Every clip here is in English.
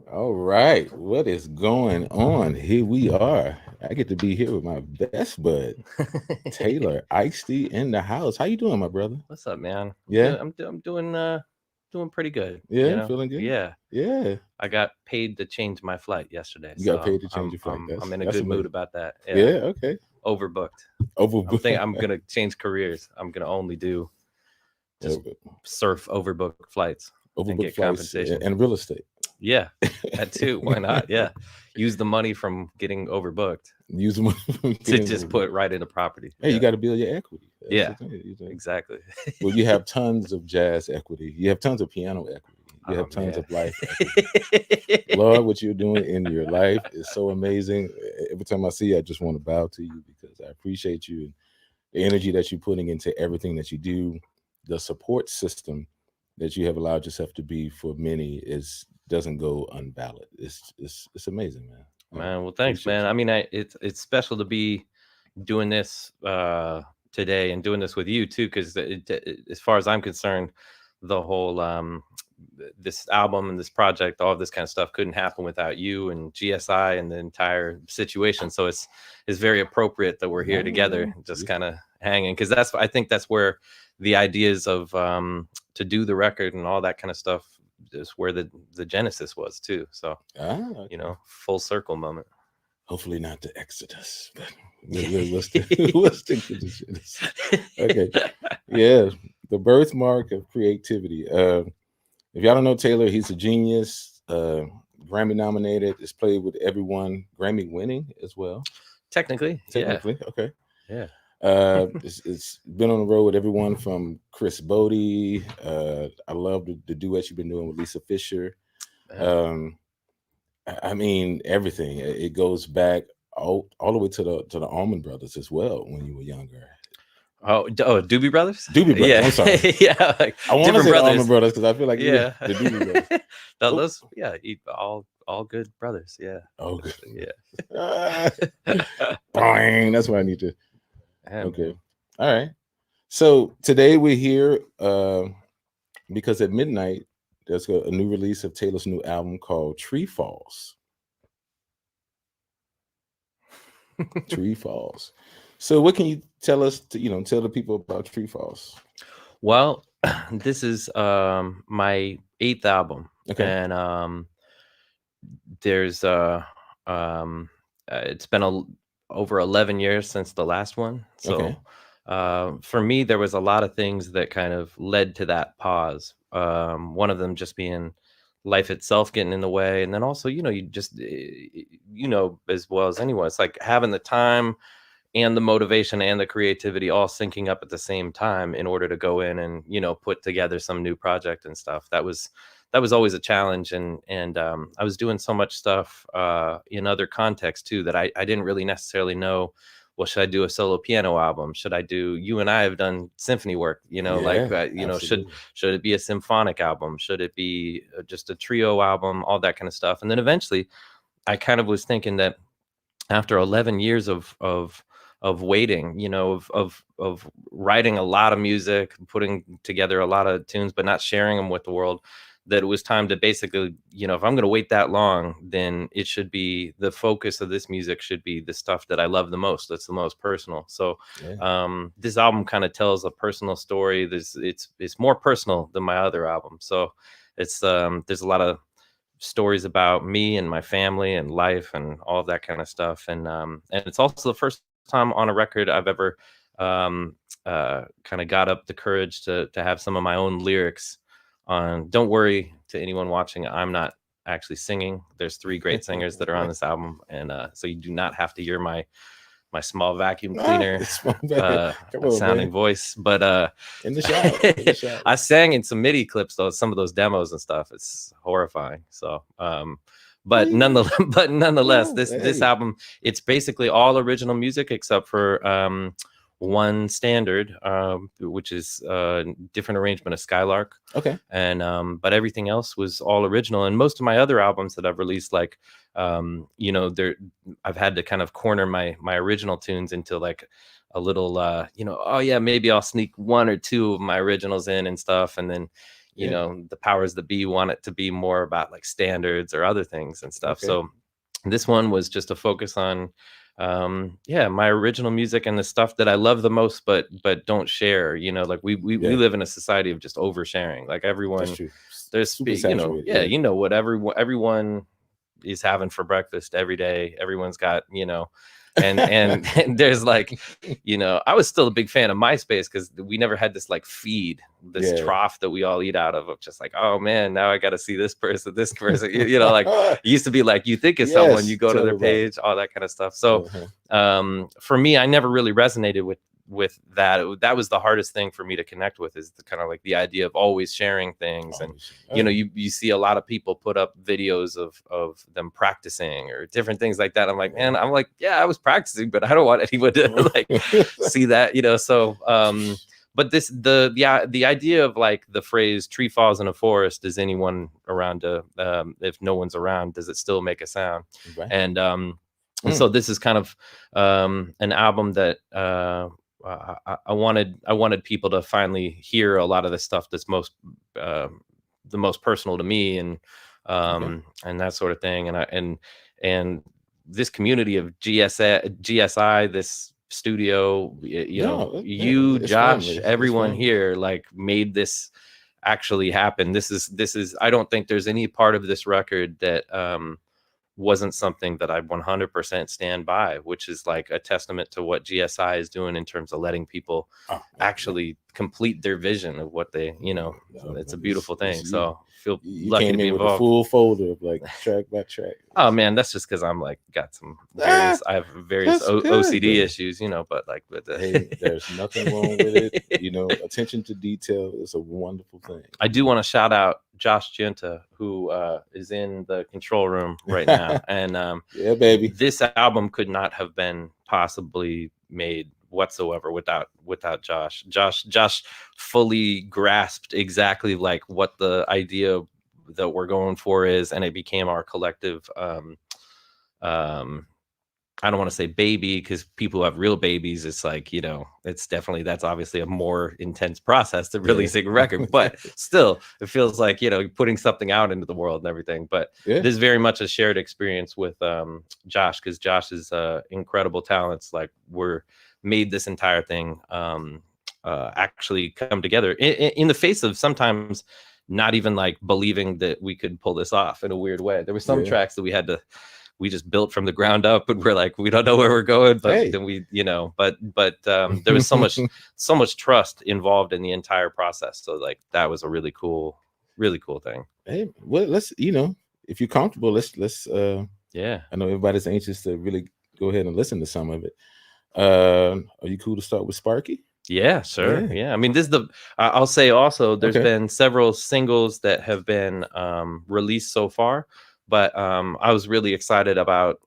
All right, what is going on? Here we are. I get to be here with my best bud, Taylor Eigsti, in the house. How you doing, my brother? What's up, man? Yeah, I'm doing doing pretty good. yeah, feeling good. Yeah. Yeah, I got paid to change my flight yesterday, you so got paid to change your flight. I'm in a That's good mood amazing. about that. Yeah. Yeah, okay. Overbooked. Over. I'm gonna change careers. I'm gonna only do just over- surf overbooked flights and Overbooked get flights compensation. and real estate. Yeah, that too. Why not? Yeah, use the money from getting overbooked Use them from to getting just over. put right into property. Hey, you Yeah, got to build your equity. That's the yeah, thing. exactly. Well, you have tons of jazz equity. You have tons of piano equity. You Oh have tons man. of life equity. Lord, what you're doing in your life is so amazing. Every time I see you, I just want to bow to you because I appreciate you and the energy that you're putting into everything that you do. The support system that you have allowed yourself to be for many is doesn't go unbalanced. It's amazing, man. I Man, well, thanks, appreciate man. you. I mean, it's special to be doing this today and doing this with you too, because as far as I'm concerned, the whole this album and this project, all of this kind of stuff, couldn't happen without you and GSI and the entire situation. So it's very appropriate that we're here together, No, just kind of hanging, because I think that's where the ideas of to do the record and all that kind of stuff is where the genesis was too. So okay. full circle moment. Hopefully not the Exodus, but we'll stick, we'll stick to the Genesis. Okay. Yeah, the birthmark of creativity. If y'all don't know Taylor, he's a genius. Grammy nominated. Has played with everyone. Grammy winning as well. Technically, yeah, Technically, okay. yeah. It's been on the road with everyone from Chris Bodie. I love the duets you've been doing with Lisa Fisher. Man. Um, I mean everything. It goes back all the way to the Allman Brothers as well when you were younger. Doobie Brothers? Doobie Brothers. Yeah. I'm sorry. Yeah, like I want to different say the Allman brothers. Brothers because I feel like yeah, Yeah. the Doobie Brothers. No, Oh, those, yeah, all good brothers. Yeah. oh, good. Yeah. Boing. That's what I need to. Yeah, Okay. man. All right. So today we're here because at midnight there's a new release of Taylor's new album called Tree Falls. Tree Falls. So what can you tell us to, tell the people about Tree Falls? Well, this is my eighth album, Okay. and there's it's been over 11 years since the last one. Okay. So for me, there was a lot of things that kind of led to that pause. One of them just being life itself getting in the way, and then also, you just as well as anyone, it's like having the time and the motivation and the creativity all syncing up at the same time in order to go in and put together some new project and stuff. That was always a challenge, and I was doing so much stuff in other contexts too that I didn't really necessarily know. Well, should I do a solo piano album? Should I do? You and I have done symphony work, like Yeah, should absolutely. should it be a symphonic album? Should it be just a trio album? All that kind of stuff. And then eventually, I kind of was thinking that after 11 years of waiting, of writing a lot of music, putting together a lot of tunes, but not sharing them with the world, that it was time to basically, if I'm going to wait that long, then it should be the focus of this music should be the stuff that I love the most. That's the most personal. So Yeah. this album kind of tells a personal story. It's more personal than my other album. So it's there's a lot of stories about me and my family and life and all of that kind of stuff. And it's also the first time on a record I've ever kind of got up the courage to have some of my own lyrics on. Don't worry to anyone watching, I'm not actually singing. There's three great singers that are on this album, and so you do not have to hear my small vacuum cleaner It's my bad. Come on, sounding man. voice, but In the shower. In the shower. I sang in some MIDI clips though, some of those demos and stuff. It's horrifying. So but nonetheless, No, this hey. album, it's basically all original music except for one standard, which is different arrangement of Skylark. Okay. And but everything else was all original. And most of my other albums that I've released, like there I've had to kind of corner my original tunes into like a little oh yeah, maybe I'll sneak one or two of my originals in and stuff, and then you know, the powers that be want it to be more about like standards or other things and stuff. So this one was just a focus on my original music and the stuff that I love the most, but don't share, you know, like we live in a society of just oversharing. Like everyone, there's you know, you know what everyone is having for breakfast every day. Everyone's got, you know, and there's like, you know, I was still a big fan of MySpace because we never had this like feed, this trough that we all eat out of just like, oh man, now I got to see this person, you know, like it used to be like you think of someone, you go to their page, all that kind of stuff. So for me, I never really resonated with that. That was the hardest thing for me to connect with, is the kind of like the idea of always sharing things. And you know, you see a lot of people put up videos of them practicing or different things like that. I'm like, man, yeah, I was practicing, but I don't want anyone to like see that, you know. So but the idea of like the phrase "tree falls in a forest, is anyone around to if no one's around, does it still make a sound?" And so this is kind of an album that I wanted people to finally hear a lot of the stuff that's the most personal to me, and that sort of thing. And this community of GSI, this studio, you know, Josh, everyone here like made this actually happen. This is I don't think there's any part of this record that wasn't something that I 100% stand by, which is like a testament to what GSI is doing in terms of letting people actually complete their vision of what they, you know, it's a beautiful thing. So feel lucky to be involved. With a full folder of like track by track. Oh man, that's just because I'm like got some I have various OCD issues, you know, but like with hey, there's nothing wrong with it. You know, attention to detail is a wonderful thing. I do want to shout out Josh Genta, who is in the control room right now. And yeah, baby, this album could not have been possibly made whatsoever without Josh. Josh fully grasped exactly like what the idea that we're going for is, and it became our collective I don't want to say baby, because people who have real babies, it's like, you know, it's definitely, that's obviously a more intense process to releasing a record, but still it feels like, you know, putting something out into the world and everything. But this is very much a shared experience with Josh, because Josh is incredible talents. Like we're made this entire thing actually come together in the face of sometimes not even like believing that we could pull this off in a weird way. There were some tracks that we just built from the ground up, and we're like, we don't know where we're going, but then we, you know, but there was so much trust involved in the entire process. So like that was a really cool thing. Hey, well, let's, you know, if you're comfortable, let's I know everybody's anxious to really go ahead and listen to some of it. Are you cool to start with Sparky? Yeah, sure. Yeah. I mean, this is I'll say also there's been several singles that have been released so far. But I was really excited about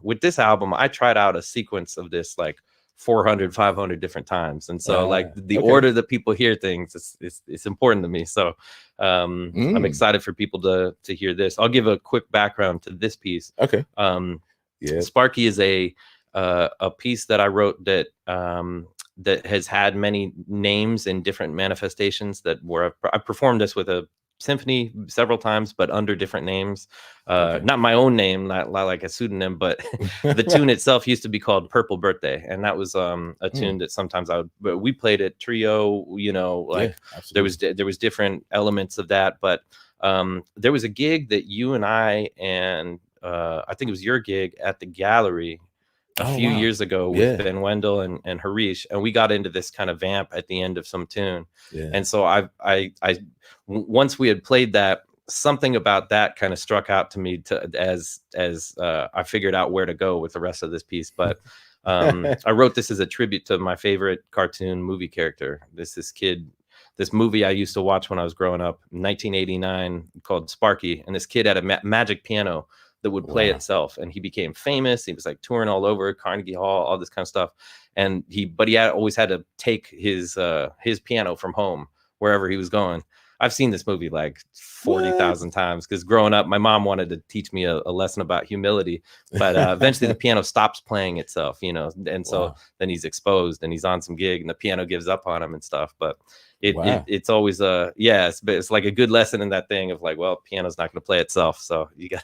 with this album. I tried out a sequence of this like 400, 500 different times. And so like the order that people hear things, it's important to me. So I'm excited for people to hear this. I'll give a quick background to this piece. Okay. Sparky is a piece that I wrote that that has had many names and different manifestations that I performed this with a symphony several times, but under different names. Not my own name, not like a pseudonym, but the tune itself used to be called Purple Birthday, and that was a tune that sometimes we played at trio, you know, like there was different elements of that. But there was a gig that you and I and I think it was your gig at the Gallery a few years ago with Ben Wendell and Harish, and we got into this kind of vamp at the end of some tune. And so I once we had played that, something about that kind of struck out to me as I figured out where to go with the rest of this piece. But I wrote this as a tribute to my favorite cartoon movie character. This movie I used to watch when I was growing up, 1989, called Sparky, and this kid had a magic piano that would play itself, and he became famous. He was like touring all over Carnegie Hall, all this kind of stuff. And he always had to take his piano from home wherever he was going. I've seen this movie like 40,000 times, because growing up, my mom wanted to teach me a lesson about humility, but eventually the piano stops playing itself, you know, and so then he's exposed and he's on some gig and the piano gives up on him and stuff. But it's always it's like a good lesson in that thing of like, well, piano's not going to play itself, so you got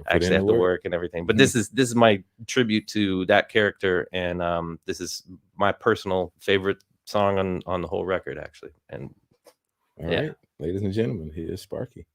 actually have to work and everything. But this is my tribute to that character, and this is my personal favorite song on the whole record, actually. And all right, ladies and gentlemen, here's Sparky.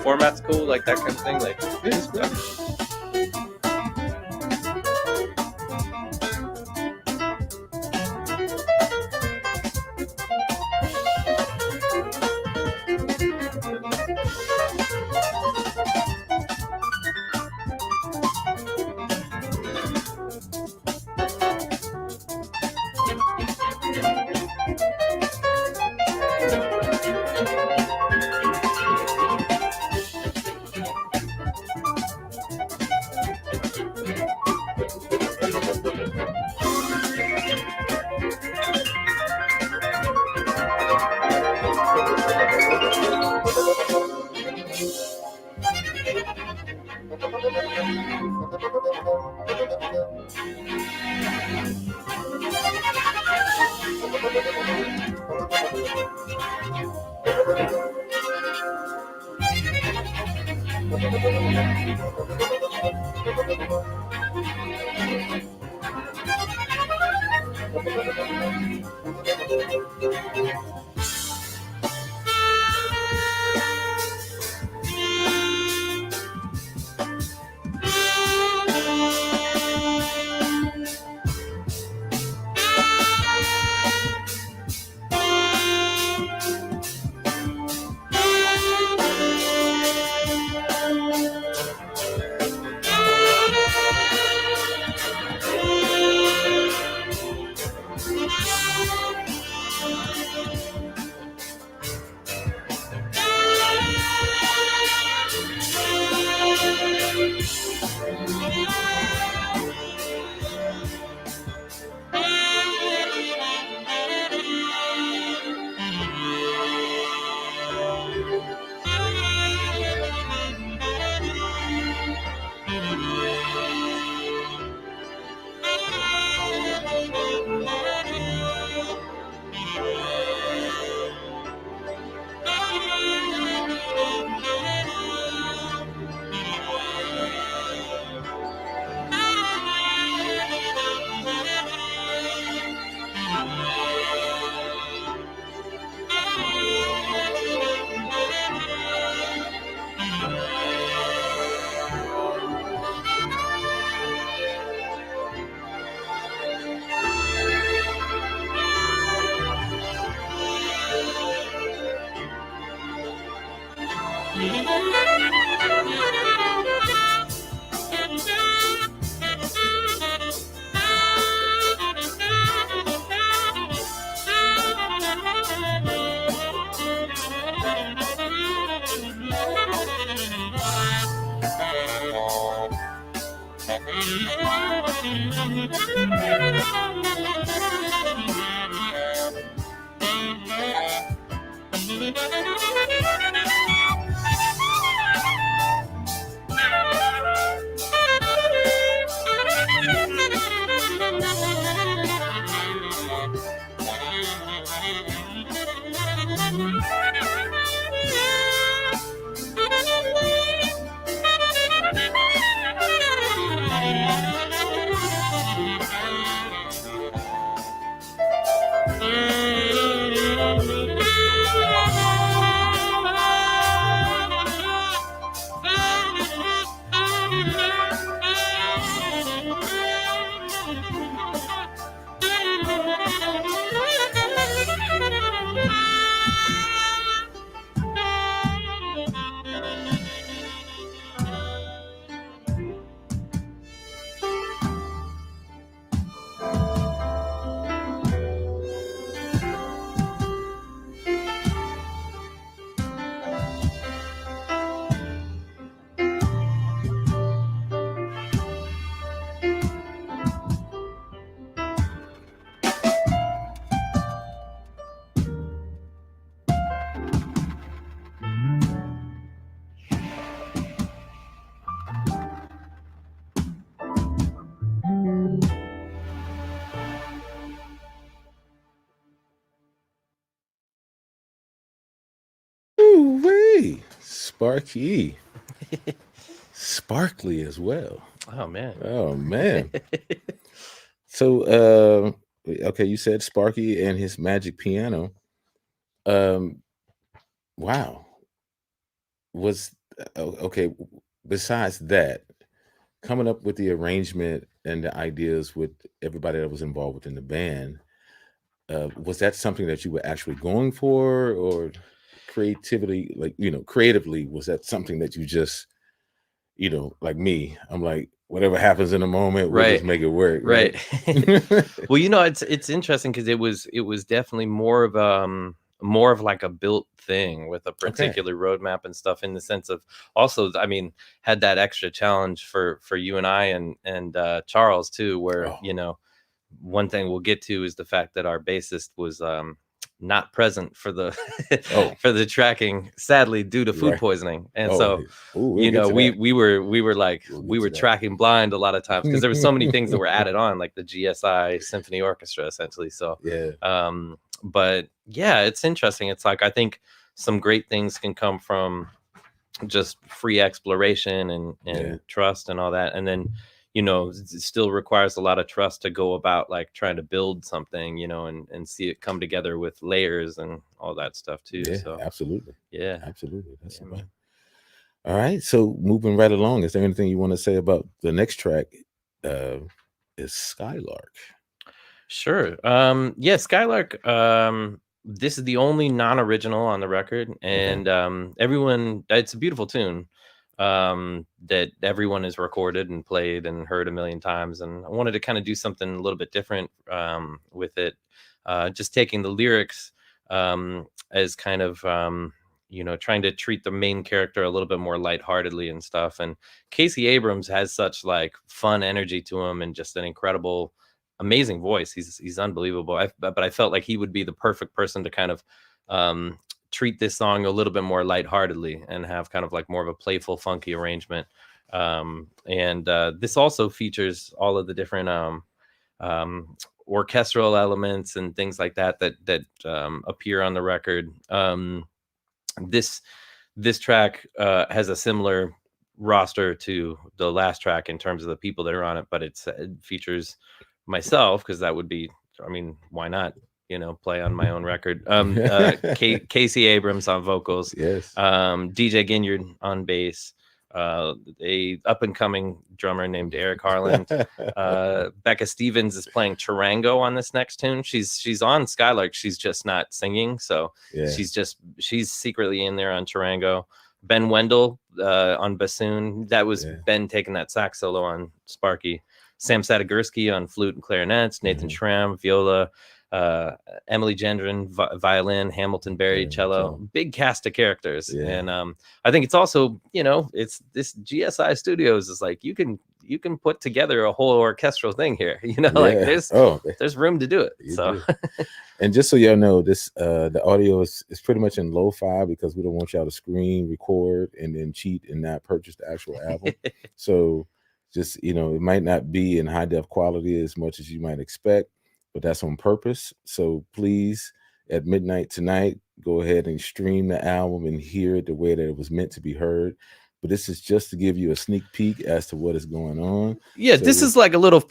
Format's cool, like that kind of thing. Like, it's good. Ooh-wee. Sparky. Sparkly as well. Oh man. Oh man. So okay, you said Sparky and his magic piano. Wow. Was okay, besides that, coming up with the arrangement and the ideas with everybody that was involved within the band, was that something that you were actually going for, or creativity, like, creatively, was that something that you just, like me, I'm like, whatever happens in the moment, we'll just make it work. Right. Well, it's interesting because it was definitely more of like a built thing with a particular roadmap and stuff, in the sense of also, I mean, had that extra challenge for you and I and Charles too, where one thing we'll get to is the fact that our bassist was not present for the for the tracking, sadly, due to food poisoning. And so we were tracking blind a lot of times because there were so many things that were added on, like the GSI Symphony Orchestra, essentially. So but yeah, it's interesting. It's like, I think some great things can come from just free exploration and trust and all that. And then it still requires a lot of trust to go about like trying to build something, and see it come together with layers and all that stuff too. Yeah, so absolutely. Yeah, absolutely. That's all right. So moving right along, is there anything you want to say about the next track? Is Skylark? Sure. Skylark. This is the only non-original on the record, and everyone. It's a beautiful tune. That everyone has recorded and played and heard a million times, and I wanted to kind of do something a little bit different with it, just taking the lyrics as kind of trying to treat the main character a little bit more lightheartedly and stuff. And Casey Abrams has such like fun energy to him and just an incredible, amazing voice. He's unbelievable. But I felt like he would be the perfect person to kind of treat this song a little bit more lightheartedly and have kind of like more of a playful, funky arrangement. And this also features all of the different orchestral elements and things like that appear on the record. This track has a similar roster to the last track in terms of the people that are on it, but it features myself, because that would be, I mean, why not? Play on my own record. Casey Abrams on vocals. Yes. DJ Ginyard on bass. A up and coming drummer named Eric Harland. Becca Stevens is playing charango on this next tune. She's on Skylark. She's just not singing. So she's secretly in there on charango. Ben Wendell on bassoon. That was Ben taking that sax solo on Sparky. Sam Sadigursky on flute and clarinets. Nathan Schramm, viola. Emily Gendron, violin. Hamilton Berry, cello. Big cast of characters. And I think it's also, it's this GSI Studios is like, you can you can put together a whole orchestral thing here. You know, like there's room to do it. So and just so y'all know, this the audio is pretty much in lo-fi because we don't want y'all to screen record and then cheat and not purchase the actual album. So just, you know, it might not be in high def quality as much as you might expect, but that's on purpose. So please, at midnight tonight, go ahead and stream the album and hear it the way that it was meant to be heard. But this is just to give you a sneak peek as to what is going on. Yeah, so this is like a little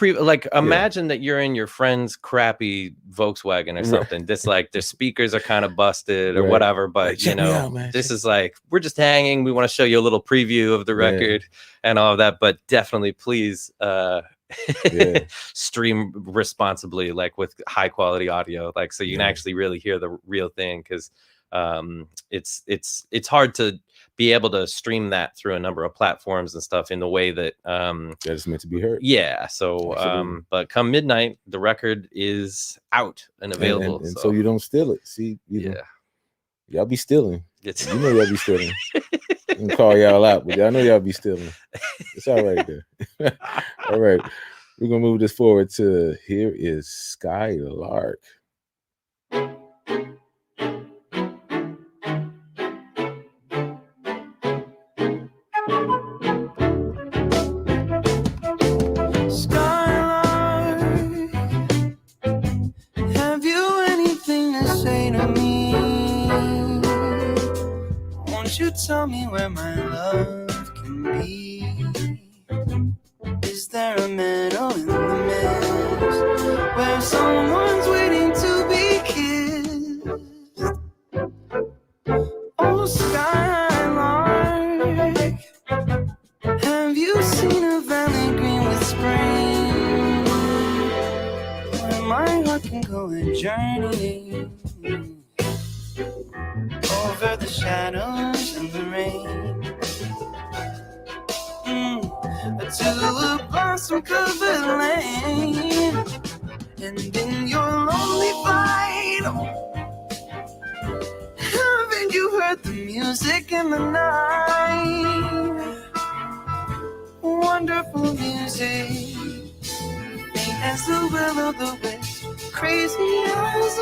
imagine that you're in your friend's crappy Volkswagen or something. This like their speakers are kind of busted or whatever, but like, you know, this is like we're just hanging. We want to show you a little preview of the record and all of that, but definitely please stream responsibly, like with high quality audio, like so you can actually really hear the real thing, because it's hard to be able to stream that through a number of platforms and stuff in the way that that is meant to be heard. Yeah. So but come midnight, the record is out and available. And so you don't steal it. See, y'all be stealing. You know y'all be stealing. I can call y'all out, but y'all know y'all be stealing. It's all right there. All right. We're gonna move this forward to here is Skylark. Tell me where my love can be. Is there a meadow in the mist where someone's waiting to be kissed? Oh, Skylark, have you seen a valley green with spring where my heart can go a journey over the shadows and the rain, to a blossom-covered lane, and in your lonely flight, haven't you heard the music in the night? Wonderful music, faint as the will of the wisp, crazy as a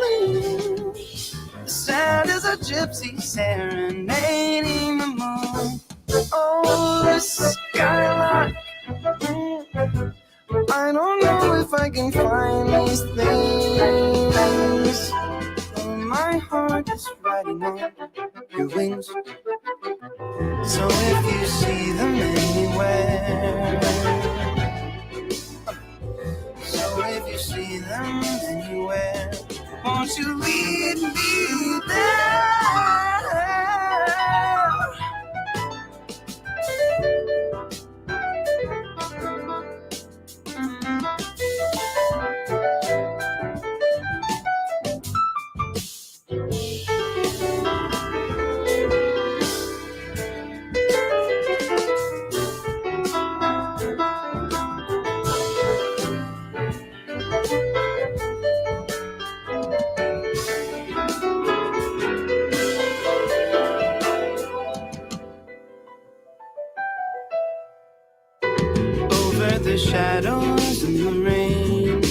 leaf, sad as a gypsy serenading the moon. Oh, Skylark, I don't know if I can find these things, but my heart is riding on your wings. So if you see them anywhere, so if you see them anywhere, won't you lead me there? The shadows and the rain,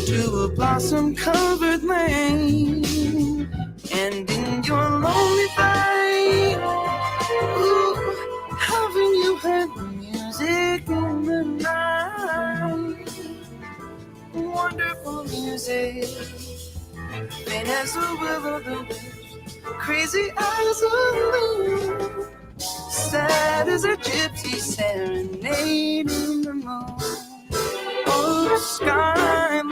to a blossom-covered lane, and in your lonely flight, ooh, haven't you heard the music in the night? Wonderful music, faint as the will of the wisp, crazy as a leaf, sad as a gypsy serenading the moon. Oh, Skylark,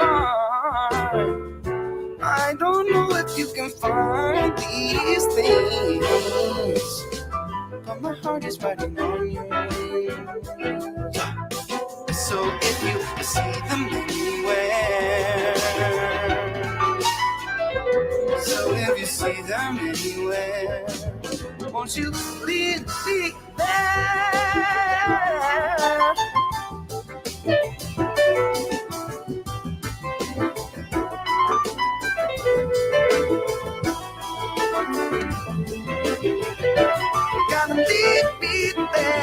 I don't know if you can find these things, but my heart is riding on your wings. So if you see them anywhere, so if you see them anywhere, won't you lead me there? Gotta lead me there.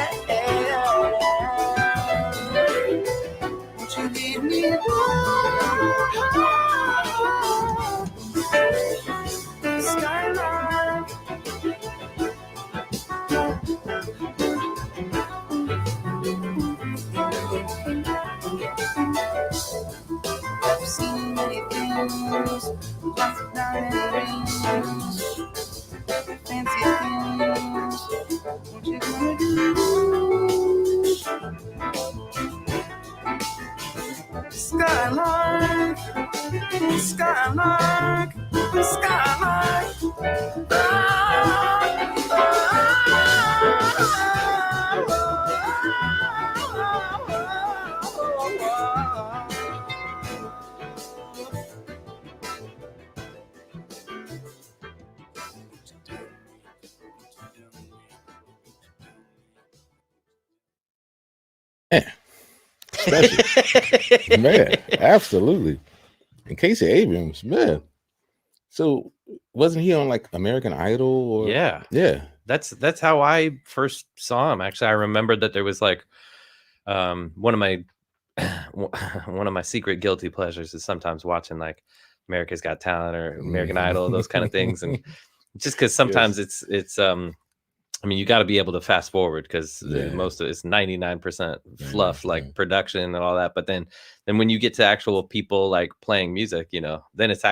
Skylark, Skylark, Skylark. Man, special. Man, absolutely. And Casey Abrams, man. So wasn't he on like American Idol? Or Yeah. That's how I first saw him. Actually, I remember that there was like one of my secret guilty pleasures is sometimes watching like America's Got Talent or American Idol, those kind of things, and just because sometimes it's I mean, you got to be able to fast forward because most of it's 99% fluff, like production and all that. But then when you get to actual people like playing music, you know, then it's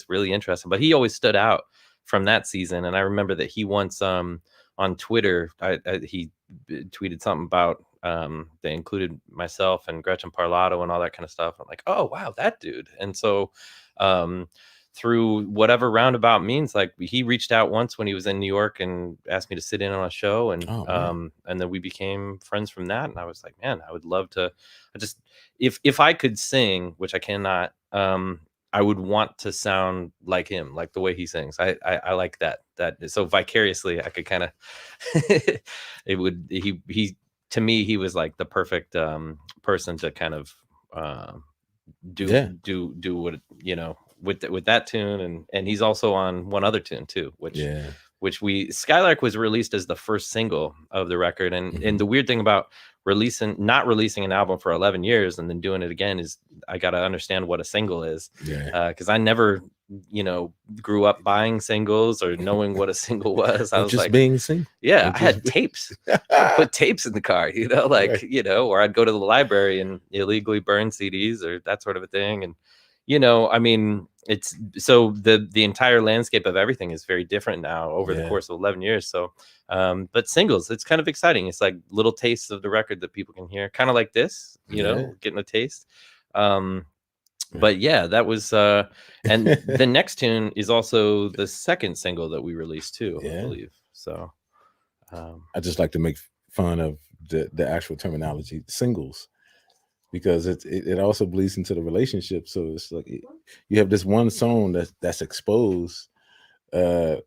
really interesting. But he always stood out from that season. And I remember that he once on Twitter, he tweeted something about they included myself and Gretchen Parlato and all that kind of stuff. I'm like, oh wow, that dude. And so through whatever roundabout means, like he reached out once when he was in New York and asked me to sit in on a show, and then we became friends from that. And I was like, man, I would love to. If I could sing, which I cannot, I would want to sound like him, like the way he sings. I like that so vicariously I could kind of it would he to me he was like the perfect person to kind of do what, you know, with that tune, and he's also on one other tune too, which Skylark was released as the first single of the record, and the weird thing about not releasing an album for 11 years and then doing it again is I got to understand what a single is, because I never, you know, grew up buying singles or knowing what a single was. I was just like being single. I had tapes. I put tapes in the car, you know, like you know, or I'd go to the library and illegally burn CDs or that sort of a thing. And you know, I mean, it's so the entire landscape of everything is very different now over the course of 11 years. So but singles, it's kind of exciting. It's like little tastes of the record that people can hear, kind of like this, you know, getting a taste. But yeah, that was and the next tune is also the second single that we released too, I believe. So I just like to make fun of the actual terminology, singles, because it also bleeds into the relationship. So it's like you have this one song that's exposed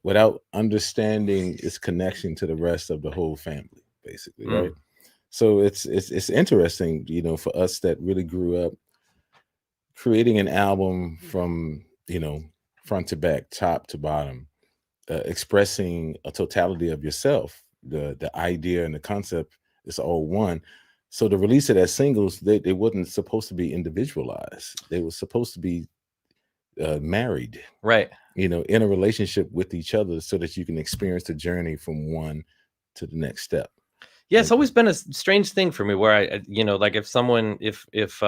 without understanding its connection to the rest of the whole family, basically, right? So it's interesting, you know, for us that really grew up creating an album from, you know, front to back, top to bottom, expressing a totality of yourself. The idea and the concept is all one. So the release of that singles, they wasn't supposed to be individualized. They were supposed to be married, right? You know, in a relationship with each other, so that you can experience the journey from one to the next step. Yeah, it's always been a strange thing for me where I, you know, like if someone, if what's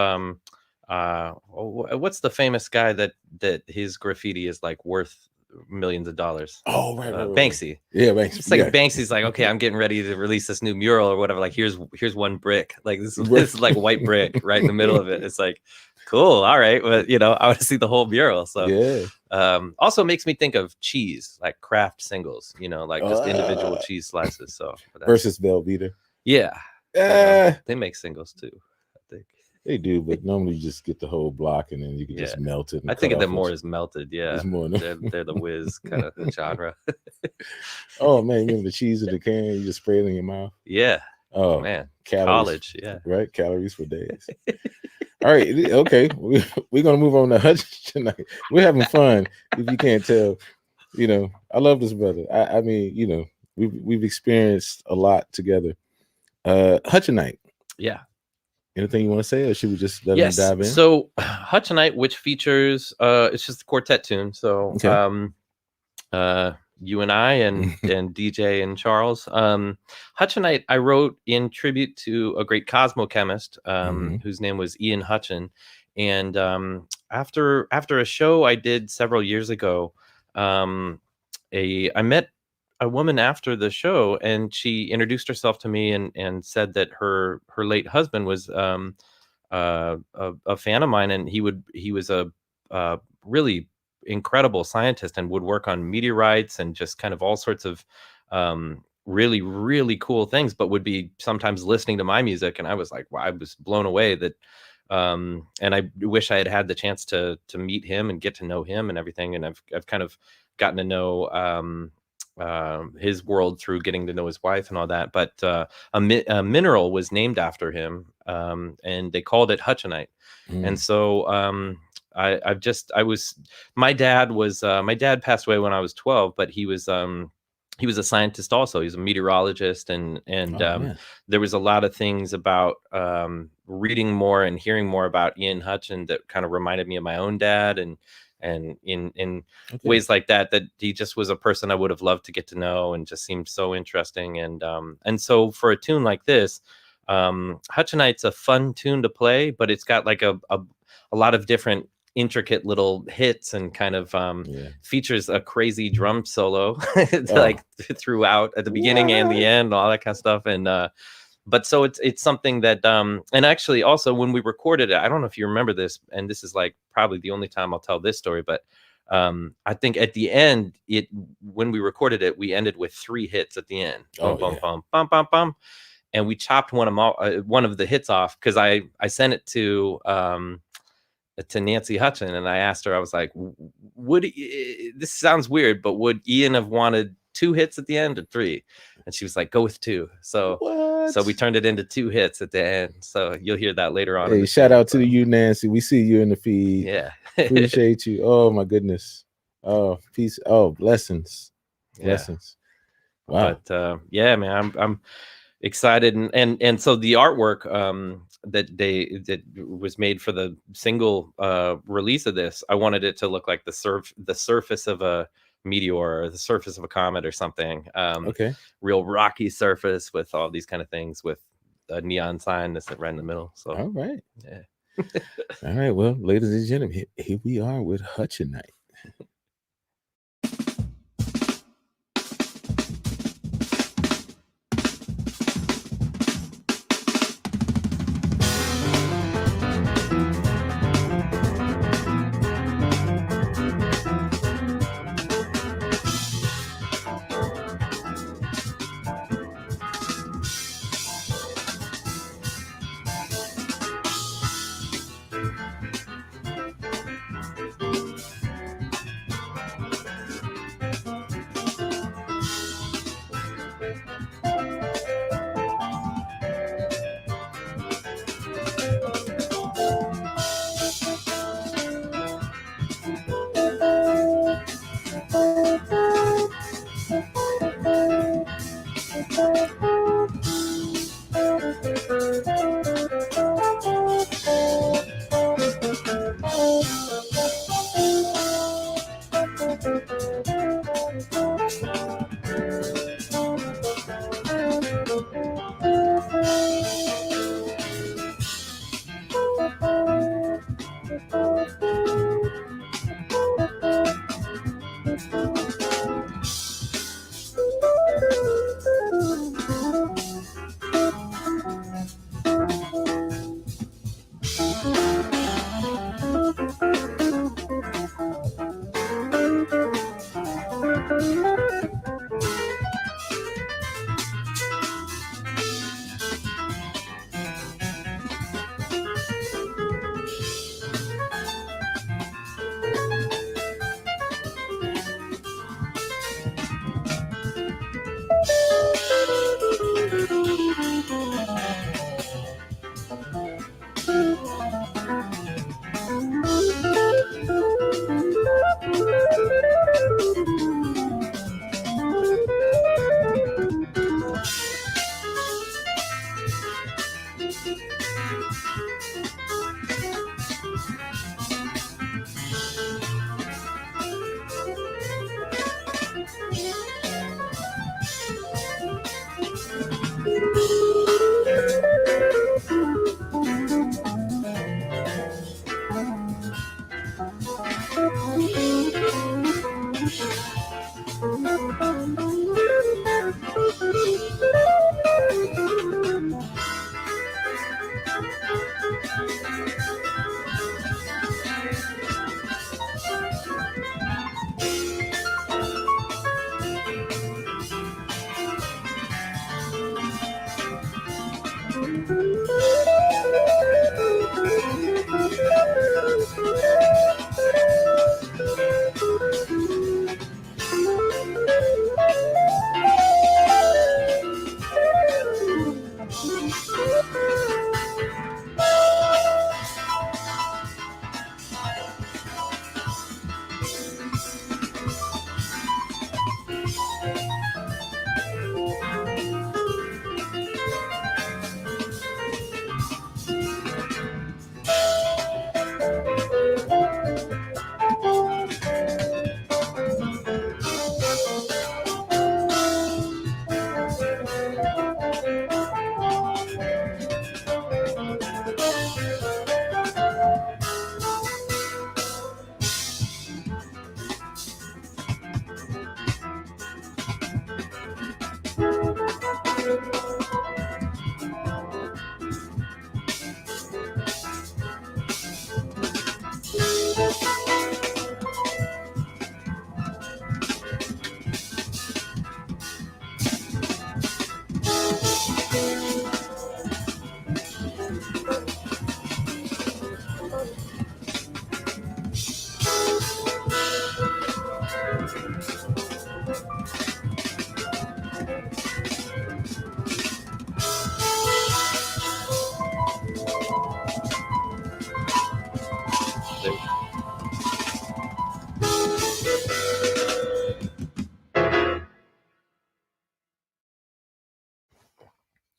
the famous guy that his graffiti is like worth millions of dollars? Oh, right. Banksy. Yeah, Banksy. It's like Banksy's like, okay, I'm getting ready to release this new mural or whatever. Like, here's one brick. Like this is like white brick right in the middle of it. It's like, cool, all right, but you know, I want to see the whole mural. So also makes me think of cheese, like craft singles, you know, like just individual cheese slices. So versus Velveeta. They make singles too, I think. They do, but normally you just get the whole block and then you can just melt it. I think of them more as melted. Yeah, more, they're the whiz kind of genre. Oh man, you remember the cheese in the can? You just spray it in your mouth. Yeah. Oh man, calories, college. Yeah. Right, calories for days. All right, okay. We're gonna move on to Hutch tonight. We're having fun. If you can't tell, you know, I love this brother. I mean, you know, we've experienced a lot together. Hutch tonight. Yeah. Anything you want to say, or should we just let him dive in? So Hutch Tonight, which features it's just a quartet tune. So you and I and DJ and Charles. Hutch Tonight I wrote in tribute to a great cosmochemist whose name was Ian Hutchin. And after a show I did several years ago, I met a woman after the show, and she introduced herself to me and said that her late husband was a fan of mine, and he was a really incredible scientist and would work on meteorites and just kind of all sorts of really, really cool things, but would be sometimes listening to my music. And I was like, wow, I was blown away that and I wish I had the chance to meet him and get to know him and everything. And I've kind of gotten to know his world through getting to know his wife and all that. But a mineral was named after him, and they called it Hutchonite. And so my dad passed away when I was 12, but he was a scientist also. He's a meteorologist, and there was a lot of things about reading more and hearing more about Ian Hutch that kind of reminded me of my own dad, and in ways like that he just was a person I would have loved to get to know, and just seemed so interesting. And so for a tune like this, Hutchonite's a fun tune to play, but it's got like a lot of different intricate little hits, and kind of features a crazy drum solo like throughout, at the beginning and the end, all that kind of stuff. And but so it's something that and actually also when we recorded it, I don't know if you remember this, and this is like probably the only time I'll tell this story, but I think at the end, when we recorded it, we ended with 3 hits at the end. Bum, bum, bum, bum, bum, bum. And we chopped one of the hits off, because I sent it to Nancy Hutchin, and I asked her, I was like, this sounds weird, but would Ian have wanted 2 hits at the end or 3? And she was like, go with 2. So we turned it into 2 hits at the end. So you'll hear that later on. Hey, shout out to you, Nancy. We see you in the feed. Yeah. Appreciate you. Oh my goodness. Oh, peace. Oh, blessings. Blessings. Wow. But yeah, man, I'm excited. And so the artwork that was made for the single release of this, I wanted it to look like the surface of a meteor, or the surface of a comet or something. Real rocky surface with all these kind of things, with a neon sign that's right in the middle. So all right. Yeah. All right. Well, ladies and gentlemen, here we are with Hutchonite.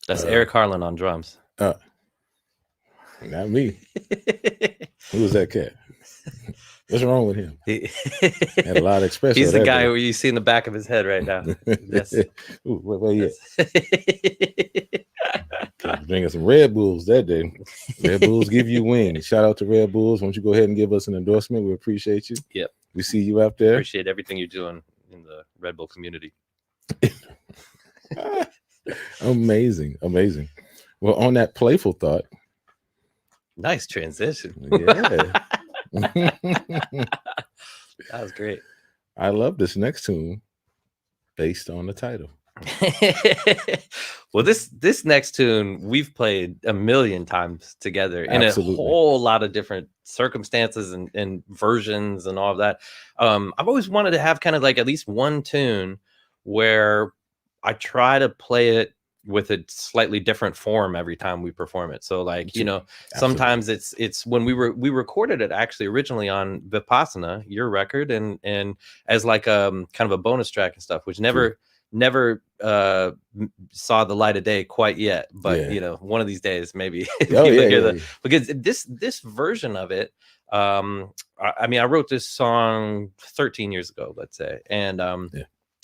That's Eric Harland on drums. Not me. Who was that cat? What's wrong with him? Had a lot of expression. He's the guy who you see in the back of his head right now. Ooh, where you at? Drinking some Red Bulls that day. Red Bulls give you wings. Shout out to Red Bulls. Why don't you go ahead and give us an endorsement? We appreciate you. Yep. We see you out there. Appreciate everything you're doing in the Red Bull community. Amazing. Well, on that playful thought. Nice transition. Yeah. That was great. I love this next tune based on the title. Well, this next tune we've played a million times together in a whole lot of different circumstances and versions and all of that. I've always wanted to have kind of like at least one tune where I try to play it with a slightly different form every time we perform it. So like, you know, sometimes it's when we recorded it actually originally on Vipassana, your record, and as like kind of a bonus track and stuff, which never saw the light of day quite yet. But you know, one of these days maybe because this version of it, I mean, I wrote this song 13 years ago, let's say, and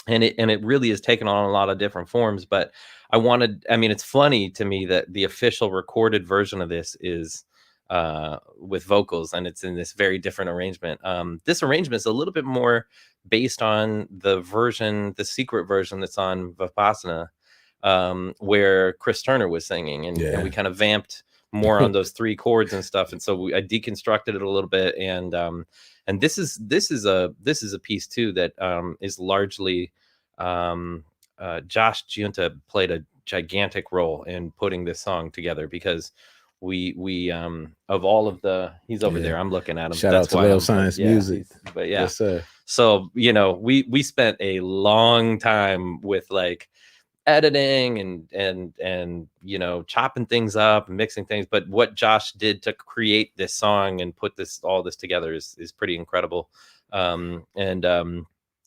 it really has taken on a lot of different forms. But I mean, it's funny to me that the official recorded version of this is with vocals, and it's in this very different arrangement. This arrangement is a little bit more based on the secret version that's on Vipassana, where Chris Turner was singing, and we kind of vamped more on those three chords and stuff. And so I deconstructed it a little bit, and this is a piece too that is largely Josh Giunta played a gigantic role in putting this song together, because we of all of he's over there, I'm looking at him. Shout out to Real Science Music. But yeah, yes, sir. So you know, we spent a long time with like editing and you know, chopping things up and mixing things, but what Josh did to create this song and put all this together is pretty incredible.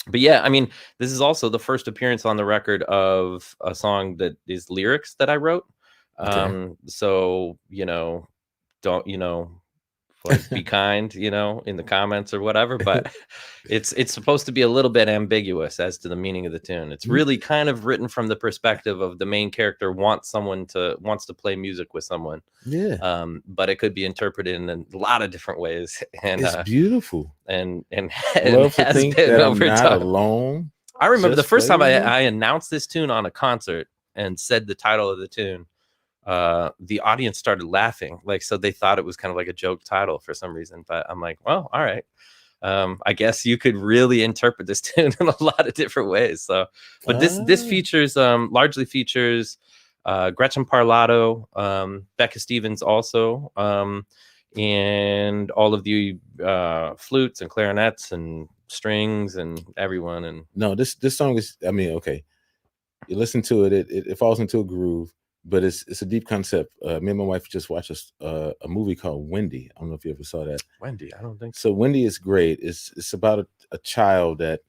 But yeah, I mean, this is also the first appearance on the record of a song that is lyrics that I wrote. So, you know, don't, you know, like be kind, you know, in the comments or whatever, but it's supposed to be a little bit ambiguous as to the meaning of the tune. It's really kind of written from the perspective of the main character wants to play music with someone. Yeah. But it could be interpreted in a lot of different ways. And it's beautiful. And love to think that I'm not alone. I remember the first time I announced this tune on a concert and said the title of the tune. The audience started laughing, like, so they thought it was kind of like a joke title for some reason. But I'm like, well, all right. I guess you could really interpret this tune in a lot of different ways. So, but this features largely features Gretchen Parlato, Becca Stevens also, and all of the flutes and clarinets and strings and everyone. And no, this song is, I mean, okay, you listen to it, it falls into a groove, but it's a deep concept. Me and my wife just watched a movie called Wendy. I don't know if you ever saw that. Wendy, I don't think so. Wendy is great. It's about a child that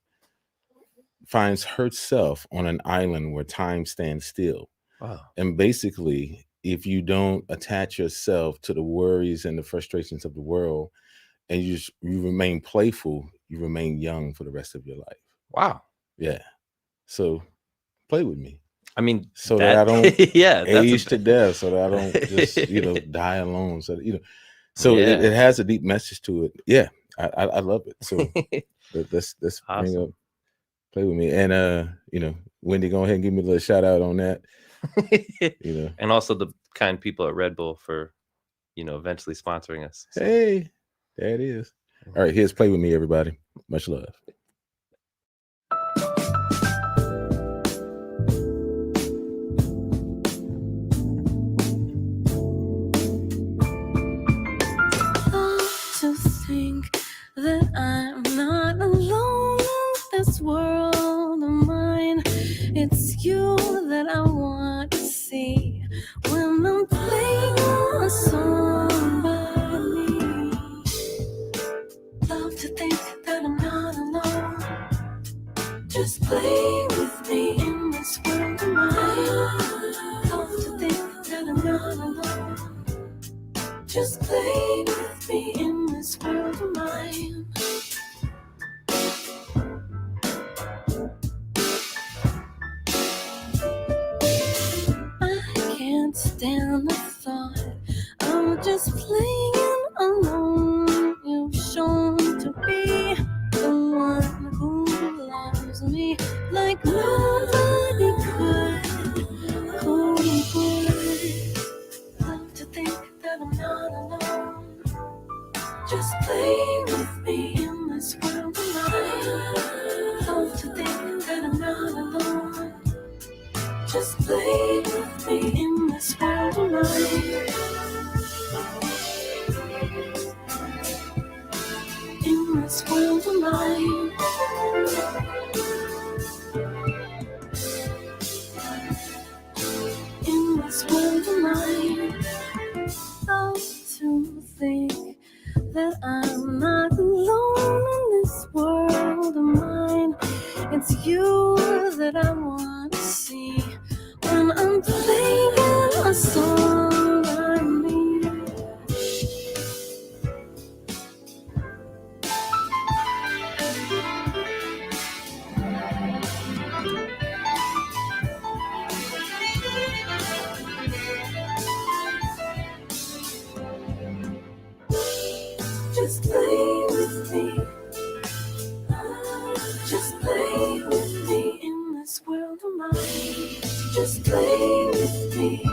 finds herself on an island where time stands still. Wow. And basically, if you don't attach yourself to the worries and the frustrations of the world, and you remain playful, you remain young for the rest of your life. Wow. Yeah. So play with me. I mean, so that I don't age that's to death, so that I don't just die alone. So so Yeah. it has a deep message to it. Yeah, I love it. So let's bring Awesome. up, play with me, and Wendy, go ahead and give me a little shout out on that. And also the kind people at Red Bull for eventually sponsoring us. So. Hey, there it is. All right, here's Play With Me, everybody. Much love. To think that I'm not alone in this world of mine. It's you that I want to see when I'm playing a song by me. Love to think that I'm not alone. Just play with me in this world of mine. Love to think that I'm not alone. Just play with me in this world of mine. I can't stand the thought of just playing alone. You've shown to be the one who loves me like nobody could. Who would love to think that I'm not alone? Just play with me in this world of mine. Love to think that I'm not alone. Just play with me in this world of mine. In this world of mine. In this world of mine. Love to think that I'm not alone in this world of mine. It's you that I want to see when I'm playing a song by me. Just play with me. Just play with me in this world of mine. Just play with me.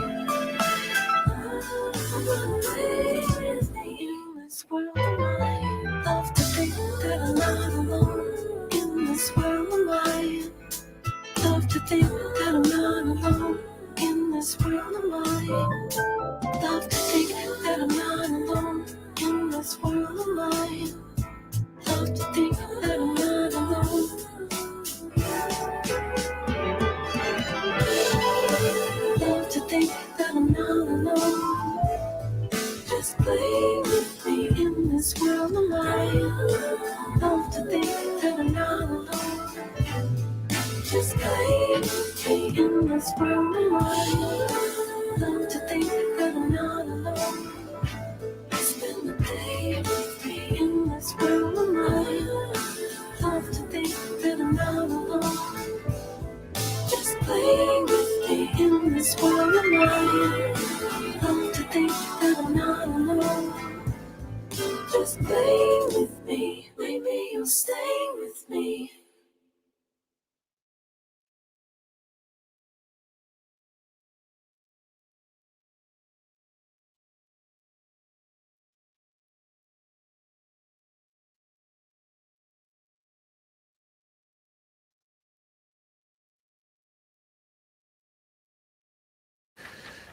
Play with me in this world of mine. Love to think that I'm not alone in this world of mine. Love to think that I'm not alone in this world of mine. Love to think that I'm not alone in this world of mine. Love to think that I'm not alone. Love to think that I'm not alone. Just play with me in this world of mine. Love to think that I'm not alone. Just play with me in this world of mine. Love to think that I'm not alone. Spend the day with me in this world of mine. Love to think that I'm not alone. Just play with me in this world of mine. Love to think that I'm not alone. Just play with me. Maybe you'll stay with me.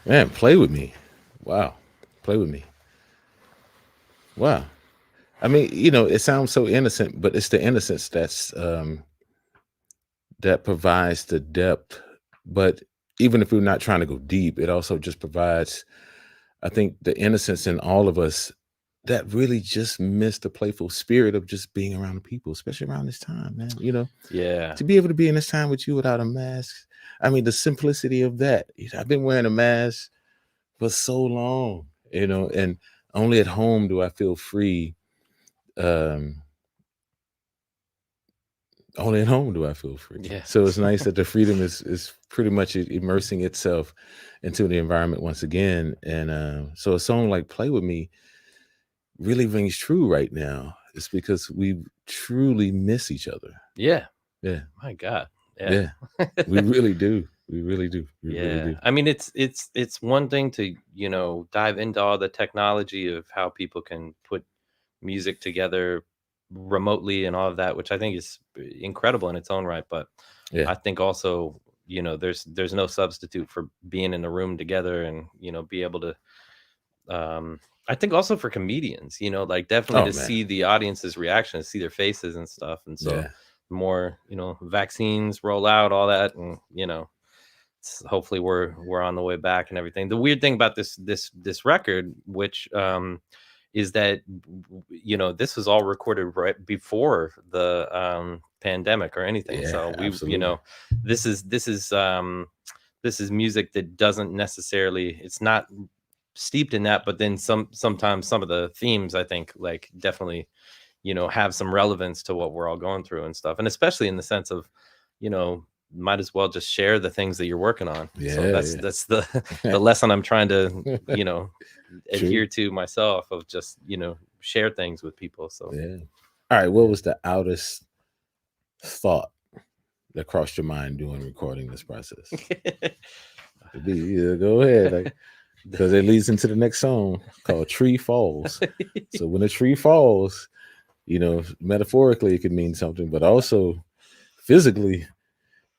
Man, play with me. Wow. Play with me. Wow. I mean, it sounds so innocent, but it's the innocence that provides the depth. But even if we're not trying to go deep, it also just provides, I think, the innocence in all of us that really just miss the playful spirit of just being around the people, especially around this time, man. Yeah. To be able to be in this time with you without a mask. I mean, the simplicity of that. I've been wearing a mask for so long, and only at home do I feel free. Only at home do I feel free. Yeah. So it's nice that the freedom is pretty much immersing itself into the environment once again. And so a song like Play With Me really rings true right now. It's because we truly miss each other. Yeah. Yeah. My God. Yeah. We really do. We really do. We really do. I mean, it's one thing to, dive into all the technology of how people can put music together remotely and all of that, which I think is incredible in its own right. But Yeah. I think also, there's no substitute for being in the room together and, be able to, I think also for comedians, like definitely see the audience's reaction, to see their faces and stuff. And so more, vaccines roll out, all that, and, hopefully we're on the way back and everything. The weird thing about this record, which is that this was all recorded right before the pandemic or anything. So we absolutely. This is music that doesn't necessarily, it's not steeped in that, but then sometimes some of the themes, I think, like definitely have some relevance to what we're all going through and stuff, and especially in the sense of might as well just share the things that you're working on. So that's the lesson I'm trying to adhere to myself, of just share things with people. So all right, what was the outest thought that crossed your mind during recording this process? Go ahead, because it leads into the next song called Tree Falls. So when a tree falls, metaphorically it could mean something, but also physically,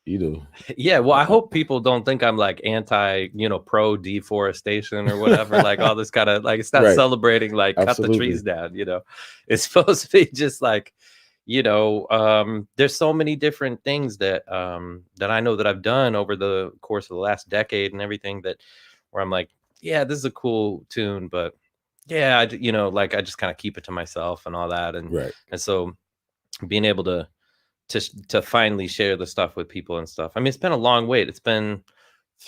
yeah, well, I hope people don't think I'm like anti, pro deforestation or whatever, like all this kind of, like, it's not celebrating like cut the trees down, it's supposed to be just like, there's so many different things that that I know that I've done over the course of the last decade and everything, that where I'm like, yeah, this is a cool tune, but yeah, like I just kind of keep it to myself and all that, and so being able to finally share the stuff with people and stuff. I mean, it's been a long wait. It's been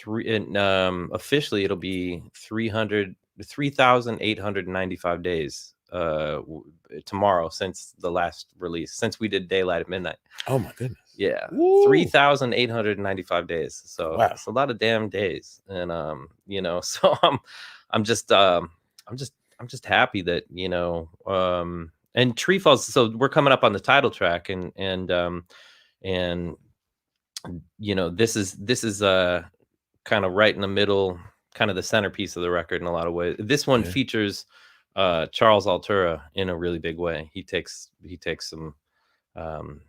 officially it'll be 3,895 days tomorrow since the last release, since we did Daylight at Midnight. Oh my goodness. Yeah. 3,895 days. So it's a lot of damn days. And so I'm just happy that, and Tree Falls, so we're coming up on the title track, and this is kind of right in the middle, kind of the centerpiece of the record in a lot of ways. This one features Charles Altura in a really big way. He takes some an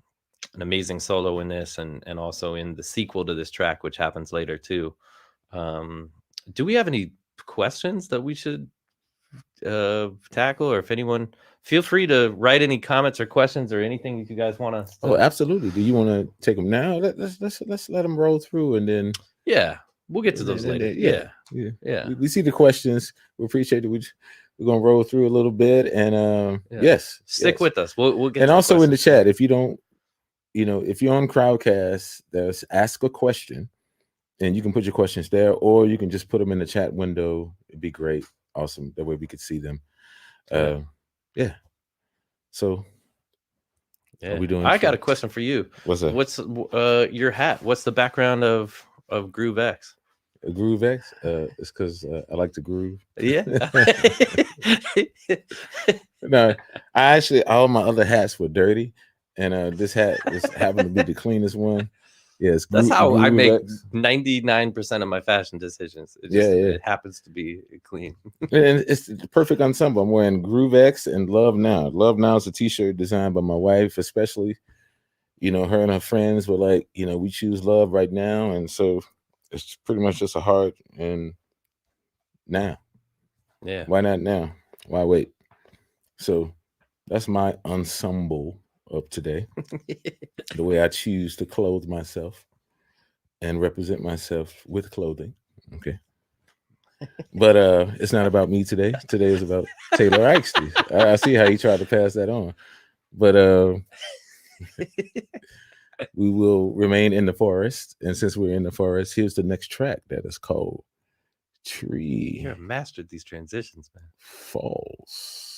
amazing solo in this, and also in the sequel to this track, which happens later too. Do we have any questions that we should tackle, or if anyone, feel free to write any comments or questions or anything that you guys want to. Oh, absolutely. Do you want to take them now? Let's let them roll through, and then we'll get to those later. Yeah. We see the questions. We appreciate it. We're gonna roll through a little bit, and stick with us. We'll get. And also in the chat, if you don't, if you're on Crowdcast, there's ask a question, and you can put your questions there, or you can just put them in the chat window. It'd be great. Awesome. That way we could see them. So are we doing? I got a question for you. What's that? What's your hat? What's the background of Groove X? Groove X? It's because I like to groove. Yeah. No, all my other hats were dirty, and this hat just happened to be the cleanest one. Yes, that's how I make 99% of my fashion decisions. It happens to be clean. And it's the perfect ensemble. I'm wearing Groove X and Love Now. Love Now is a t-shirt designed by my wife, especially. Her and her friends were like, we choose love right now. And so it's pretty much just a heart and now. Yeah. Why not now? Why wait? So that's my ensemble of today. The way I choose to clothe myself and represent myself with clothing. Okay. But it's not about me today. Today is about Taylor Eigsti. I see how he tried to pass that on. But we will remain in the forest. And since we're in the forest, here's the next track that is called Tree You have mastered these transitions, man. Falls.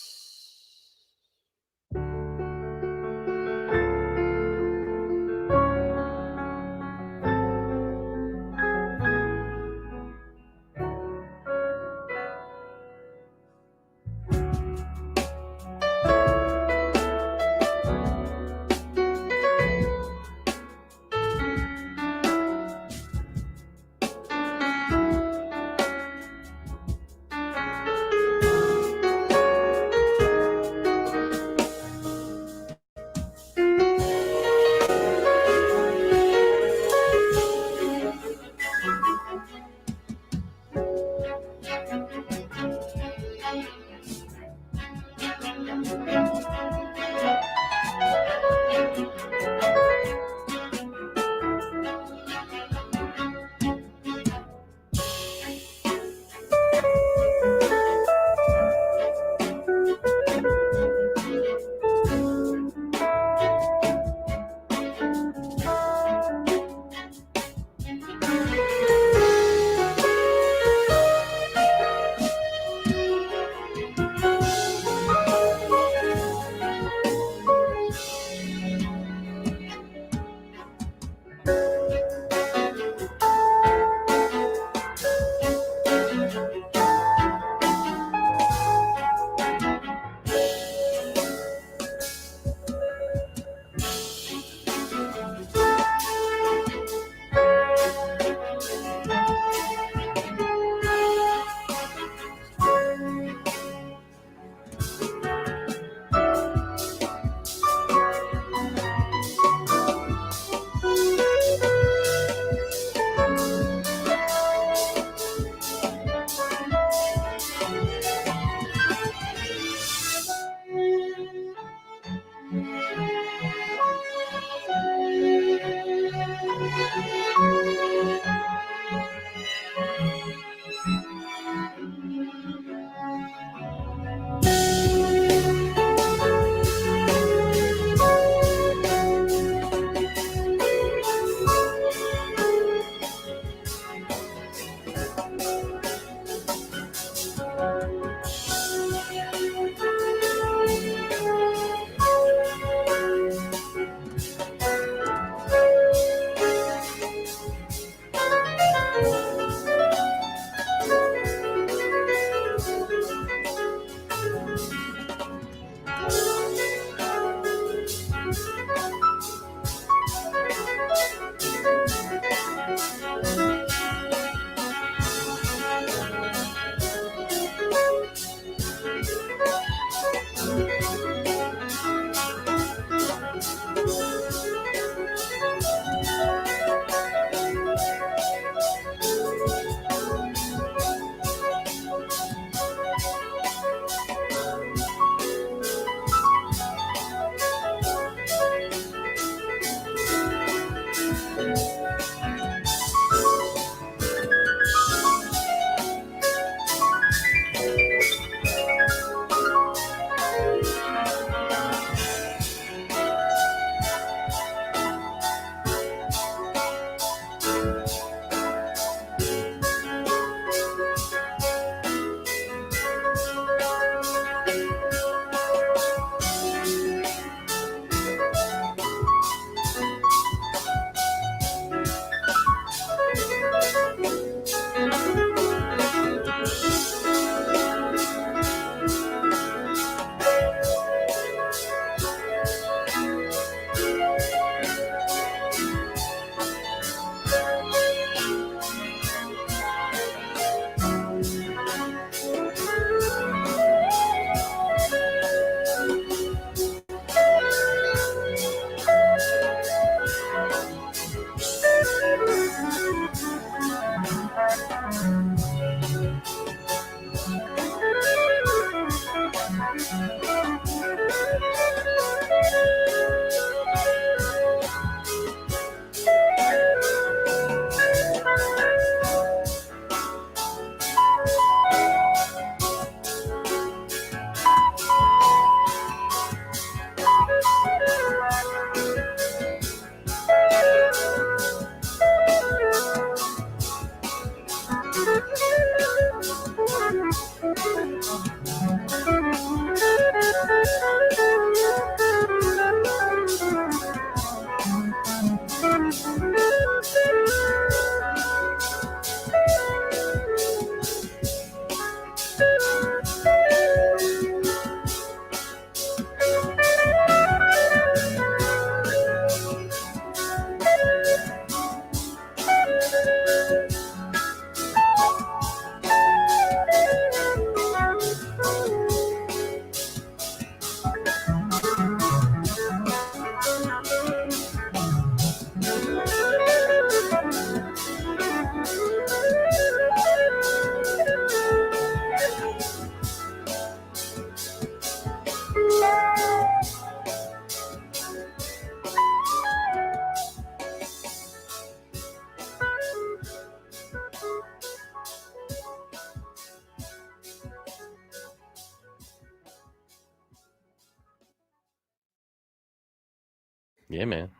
Yeah, man.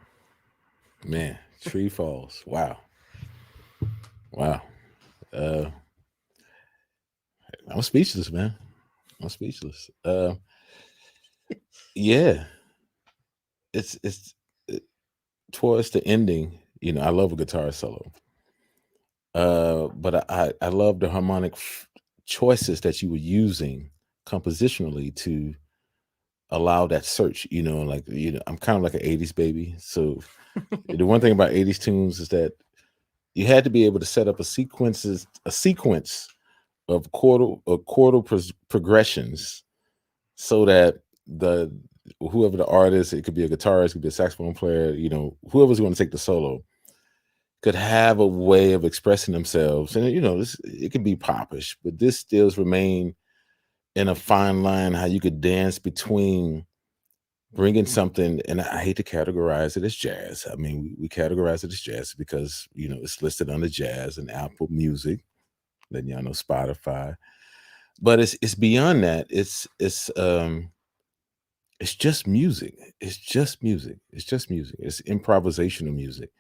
Man, Tree Falls. Wow. I'm speechless, man. I'm speechless. Yeah, it's it, towards the ending. I love a guitar solo. But I love the harmonic choices that you were using compositionally to allow that search. I'm kind of like an '80s baby. So the one thing about '80s tunes is that you had to be able to set up a sequence of chordal progressions, so that whoever the artist, it could be a guitarist, it could be a saxophone player, whoever's going to take the solo, could have a way of expressing themselves. And it can be popish, but this still remain in a fine line how you could dance between bringing something, and I hate to categorize it as jazz. I mean, we categorize it as jazz because it's listed under jazz and Apple Music, letting y'all know Spotify. But it's beyond that. It's just music. It's just music. It's just music. It's improvisational music.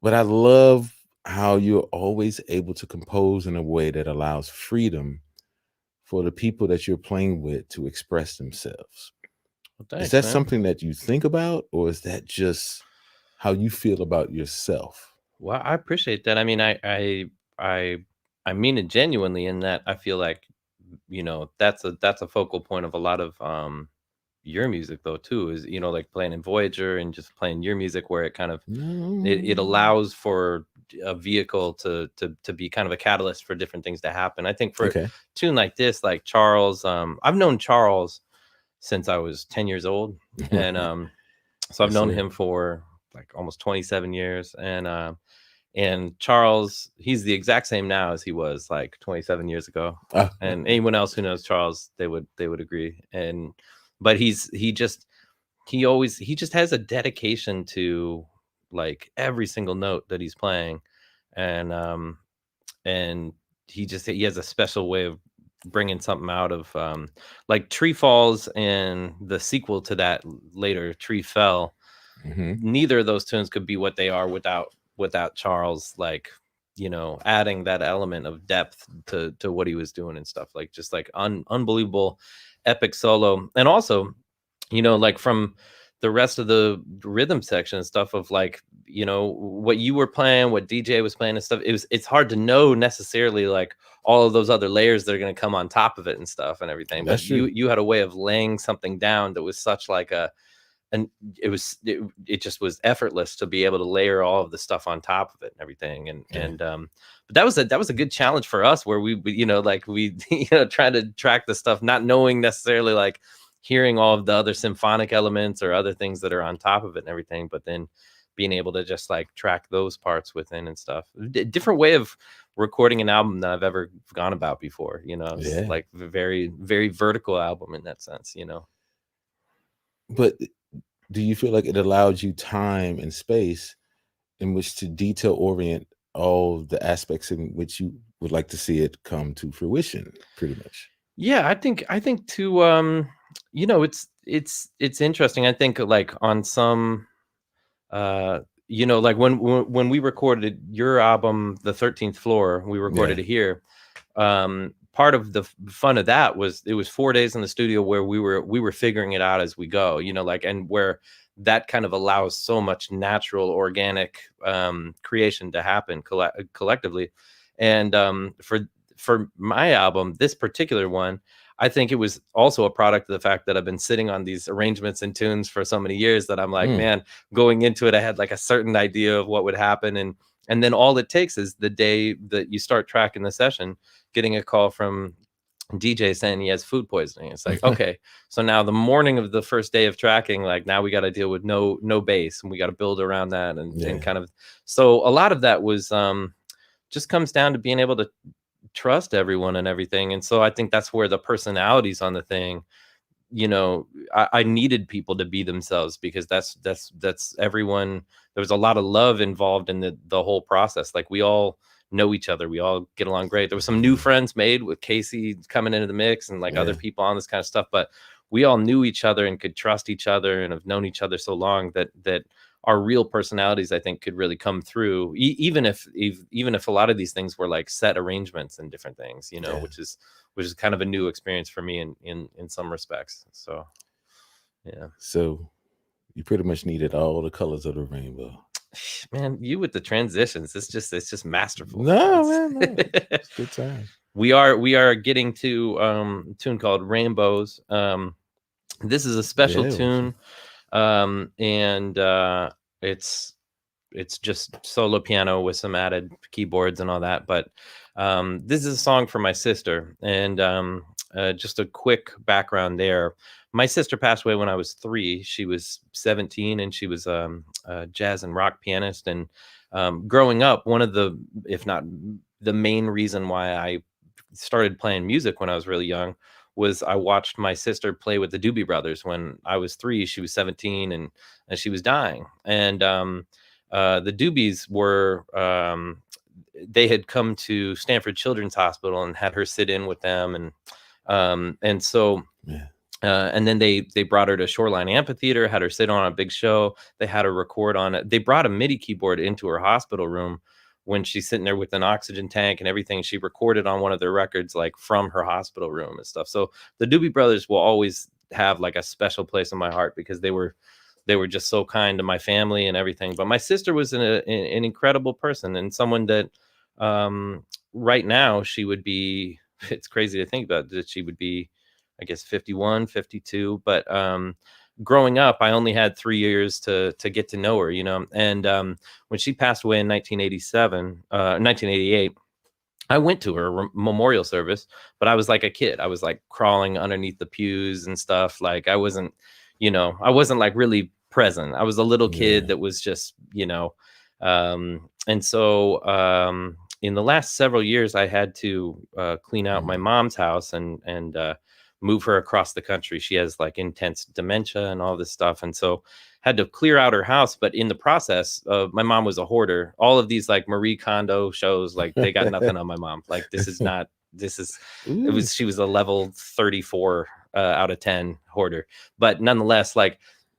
But I love how you're always able to compose in a way that allows freedom for the people that you're playing with to express themselves. Well, thanks, is that man. something that you think about, or is that just how you feel about yourself? Well, I appreciate that. I mean, I mean it genuinely in that I feel like, that's a focal point of a lot of your music though too, is like playing in Voyager and just playing your music, where it kind of it allows for a vehicle to be kind of a catalyst for different things to happen. I think for a tune like this, like Charles, I've known Charles since I was 10 years old, and so I've known him for like almost 27 years, and Charles, he's the exact same now as he was like 27 years ago. And anyone else who knows Charles, they would agree. But he just has a dedication to like every single note that he's playing, and he has a special way of bringing something out of like Tree Falls and the sequel to that later, Tree Fell. Neither of those tunes could be what they are without Charles, like, adding that element of depth to what he was doing and stuff, like just like unbelievable epic solo. And also, like from the rest of the rhythm section and stuff of like, what you were playing, what DJ was playing and stuff, it's hard to know necessarily like all of those other layers that are going to come on top of it and stuff and everything. That's but true. You had a way of laying something down that was such like and it just was effortless to be able to layer all of the stuff on top of it and everything. But that was a good challenge for us, where we trying to track the stuff, not knowing necessarily, like hearing all of the other symphonic elements or other things that are on top of it and everything, but then being able to just like track those parts within and stuff. Different way of recording an album than I've ever gone about before, It's like a very, very vertical album in that sense, But do you feel like it allowed you time and space in which to detail orient all the aspects in which you would like to see it come to fruition, pretty much? Yeah, I think to it's interesting. I think like on some like when we recorded your album, The 13th Floor, we recorded it here. Part of the fun of that was it was 4 days in the studio where we were figuring it out as we go, and where that kind of allows so much natural, organic creation to happen collectively. And for my album, this particular one, I think it was also a product of the fact that I've been sitting on these arrangements and tunes for so many years that I'm like, man, going into it, I had like a certain idea of what would happen. And then all it takes is the day that you start tracking the session, getting a call from DJ saying he has food poisoning. It's like, okay, so now the morning of the first day of tracking, like now we got to deal with no bass, and we got to build around that. And kind of, so a lot of that was just comes down to being able to trust everyone and everything. And so I think that's where the personalities on the thing, I needed people to be themselves, because that's everyone. There was a lot of love involved in the whole process. Like we all know each other, we all get along great. There were some new friends made with Casey coming into the mix and like other people on this kind of stuff, but we all knew each other and could trust each other and have known each other so long that our real personalities, I think, could really come through, even if a lot of these things were like set arrangements and different things, you know, Yeah. which is kind of a new experience for me in some respects. So, yeah. So you pretty much needed all the colors of the rainbow. Man, you with the transitions, it's just masterful. No, man, no. It's good time. We are getting to a tune called Rainbows. This is a special tune. And it's just solo piano with some added keyboards and all that. But this is a song for my sister. And just a quick background there. My sister passed away when I was 3. She was 17, and she was a jazz and rock pianist. And growing up, one of the, if not the main reason why I started playing music when I was really young was I watched my sister play with the Doobie Brothers when I was 3. She was 17 and she was dying. And the Doobies were, they had come to Stanford Children's Hospital and had her sit in with them. And so, Yeah. and then they brought her to Shoreline Amphitheater, had her sit on a big show. They had her record on it. They brought a MIDI keyboard into her hospital room when she's sitting there with an oxygen tank and everything. She recorded on one of their records, like from her hospital room and stuff. So the Doobie Brothers will always have like a special place in my heart because they were just so kind to my family and everything. But my sister was an incredible person and someone that right now she would be, it's crazy to think about that she would be, I guess, 51, 52. But growing up, I only had 3 years to get to know her, you know. And when she passed away in 1988, I went to her memorial service, but I was like a kid. I was like crawling underneath the pews and stuff. Like I wasn't like really present. I was a little kid that was just, you know. And so in the last several years, I had to clean out my mom's house and move her across the country. She has like intense dementia and all this stuff. And so had to clear out her house. But in the process, my mom was a hoarder. All of these like Marie Kondo shows, like they got nothing on my mom. Like she was a level 34 out of 10 hoarder. But nonetheless, like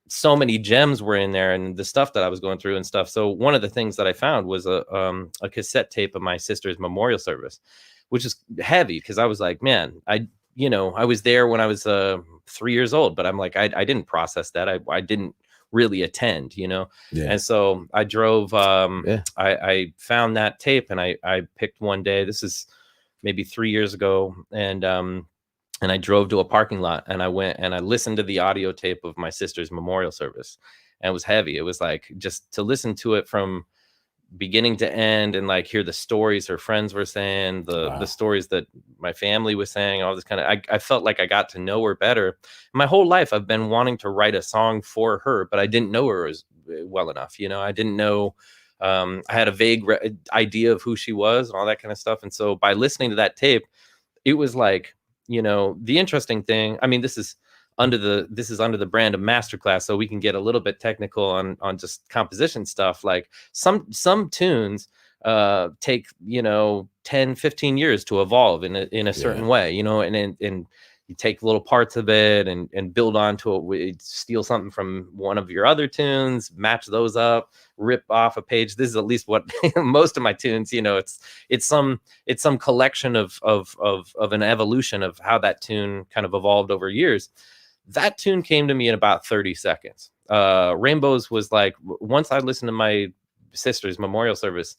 so many gems were in there and the stuff that I was going through and stuff. So one of the things that I found was a cassette tape of my sister's memorial service, which is heavy because I was like, man, I was there when I was 3 years old, but I'm like, I didn't process that. I didn't really attend, you know? Yeah. And so I drove, I found that tape and I picked one day, this is maybe 3 years ago. And I drove to a parking lot and I went and I listened to the audio tape of my sister's memorial service, and it was heavy. It was like, just to listen to it from beginning to end and like hear the stories her friends were saying, the stories that my family was saying, all this kind of, I felt like I got to know her better. My whole life I've been wanting to write a song for her, but I didn't know her as well enough. You know, I didn't know, I had a vague idea of who she was and all that kind of stuff. And so by listening to that tape, it was like, you know, the interesting thing, I mean, this is under the brand of Masterclass, so we can get a little bit technical on just composition stuff. Like some tunes take, you know, 10, 15 years to evolve in a certain way, you know, and you take little parts of it and build onto it, steal something from one of your other tunes, match those up, rip off a page. This is at least what most of my tunes, you know, it's some collection of an evolution of how that tune kind of evolved over years. That tune came to me in about 30 seconds. Rainbows was like, once I listened to my sister's memorial service,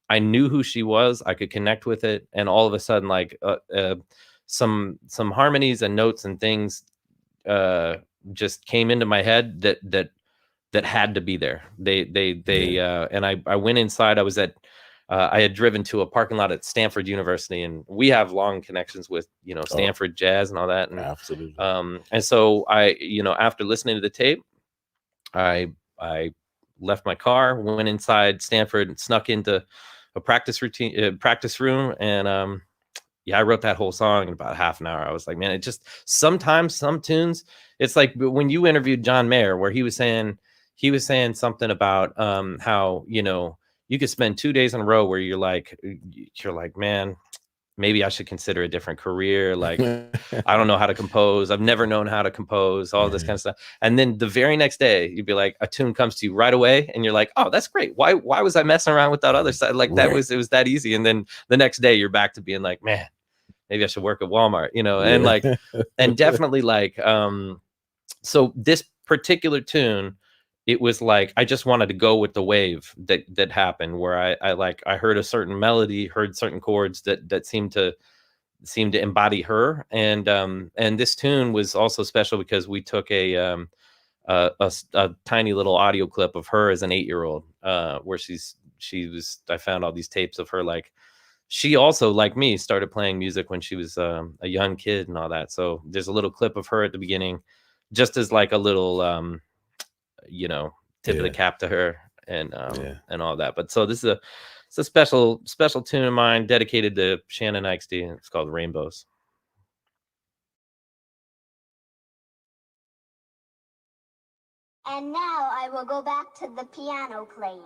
I knew who she was. I could connect with it. And all of a sudden, like some harmonies and notes and things just came into my head that had to be there. And I went inside. I was at, I had driven to a parking lot at Stanford University, and we have long connections with, you know, Stanford jazz and all that. And, absolutely. And so I, you know, after listening to the tape, I left my car, went inside Stanford and snuck into a practice room. And, I wrote that whole song in about half an hour. I was like, man, it just, sometimes some tunes, it's like when you interviewed John Mayer, where he was saying something about how, you know, you could spend 2 days in a row where you're like, man, maybe I should consider a different career. Like, I don't know how to compose. I've never known how to compose, all this kind of stuff. And then the very next day, you'd be like, a tune comes to you right away. And you're like, oh, that's great. Why was I messing around with that other side? Like it was that easy. And then the next day you're back to being like, man, maybe I should work at Walmart, you know? And like, and definitely like, so this particular tune, it was like I just wanted to go with the wave that happened, where I heard a certain melody, heard certain chords that seemed to embody her, and this tune was also special because we took a tiny little audio clip of her as an 8-year-old, where I found all these tapes of her. Like, she also, like me, started playing music when she was a young kid and all that. So there's a little clip of her at the beginning, just as like a little tip of the cap to her, and all that. But so this is it's a special tune of mine dedicated to Shannon Eigsti, and it's called Rainbows. And now I will go back to the piano playing.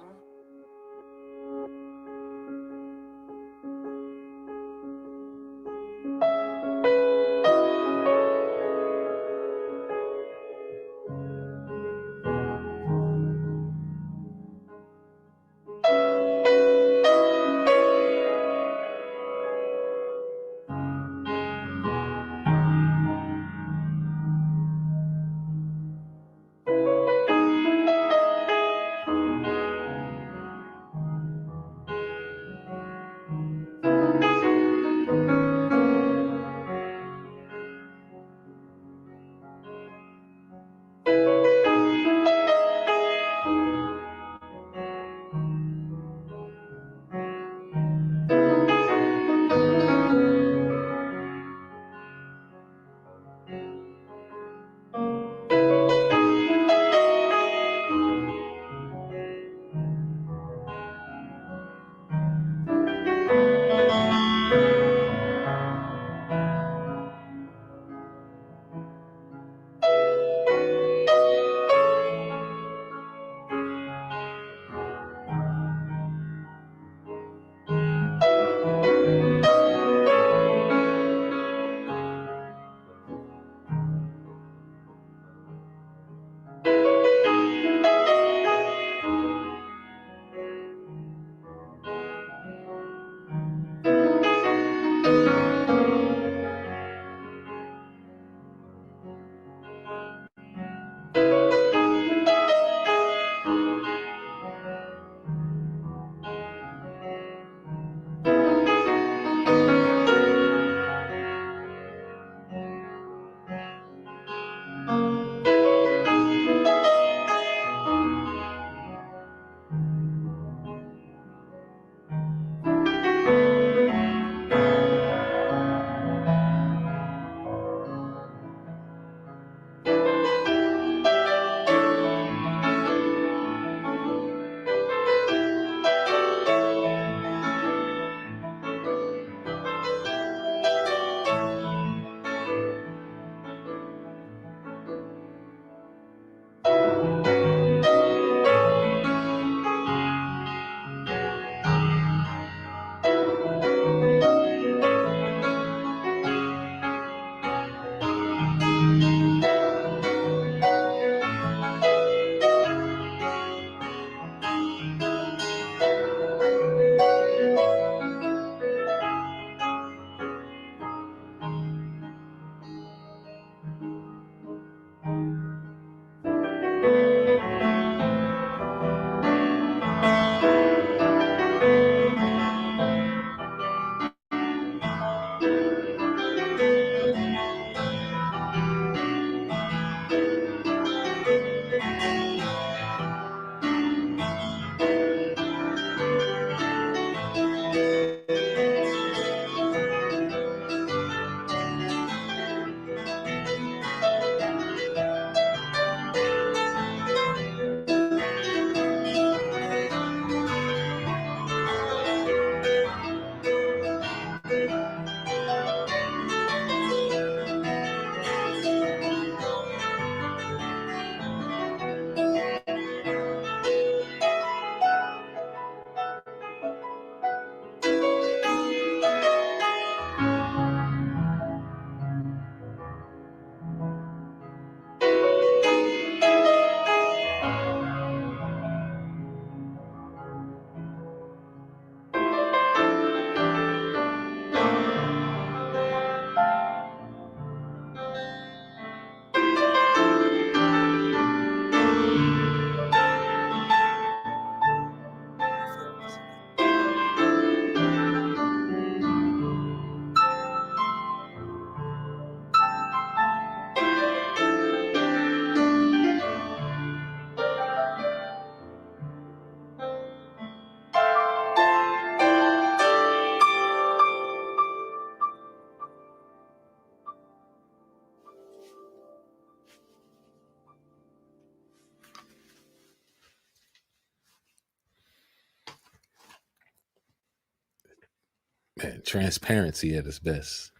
man, transparency at its best.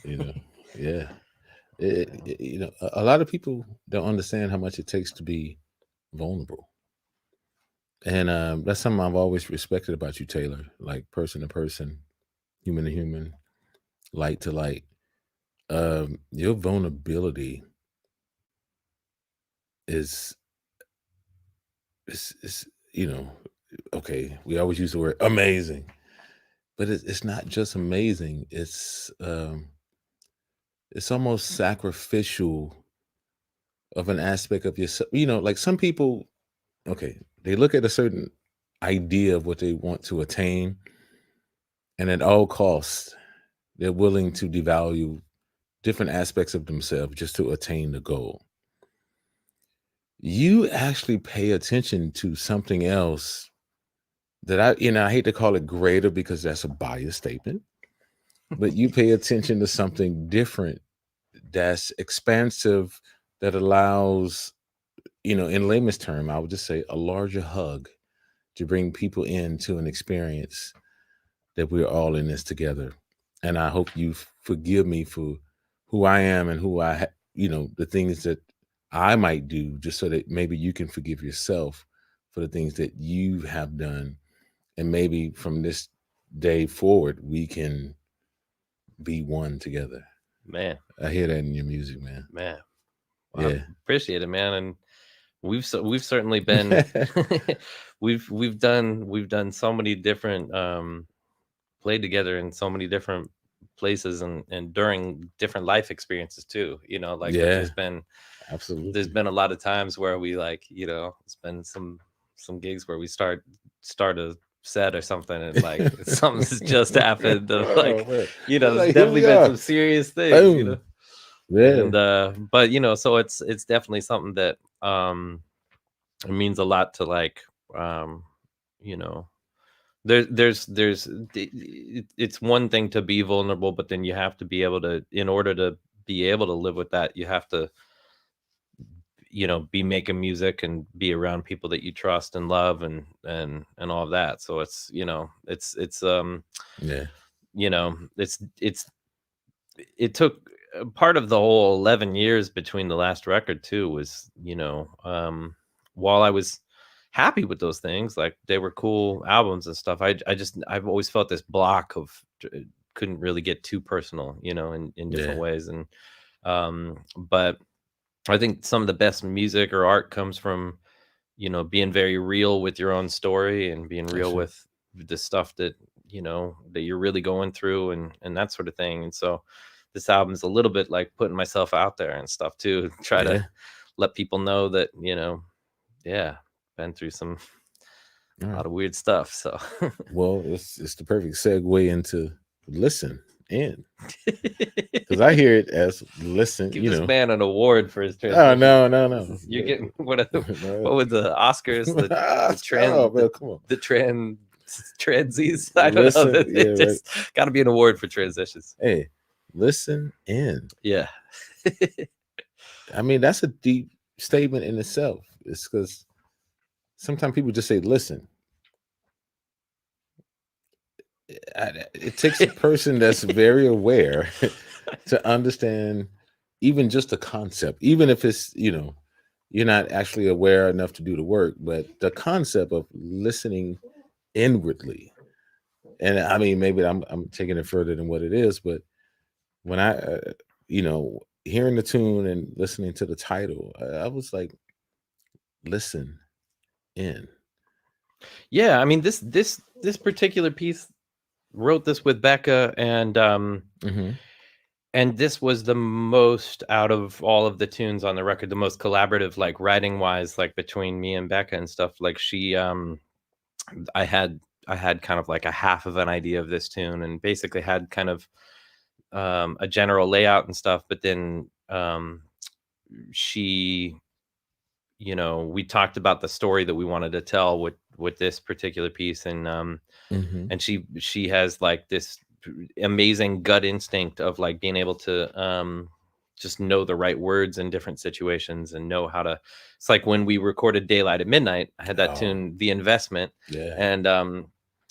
You know, yeah. You know, a lot of people don't understand how much it takes to be vulnerable, and that's something I've always respected about you, Taylor. Like person to person, human to human, light to light. Your vulnerability is you know, okay. We always use the word amazing, but it's not just amazing. It's almost sacrificial of an aspect of yourself. You know, like some people, okay, they look at a certain idea of what they want to attain, and at all costs, they're willing to devalue different aspects of themselves just to attain the goal. You actually pay attention to something else that I hate to call it greater because that's a biased statement, but you pay attention to something different that's expansive, that allows, in layman's term, I would just say a larger hug to bring people into an experience that we're all in this together. And I hope you forgive me for who I am and who the things that I might do, just so that maybe you can forgive yourself for the things that you have done. And maybe from this day forward, we can be one together. Man, I hear that in your music, man. Man, well, yeah, I appreciate it, man. And we've certainly been we've done so many different played together in so many different places and during different life experiences too. Like there's been a lot of times where we it's been some gigs where we start a set or something and like something's just happened. There's definitely been some serious things. Yeah. And but so it's definitely something that it means a lot to it's one thing to be vulnerable, but then you have to be able to, in order to be able to live with that, you have to be making music and be around people that you trust and love and all of that. So it's it took part of the whole 11 years between the last record too was while I was happy with those things, like they were cool albums and stuff, I've always felt this block of couldn't really get too personal in different ways. And but I think some of the best music or art comes from being very real with your own story and being real with the stuff that that you're really going through and that sort of thing. And so this album is a little bit like putting myself out there and stuff too, try to let people know that been through a lot of weird stuff. So well, it's the perfect segue into listen in, because I hear it as listen. Give this man an award for his transition. Oh no! You're getting what would the Oscars? The transies. I don't know. It just got to be an award for transitions. Hey, listen in. Yeah. I mean, that's a deep statement in itself. It's because sometimes people just say listen. It takes a person that's very aware to understand even just the concept, even if it's you're not actually aware enough to do the work, but the concept of listening inwardly. And I mean, maybe I'm taking it further than what it is, but when I hearing the tune and listening to the title, I was like, listen in. Yeah, I mean this particular piece, wrote this with Becca, and and this was the most, out of all of the tunes on the record, the most collaborative, like writing wise, like between me and Becca and stuff. Like she I had kind of like a half of an idea of this tune and basically had kind of a general layout and stuff, but then she we talked about the story that we wanted to tell with this particular piece, and and she has like this amazing gut instinct of like being able to just know the right words in different situations and know how to. It's like when we recorded Daylight at Midnight, I had that tune, The Investment, and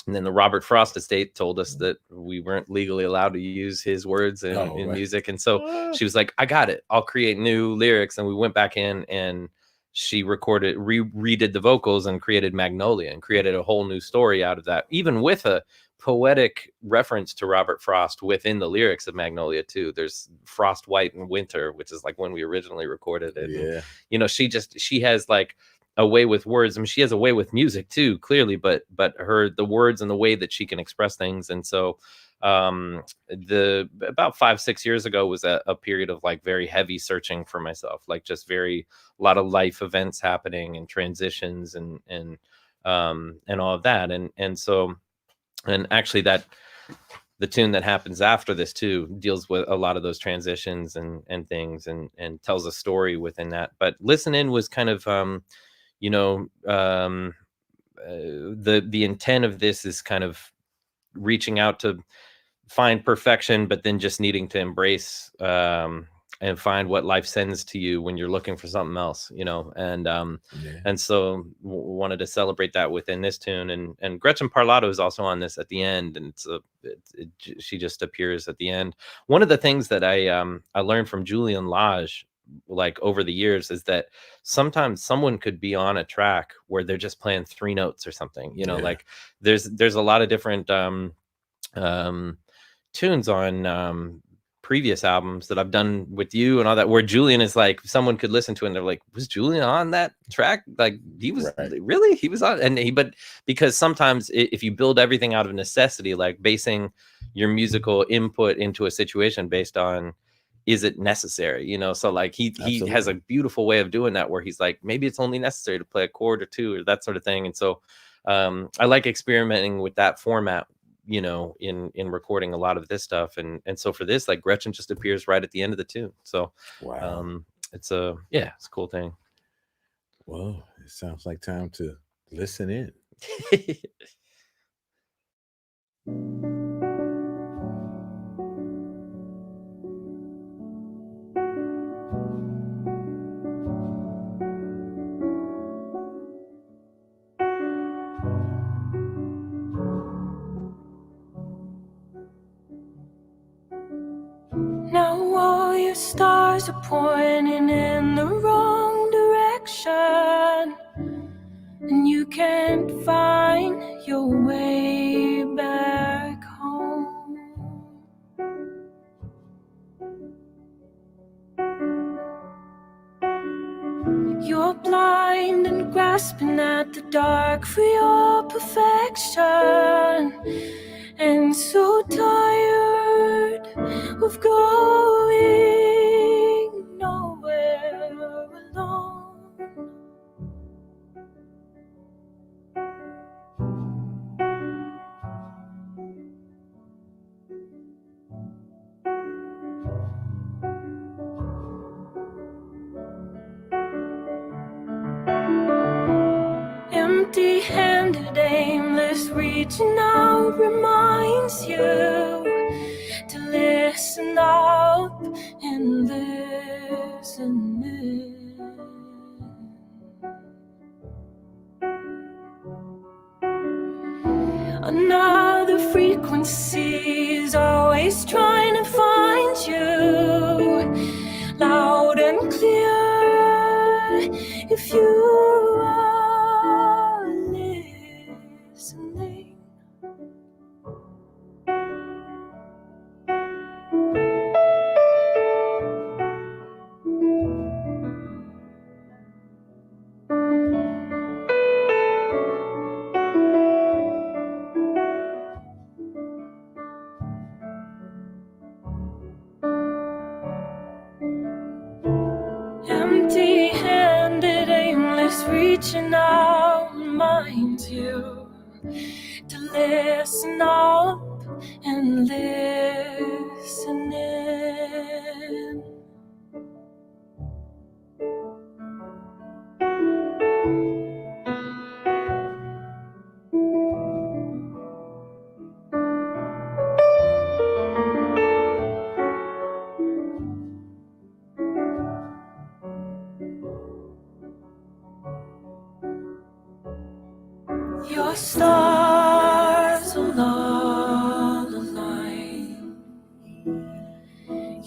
And then the Robert Frost estate told us that we weren't legally allowed to use his words in music. And so she was like, I got it. I'll create new lyrics. And we went back in and she recorded, redid the vocals and created Magnolia and created a whole new story out of that, even with a poetic reference to Robert Frost within the lyrics of Magnolia too. There's Frost White and Winter, which is like when we originally recorded it. Yeah. And, you know, she has like a way with words. I mean, she has a way with music too, clearly, but the words and the way that she can express things. And so about 5-6 years ago was a period of like very heavy searching for myself, like just a lot of life events happening and transitions and all of that. And actually the tune that happens after this too deals with a lot of those transitions and things and tells a story within that. But Listen In was kind of, the intent of this is kind of reaching out to find perfection, but then just needing to embrace and find what life sends to you when you're looking for something else, you know. And so wanted to celebrate that within this tune. And Gretchen Parlato is also on this at the end, and she just appears at the end. One of the things that I learned from Julian Lage, like over the years, is that sometimes someone could be on a track where they're just playing 3 notes or something, you know. Like there's a lot of different tunes on previous albums that I've done with you and all that, where Julian is like, someone could listen to it and they're like, was Julian on that track? Like he was really, he was on. But because sometimes if you build everything out of necessity, like basing your musical input into a situation based on, is it necessary, you know? So like he has a beautiful way of doing that, where he's like, maybe it's only necessary to play a chord or 2 or that sort of thing. And so I like experimenting with that format, you know, in recording a lot of this stuff. And so for this, like Gretchen just appears right at the end of the tune. So it's a cool thing. Well, it sounds like time to listen in. Now all your stars are pointing in the wrong direction, and you can't find your way back home. You're blind and grasping at the dark for your perfection, and so tired of going nowhere alone. Empty-handed, aimless, reaching out reminds you to listen up and listen in. Another frequency is always trying to find you, loud and clear, if you are listening. Empty-handed, aimless, reaching out reminds you to listen up and listen in. Your stars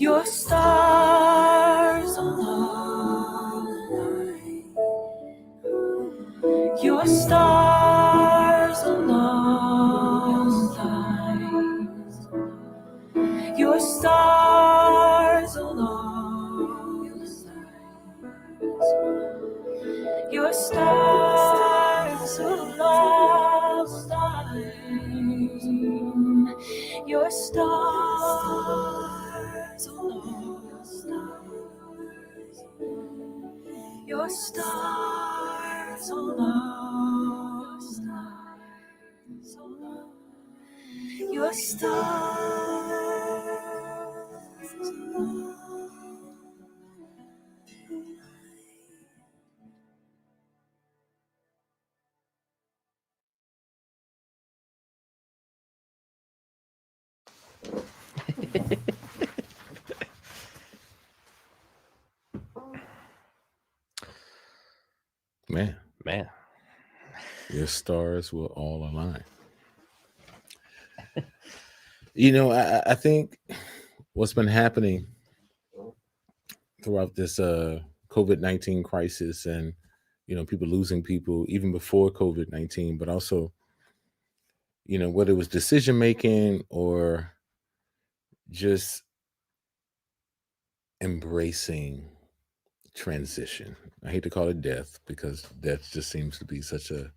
Your stars along the line. Your stars along the line. Your stars along the line. Your stars along the line. Your stars along the stars. Your stars along the stars. Your stars along. Man. Your stars will all align. You know, I think what's been happening throughout this COVID-19 crisis, and you know, people losing people even before COVID-19, but also, you know, whether it was decision making or just embracing transition. I hate to call it death, because death just seems to be such a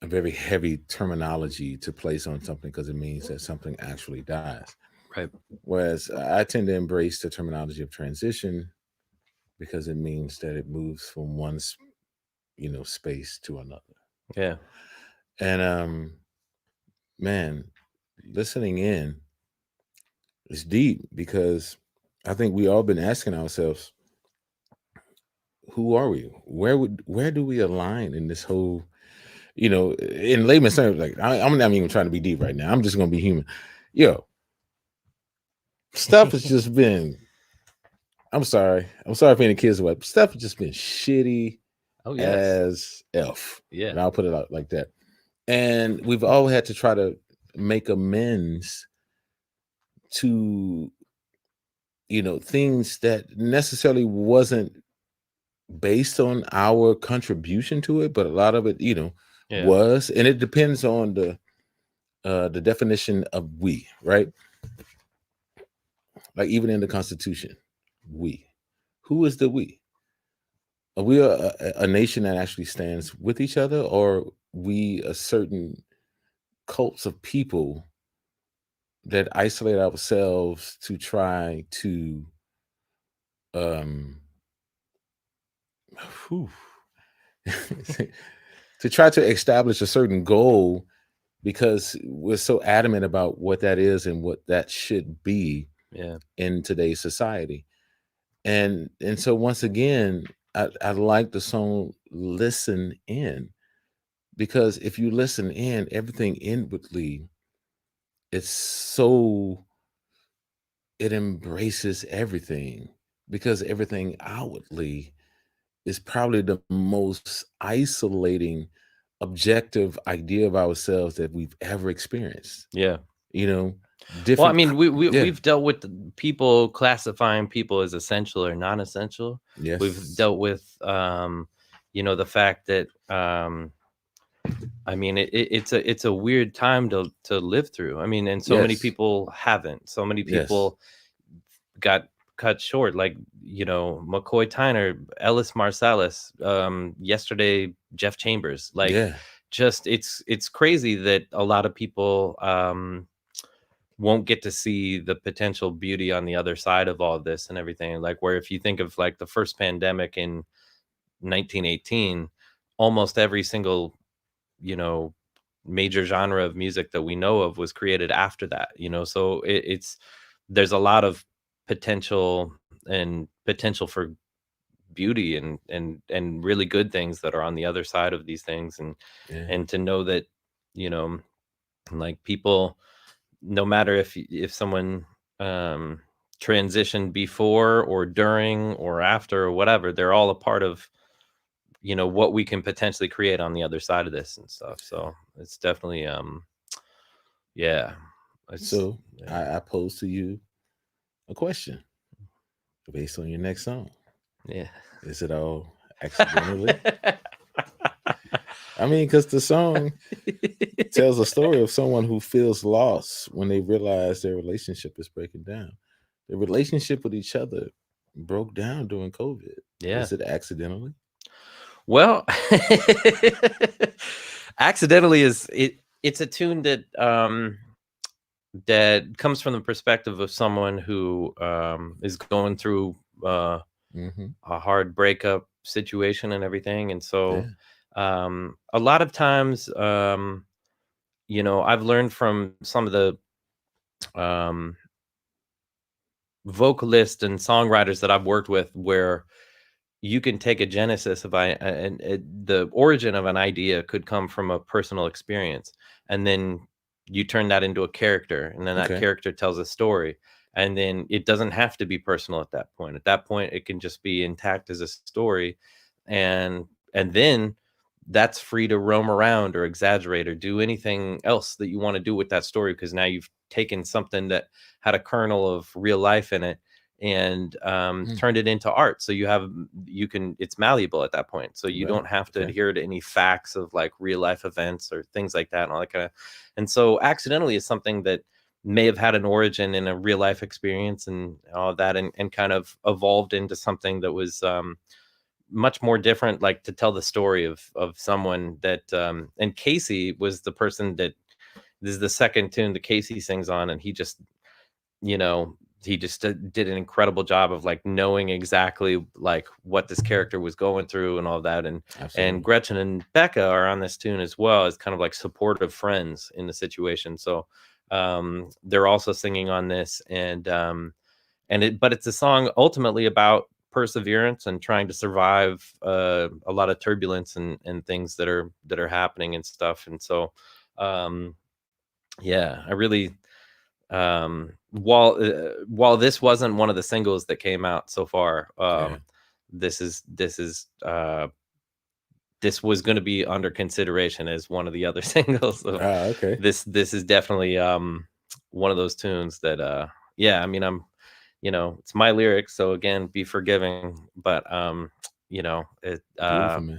very heavy terminology to place on something, because it means that something actually dies. Right. Whereas I tend to embrace the terminology of transition, because it means that it moves from one, you know, space to another. Yeah. And man, listening in is deep, because I think we all been asking ourselves, who are we? Where do we align in this whole, you know, in layman's terms? Like, I'm not even trying to be deep right now. I'm just gonna be human. Yo, stuff has just been. I'm sorry for any kids. What stuff has just been shitty as F. Yeah. And I'll put it out like that. And we've all had to try to make amends to, you know, things that necessarily wasn't based on our contribution to it, but a lot of it, you know, was. And it depends on the definition of we, right? Like even in the Constitution, we. Who is the we? Are we a nation that actually stands with each other, or we a certain cults of people that isolate ourselves to try to to try to establish a certain goal, because we're so adamant about what that is and what that should be in today's society. And so once again, I like the song Listen In, because if you listen in, everything inwardly, it embraces everything, because everything outwardly is probably the most isolating, objective idea of ourselves that we've ever experienced. Yeah. You know, well, I mean, we've dealt with people classifying people as essential or non-essential. Yes. We've dealt with, you know, the fact that, I mean, it's a weird time to live through. I mean, and so many people haven't. So many people got cut short, like, you know, McCoy Tyner, Ellis Marsalis, yesterday Jeff Chambers. Like, just it's crazy that a lot of people won't get to see the potential beauty on the other side of all of this and everything. Like, where if you think of like the first pandemic in 1918, almost every single, you know, major genre of music that we know of was created after that, you know. So there's a lot of potential for beauty and really good things that are on the other side of these things. And to know that, you know, like people, no matter if someone transitioned before or during or after or whatever, they're all a part of, you know, what we can potentially create on the other side of this and stuff. So it's definitely So I pose to you a question based on your next song. Yeah. Is it all accidentally? I mean, because the song tells a story of someone who feels lost when they realize their relationship is breaking down. The relationship with each other broke down during COVID. Yeah. Is it accidentally? Well, accidentally it's a tune that that comes from the perspective of someone who is going through a hard breakup situation and everything. And so a lot of times, you know, I've learned from some of the vocalists and songwriters that I've worked with, where you can take a genesis of the origin of an idea could come from a personal experience, and then you turn that into a character, and then that character tells a story, and then it doesn't have to be personal at that point. At that point, it can just be intact as a story, and then that's free to roam around or exaggerate or do anything else that you want to do with that story, because now you've taken something that had a kernel of real life in it and turned it into art. So it's malleable at that point. So you don't have to adhere to any facts of like real life events or things like that and all that kind of. And so accidentally is something that may have had an origin in a real life experience and all of that, and kind of evolved into something that was much more different, like to tell the story of someone that and Casey was the person that this is the second tune that Casey sings on, and he just, you know, he just did an incredible job of like knowing exactly like what this character was going through and all that. And Gretchen and Becca are on this tune as well as kind of like supportive friends in the situation. So they're also singing on this, but it's a song ultimately about perseverance and trying to survive a lot of turbulence and things that are happening and stuff. And so I really while this wasn't one of the singles that came out so far, this was going to be under consideration as one of the other singles. So this is definitely one of those tunes that I mean, I'm, you know, it's my lyrics, so again, be forgiving, but you know,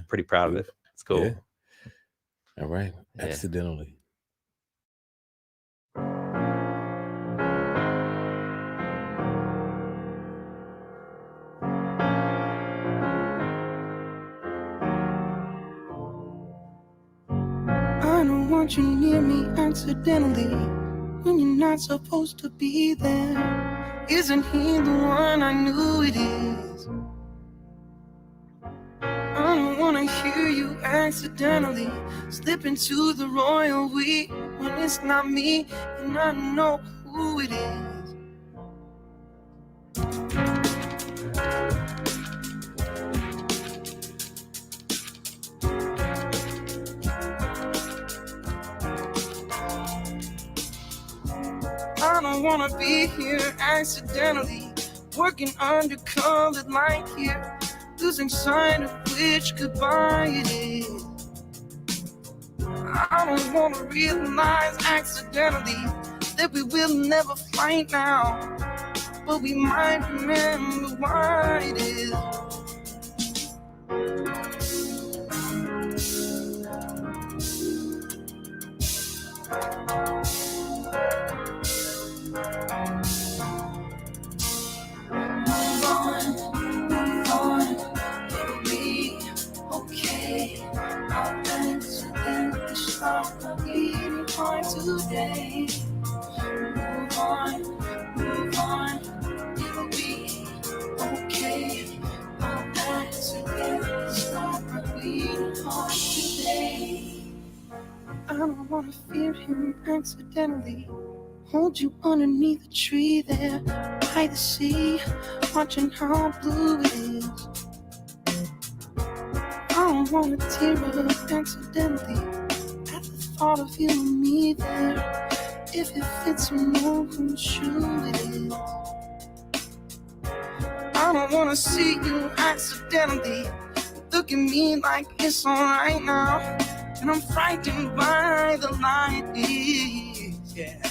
pretty proud of it. It's cool. All right. Accidentally. I don't want you near me accidentally when you're not supposed to be there. Isn't he the one? I knew it is. I don't wanna hear you accidentally slip into the royal we when it's not me and I know who it is. I don't wanna be here accidentally, working under colored light here, losing sight of which goodbye it is. I don't wanna realize accidentally that we will never fight now, but we might remember why it is. Today, move on, it'll be okay. I'll accidentally stop bleeding hard today. I don't wanna fear him accidentally, hold you underneath a tree there by the sea, watching how blue it is. I don't wanna tear up accidentally at the thought of you and me there. If it fits, you know whose shoe it is. I don't wanna see you accidentally look at me like it's alright now, and I'm frightened by the light is. Yeah.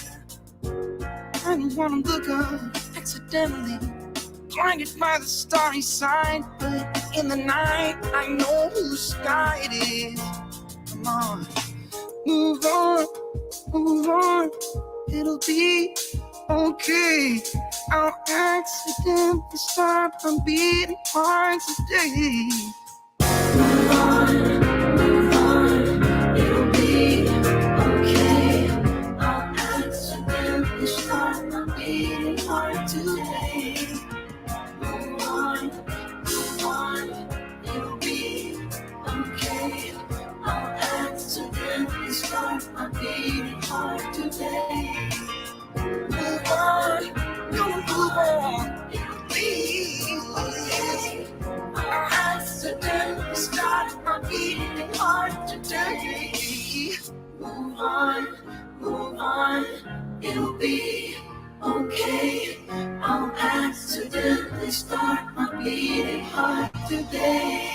didn't wanna look up, accidentally blinded by the starry sign. But in the night, I know whose sky it is. Come on, move on, move on. It'll be okay. I'll accidentally start my beating heart today. Move on, it'll be okay. I'll accidentally start my beating heart today. Move on, it'll be okay. I'll accidentally start my beating heart today. Move on, gonna move on. It'll be okay. I'll accidentally start my beating heart today. Move on, it'll be okay. I'll accidentally start my beating heart today.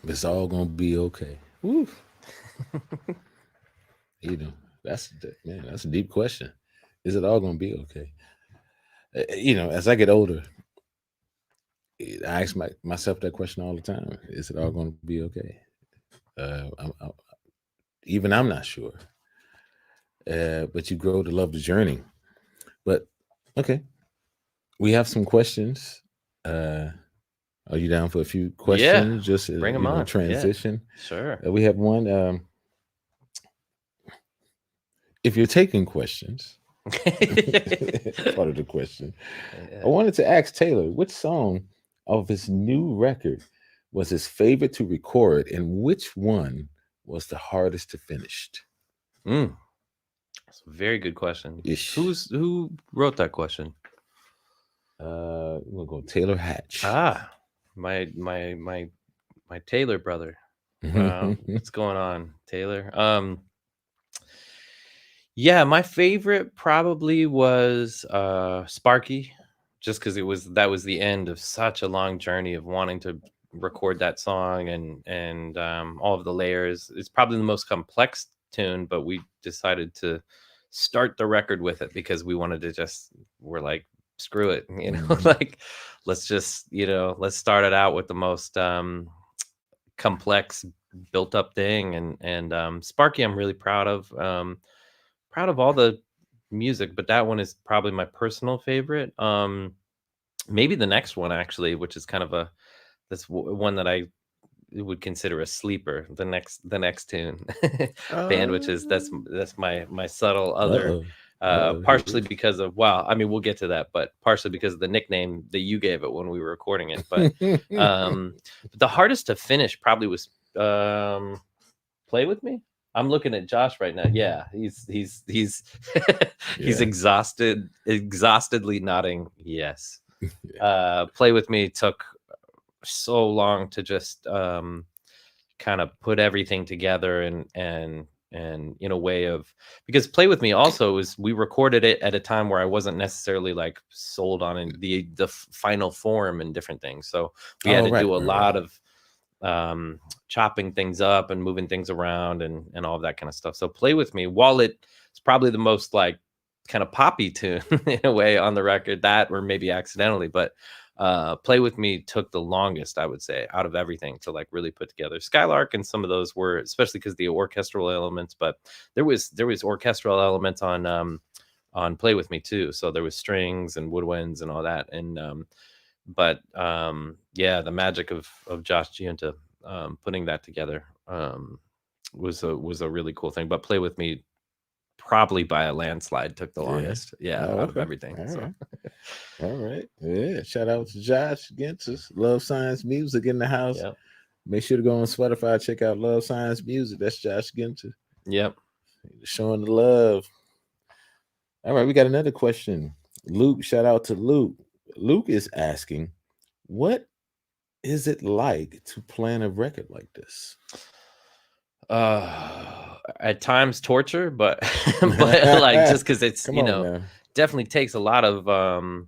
It's all gonna be okay. Woo. You know, that's a deep question. Is it all gonna be okay? You know, as I get older, I ask myself that question all the time. Is it all gonna be okay? Even I'm not sure. But you grow to love the journey. But okay, we have some questions. Are you down for a few questions? Just bring 'em on. Transition. Yeah, sure. We have one. If you're taking questions, part of the question, I wanted to ask Taylor, which song of his new record was his favorite to record, and which one was the hardest to finish? That's a very good question. Who wrote that question? We'll go Taylor Hutch. My Taylor brother. What's going on, Taylor? Yeah, my favorite probably was Sparky, just because that was the end of such a long journey of wanting to record that song and all of the layers. It's probably the most complex tune, but we decided to start the record with it because we wanted to we're like, screw it, like let's just, let's start it out with the most complex built up thing. And Sparky, I'm really proud of all the music, but that one is probably my personal favorite. Maybe the next one actually, which is kind of that's one that I would consider a sleeper. The next tune, Bandwiches. That's my subtle other. Partially because of we'll get to that, but partially because of the nickname that you gave it when we were recording it. But but the hardest to finish probably was Play With Me. I'm looking at Josh right now. Yeah, he's he's exhaustedly nodding yes. Play With Me took so long to just kind of put everything together and in a way of, because Play With Me also we recorded it at a time where I wasn't necessarily like sold on the final form and different things, so we had to do a lot of chopping things up and moving things around and all of that kind of stuff. So Play With Me, while it's probably the most like kind of poppy tune in a way on the record, that or maybe accidentally, but Play With Me took the longest, I would say, out of everything to like really put together. Skylark and some of those were, especially because the orchestral elements, but there was orchestral elements on Play With Me too. So there was strings and woodwinds and all that. And but the magic of Josh Giunta putting that together was a really cool thing. But Play With Me probably by a landslide took the Yeah. longest. Yeah, Oh, out of okay. everything. All So. right. All right. Yeah. Shout out to Josh Gintis, Love Science Music in the house. Yep. Make sure to go on Spotify, check out Love Science Music. That's Josh Gintis. Yep. Showing the love. All right, we got another question. Luke, shout out to Luke. Luke is asking, what is it like to plan a record like this? At times torture, but but like just because it's Come on, man. definitely takes a lot of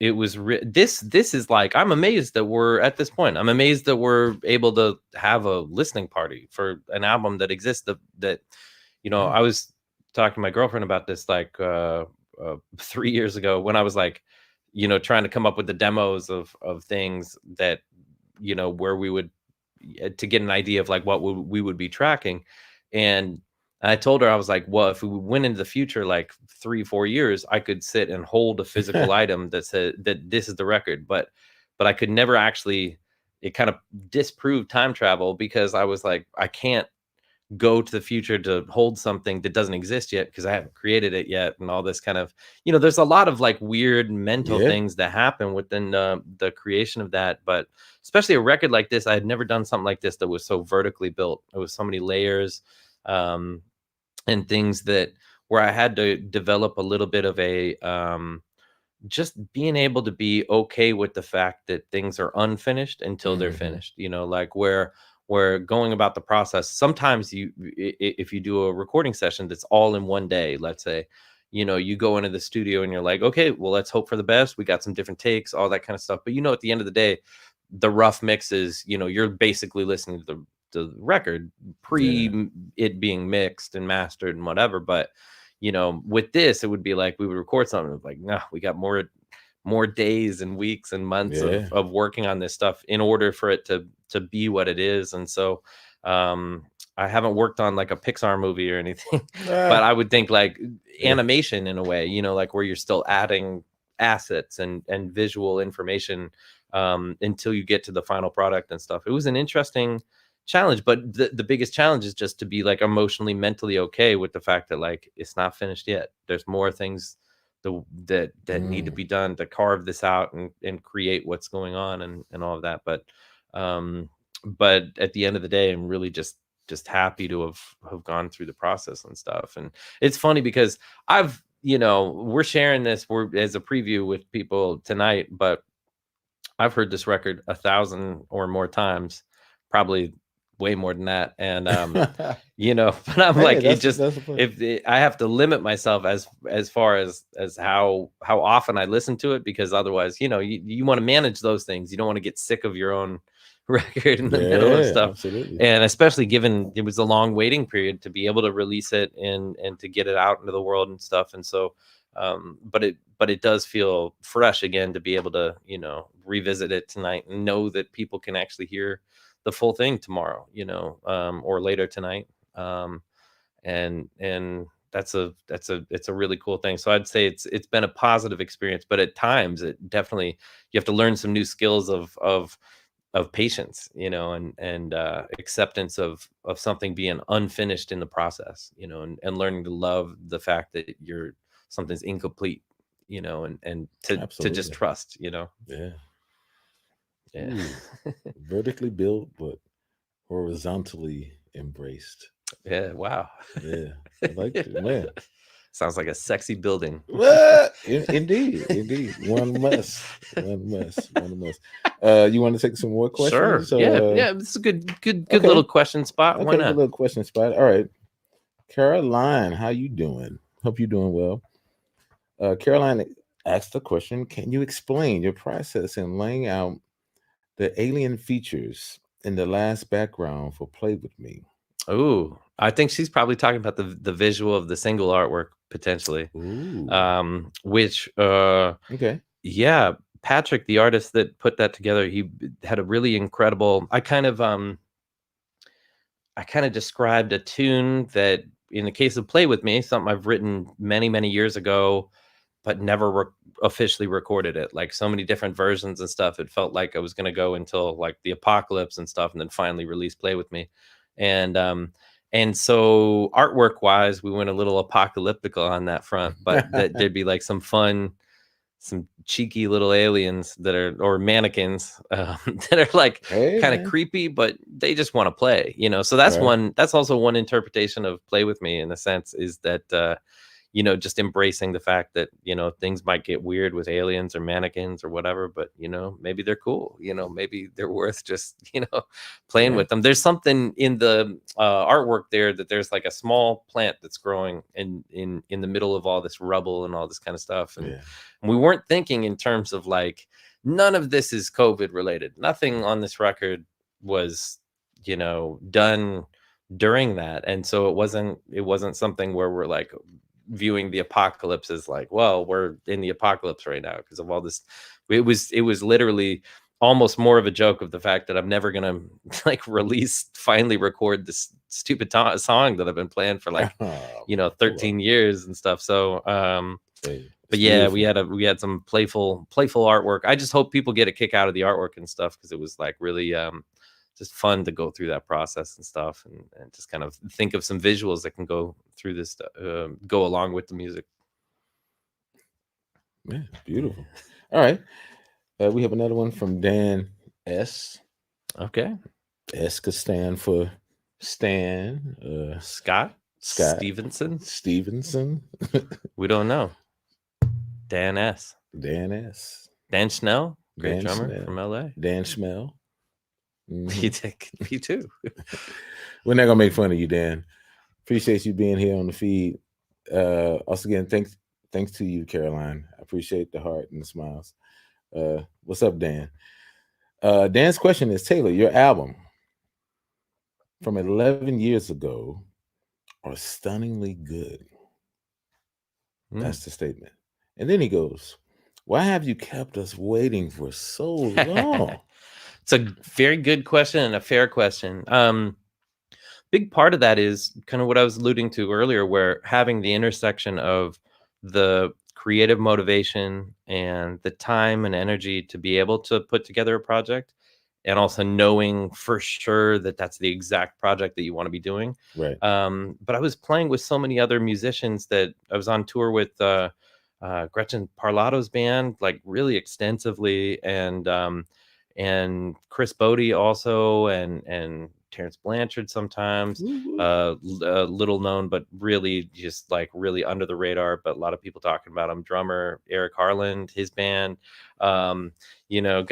it was this is like, I'm amazed that we're at this point. I'm amazed that we're able to have a listening party for an album that exists, that I was talking to my girlfriend about this like 3 years ago, when I was like trying to come up with the demos of things that where we would, to get an idea of like what we would be tracking. And I told her, I was like, well, if we went into the future, like 3-4 years, I could sit and hold a physical item that said that this is the record. But I could never actually, it kind of disproved time travel, because I was like, I can't go to the future to hold something that doesn't exist yet, because I haven't created it yet. And all this kind of, there's a lot of like weird mental things that happen within the creation of that. But especially a record like this, I had never done something like this that was so vertically built. It was so many layers. And things that where I had to develop a little bit of a just being able to be okay with the fact that things are unfinished until they're finished, like where going about the process. Sometimes if you do a recording session that's all in one day, let's say, you go into the studio and you're like, okay, well, let's hope for the best. We got some different takes, all that kind of stuff. But at the end of the day, the rough mixes, you're basically listening to the record it being mixed and mastered and whatever. But with this, it would be like we would record something like, no, we got more days and weeks and months of working on this stuff in order for it to be what it is. And so I haven't worked on like a Pixar movie or anything, but I would think like animation in a way, like where you're still adding assets and visual information until you get to the final product and stuff. It was an interesting challenge, but the biggest challenge is just to be like emotionally, mentally okay with the fact that like it's not finished yet. There's more things that need to be done to carve this out and create what's going on and all of that. But at the end of the day, I'm really just happy to have gone through the process and stuff. And it's funny because we're sharing this as a preview with people tonight, but I've heard this record 1,000 or more times, probably way more than that. And but I'm like, I have to limit myself as far as how often I listen to it, because otherwise, you want to manage those things. You don't want to get sick of your own record in the middle of stuff. Absolutely. And especially given it was a long waiting period to be able to release it and to get it out into the world and stuff. And so but it does feel fresh again to be able to revisit it tonight and know that people can actually hear the full thing tomorrow, or later tonight. And it's a really cool thing. So I'd say it's been a positive experience, but at times it definitely, you have to learn some new skills of patience, and acceptance of something being unfinished in the process, and learning to love the fact that something's incomplete, and to just trust, Ooh, vertically built but horizontally embraced. Yeah. Wow. Yeah, I like it, man. Sounds like a sexy building. Indeed. One must. You want to take some more questions? Sure. So, yeah. It's a good little question spot. Okay, why not? Good little question spot. All right. Caroline, how you doing? Hope you're doing well. Caroline asked the question: can you explain your process in laying out the alien features in the last background for Play With Me? Oh, I think she's probably talking about the visual of the single artwork potentially. Ooh. Which okay. Yeah, Patrick, the artist that put that together, he had a really incredible, I kind of described a tune that in the case of Play With Me, something I've written many years ago, but never officially recorded it. Like so many different versions and stuff. It felt like I was going to go until like the apocalypse and stuff, and then finally release Play With Me. And And so artwork wise, we went a little apocalyptical on that front, but that there'd be like some fun, some cheeky little aliens that are, or mannequins that are like kind of creepy, but they just want to play, you know? So that's that's also one interpretation of Play With Me, in a sense, is that, you know, just embracing the fact that, you know, things might get weird with aliens or mannequins or whatever, but, you know, maybe they're cool, you know, maybe they're worth just, you know, playing with them. There's something in the artwork there that there's like a small plant that's growing in the middle of all this rubble and all this kind of stuff. And we weren't thinking in terms of like, none of this is COVID related. Nothing on this record was, you know, done during that. And so it wasn't something where we're like viewing the apocalypse as like, well, we're in the apocalypse right now because of all this. It was literally almost more of a joke of the fact that I'm never gonna like finally record this stupid song that I've been playing for like you know 13 years and stuff. So but yeah, beautiful. we had some playful artwork. I just hope people get a kick out of the artwork and stuff, because it was like really just fun to go through that process and stuff, and just kind of think of some visuals that can go through this, go along with the music. Man, beautiful. All right. We have another one from Dan S. Okay. S could stand for Stan. Scott Stevenson. We don't know. Dan S. Dan Schnell, great drummer from LA. Dan Schmell. Mm-hmm. Me too. We're not gonna make fun of you, Dan. Appreciate you being here on the feed. Also, again, thanks to you, Caroline. I appreciate the heart and the smiles. What's up, Dan? Dan's question is, Taylor, your album from 11 years ago are stunningly good. That's the statement. And then he goes, why have you kept us waiting for so long? It's a very good question and a fair question. Big part of that is kind of what I was alluding to earlier, where having the intersection of the creative motivation and the time and energy to be able to put together a project, and also knowing for sure that that's the exact project that you want to be doing. Right. But I was playing with so many other musicians that I was on tour with, Gretchen Parlato's band, like really extensively, and Chris Bodie also, and Terrence Blanchard sometimes, little known, but really just like really under the radar, but a lot of people talking about him. Drummer Eric Harland, his band, you know,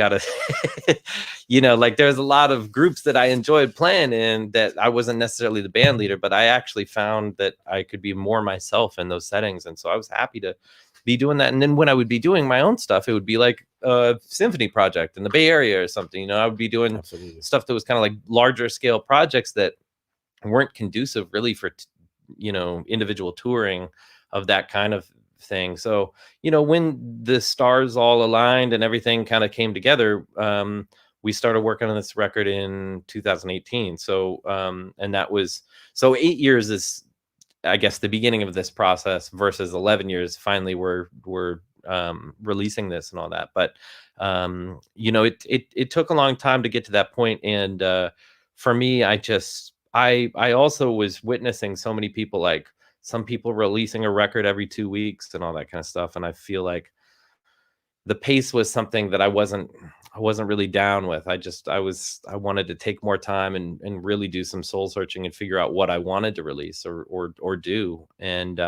you know, like there's a lot of groups that I enjoyed playing in that I wasn't necessarily the band leader, but I actually found that I could be more myself in those settings. And so I was happy to be doing that. And then when I would be doing my own stuff, it would be like a symphony project in the Bay Area or something. You know, I would be doing stuff that was kind of like larger scale projects that weren't conducive really for, you know, individual touring of that kind of thing. So, you know, when the stars all aligned and everything kind of came together, we started working on this record in 2018. So, and that was, so 8 years is, I guess, the beginning of this process versus 11 years. Finally, we're releasing this and all that. But, you know, it took a long time to get to that point. And for me, I also was witnessing so many people, like some people releasing a record every 2 weeks and all that kind of stuff. And I feel like the pace was something that I wasn't really down with. I wanted to take more time and really do some soul searching and figure out what I wanted to release or do. And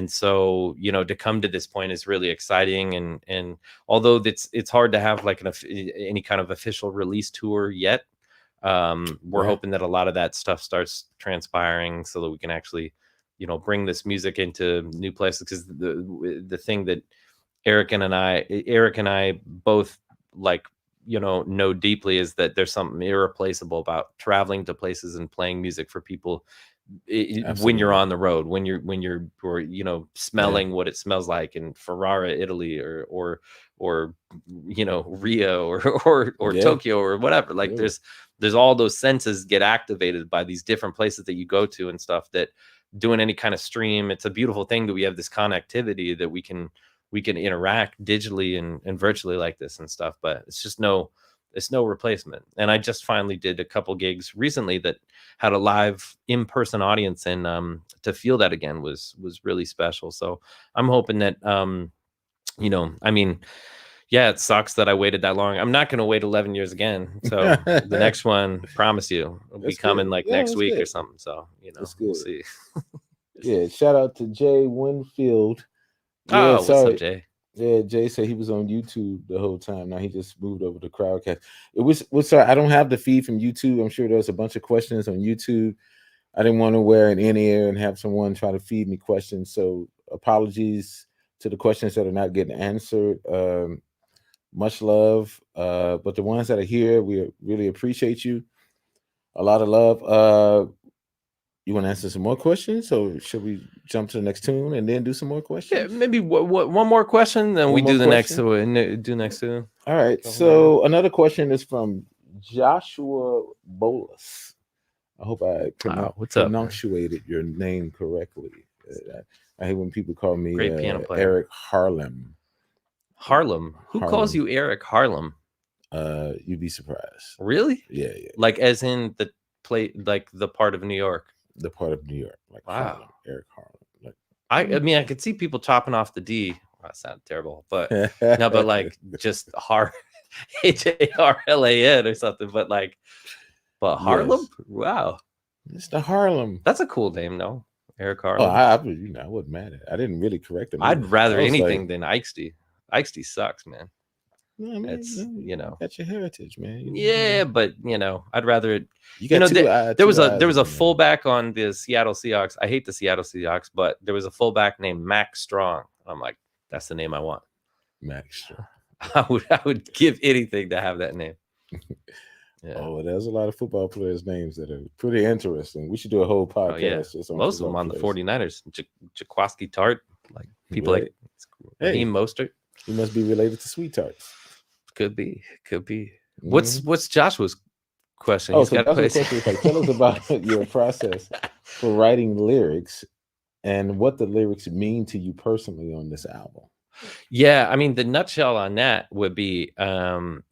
so, you know, to come to this point is really exciting. And although it's hard to have like any kind of official release tour yet, we're hoping that a lot of that stuff starts transpiring so that we can actually, you know, bring this music into new places. Because the thing that Eric and I both, like, you know deeply is that there's something irreplaceable about traveling to places and playing music for people when you're on the road, when you're you know, smelling what it smells like in Ferrara, Italy, or you know, Rio or Tokyo or whatever. Like there's all those senses get activated by these different places that you go to and stuff, that doing any kind of stream, it's a beautiful thing that we have this connectivity that we can interact digitally and virtually like this and stuff. But it's just It's no replacement. And I just finally did a couple gigs recently that had a live in-person audience, and to feel that again was really special. So I'm hoping that you know, I mean, yeah, it sucks that I waited that long. I'm not going to wait 11 years again. So the next one, promise you, will be coming like next week or something. So, you know, we'll see. Yeah, shout out to Jay Winfield. Yeah, what's up, Jay? Yeah, Jay said he was on YouTube the whole time. Now he just moved over to Crowdcast. Sorry, I don't have the feed from YouTube. I'm sure there's a bunch of questions on YouTube. I didn't want to wear an in-ear and have someone try to feed me questions. So apologies to the questions that are not getting answered. Much love. But the ones that are here, we really appreciate you. A lot of love. You want to answer some more questions, or should we jump to the next tune and then do some more questions? Yeah, maybe one more question, then we do the next tune. All right. So another question is from Joshua Bolus. I hope I pronunciated your name correctly. I hate when people call me Eric Harlem. Harlem? Who calls you Eric Harlem? You'd be surprised. Really? Yeah. Like as in the like the part of New York. The part of New York. Like wow. Harlem, Eric Harlem. Like, I mean, I could see people chopping off the D. Well, that sounded terrible, but no, but like just Harlan or something. But Harlem? Yes. Wow. It's the Harlem. That's a cool name, though. Eric Harlem. I wasn't mad at it. I didn't really correct him. I'd rather anything than Eigsti. Eigsti sucks, man. I mean, it's that's your heritage, man. But I'd rather it. There was a fullback on the Seattle Seahawks. I hate the Seattle Seahawks, but there was a fullback named Max Strong. I'm like, that's the name I want. Max Strong. I would give anything to have that name. Yeah. Oh, there's a lot of football players' names that are pretty interesting. We should do a whole podcast. Most of them on the 49ers. Jaquaski Tart, like people like Raheem Mostert. He must be related to Sweet Tarts. Could be. Mm-hmm. What's Joshua's question? Oh, so Joshua's question is like, tell us about your process for writing lyrics and what the lyrics mean to you personally on this album. Yeah, I mean, the nutshell on that would be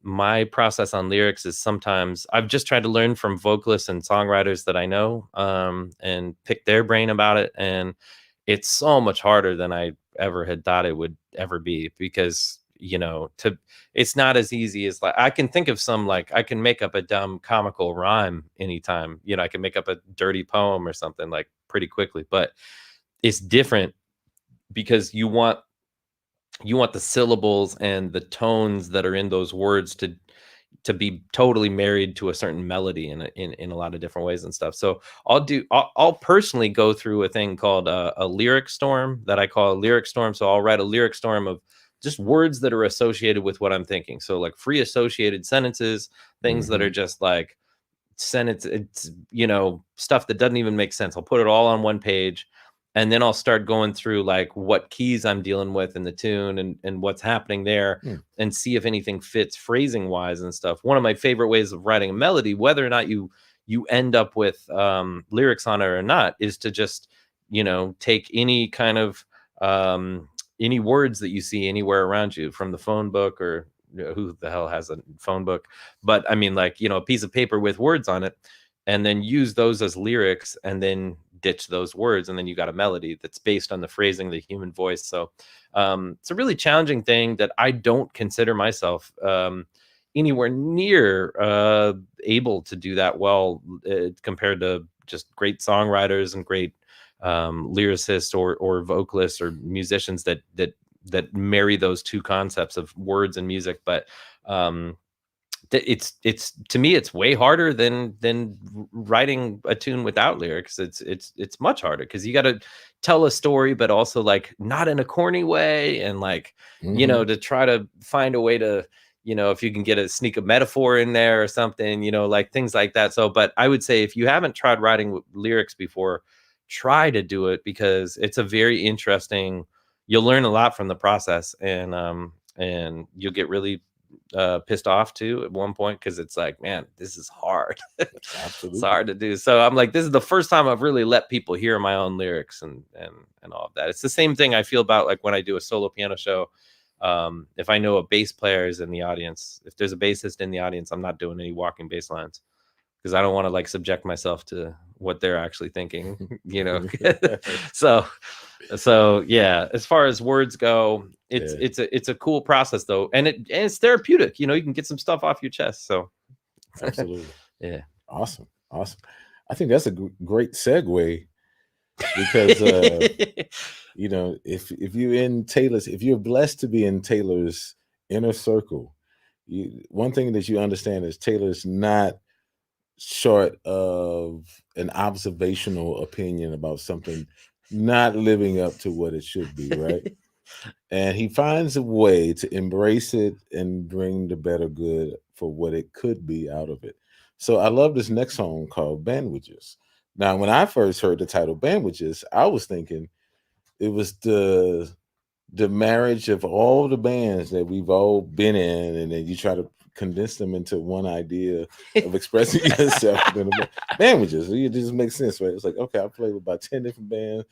my process on lyrics is sometimes I've just tried to learn from vocalists and songwriters that I know and pick their brain about it. And it's so much harder than I ever had thought it would ever be, because it's not as easy as like I can think of some, like I can make up a dumb comical rhyme anytime, I can make up a dirty poem or something like pretty quickly, but it's different because you want the syllables and the tones that are in those words to be totally married to a certain melody in a lot of different ways and stuff. So I'll personally go through a thing called a lyric storm that I call a lyric storm. So I'll write a lyric storm of just words that are associated with what I'm thinking. So like free associated sentences, things that are just like sentence, it's, stuff that doesn't even make sense. I'll put it all on one page. And then I'll start going through like what keys I'm dealing with in the tune and what's happening there and see if anything fits phrasing wise and stuff. One of my favorite ways of writing a melody, whether or not you end up with lyrics on it or not, is to just, take any kind of any words that you see anywhere around you from the phone book or who the hell has a phone book? But I mean, like, a piece of paper with words on it, and then use those as lyrics and then ditch those words, and then you got a melody that's based on the phrasing, the human voice. So it's a really challenging thing that I don't consider myself anywhere near able to do that well compared to just great songwriters and great lyricists or vocalists or musicians that marry those two concepts of words and music. But it's to me it's way harder than writing a tune without lyrics. It's much harder because you got to tell a story, but also like not in a corny way, and like to try to find a way to if you can sneak a metaphor in there or something, like things like that. So but I would say if you haven't tried writing lyrics before, try to do it, because it's a very interesting, you'll learn a lot from the process, and you'll get really pissed off too at one point, because it's like, man, this is hard. It's hard to do. So I'm like, this is the first time I've really let people hear my own lyrics and all of that. It's the same thing I feel about like when I do a solo piano show. If I know a bass player is in the audience, if there's a bassist in the audience, I'm not doing any walking bass lines because I don't want to like subject myself to what they're actually thinking, you know. so yeah, as far as words go, it's a cool process though, and it's therapeutic. You know, you can get some stuff off your chest. So absolutely, yeah, awesome. I think that's a great segue because you know, if you're in Taylor's, if you're blessed to be in Taylor's inner circle, one thing that you understand is Taylor's not short of an observational opinion about something not living up to what it should be, right? And he finds a way to embrace it and bring the better good for what it could be out of it. So I love this next song called Bandwiches. Now, when I first heard the title Bandwiches, I was thinking it was the marriage of all the bands that we've all been in, and then you try to condense them into one idea of expressing yourself. Bandwiches, it just makes sense, right? It's like, okay, I played with about 10 different bands.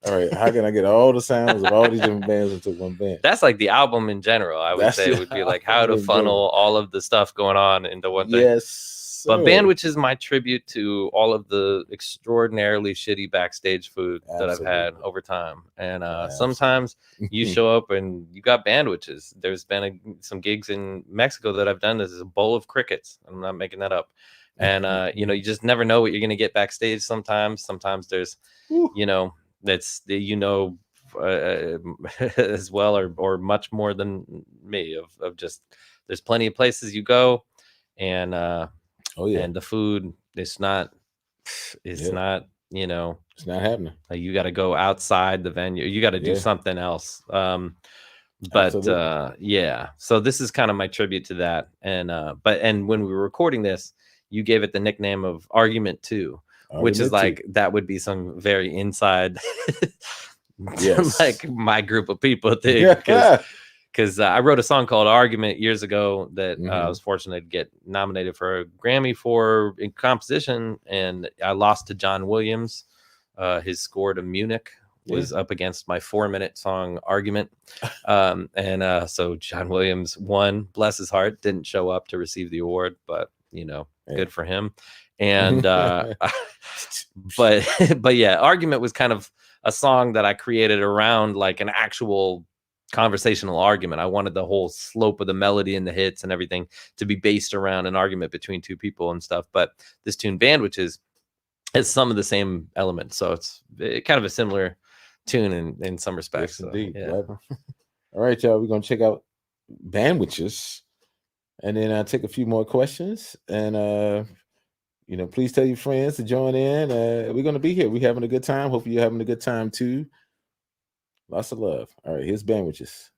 All right, how can I get all the sounds of all these different bands into one band? That's like the album in general. I would say it would be like how to funnel all of the stuff going on into one thing. Yes. But Bandwich is my tribute to all of the extraordinarily shitty backstage food that I've had over time. And sometimes you show up and you got bandwiches. There's been some gigs in Mexico that I've done. This is a bowl of crickets. I'm not making that up. And, you know, you just never know what you're going to get backstage sometimes. Sometimes there's, you know, that's, you know, as well or much more than me of just, there's plenty of places you go and, and the food, it's not, you know, it's not happening. You got to go outside the venue. You got to do something else. But yeah, so this is kind of my tribute to that. And, and when we were recording this, you gave it the nickname of Argument 2, which is like, that would be some very inside, like my group of people thing. Because I wrote a song called Argument years ago that I was fortunate to get nominated for a Grammy for in composition. And I lost to John Williams. His score to Munich was up against my 4-minute song Argument. So John Williams won, bless his heart, didn't show up to receive the award, but, you know, good for him. And but yeah, Argument was kind of a song that I created around like an actual conversational argument. I wanted the whole slope of the melody and the hits and everything to be based around an argument between two people and stuff. But this tune Bandwiches has some of the same elements, so it's kind of a similar tune in some respects. Yes, indeed. Right. All right, y'all, we're gonna check out Bandwiches, and then I'll take a few more questions. And you know, please tell your friends to join in. We're gonna be here. We're having a good time. Hopefully you're having a good time too. Lots of love. All right, here's Bandwiches.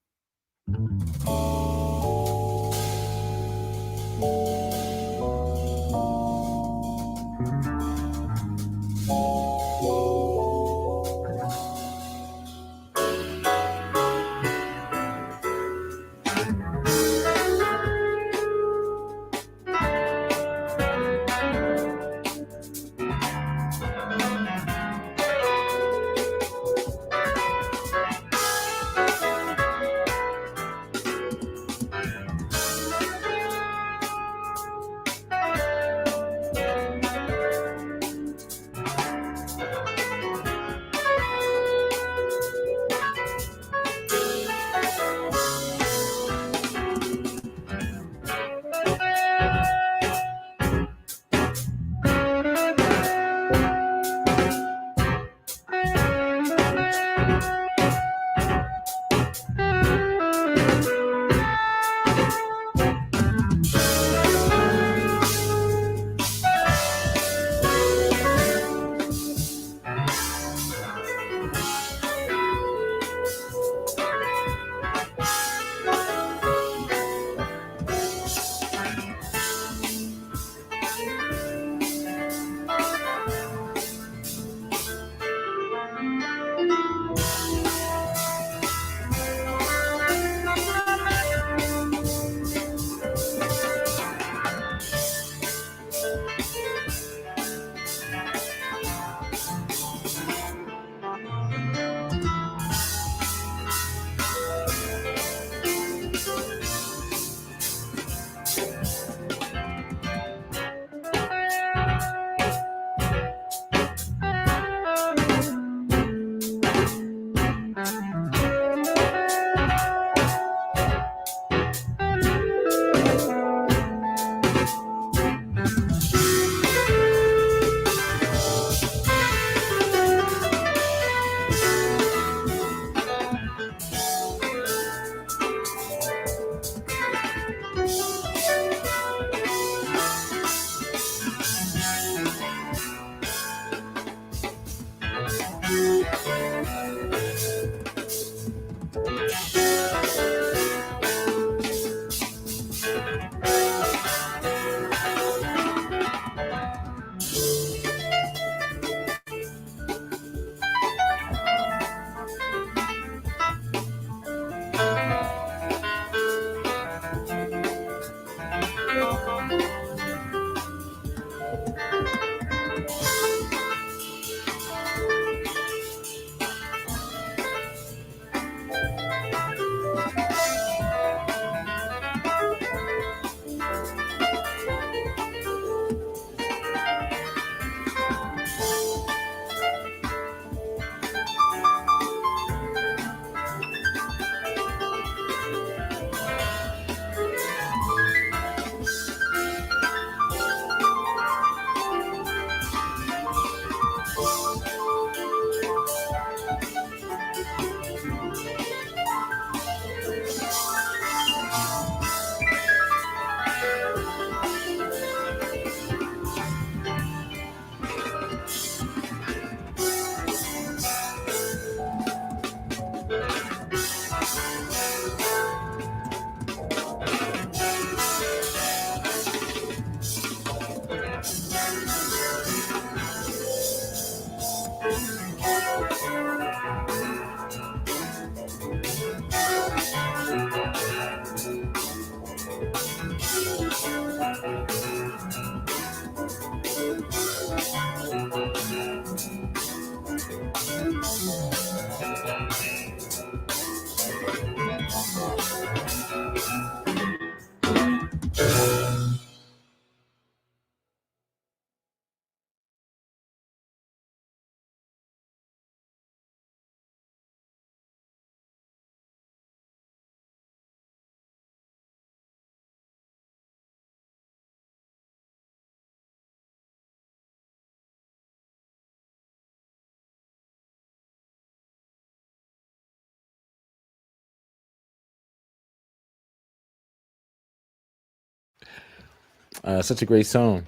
Such a great song.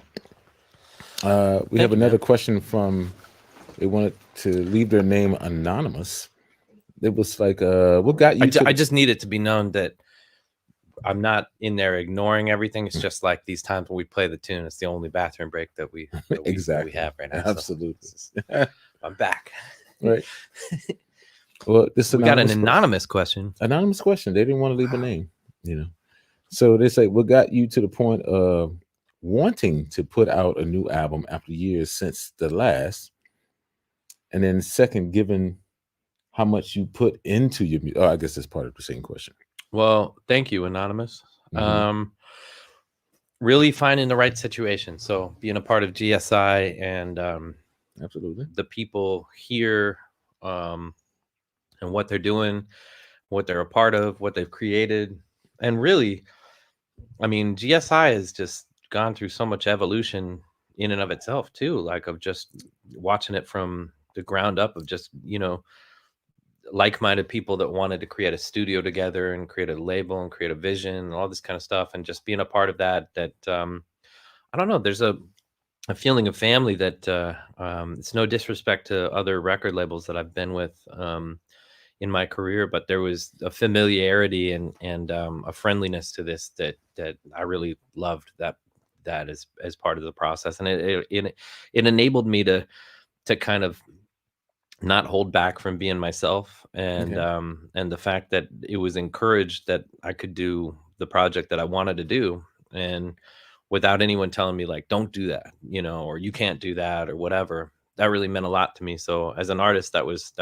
We Thank have you, another man. question from. They wanted to leave their name anonymous. It was like, what got you? I just need it to be known that I'm not in there ignoring everything. It's just like these times when we play the tune. It's the only bathroom break that we exactly have right now. Absolutely. So I'm back. Right. Well, this we got an anonymous question. Anonymous question. They didn't want to leave a name, you know. So they say, what got you to the point of wanting to put out a new album after years since the last? And then second, given how much you put into your music. Oh, I guess that's part of the same question. Well, thank you, anonymous. Really finding the right situation. So being a part of GSI and absolutely the people here and what they're doing, what they're a part of, what they've created. And really, I mean, GSI has just gone through so much evolution in and of itself too, like of just watching it from the ground up of just, you know, like-minded people that wanted to create a studio together and create a label and create a vision and all this kind of stuff, and just being a part of that I don't know, there's a feeling of family that it's no disrespect to other record labels that I've been with in my career, but there was a familiarity and a friendliness to this that I really loved that as part of the process, and it enabled me to kind of not hold back from being myself, and and the fact that it was encouraged that I could do the project that I wanted to do, and without anyone telling me like, don't do that, you know, or you can't do that or whatever. That really meant a lot to me. So as an artist, that was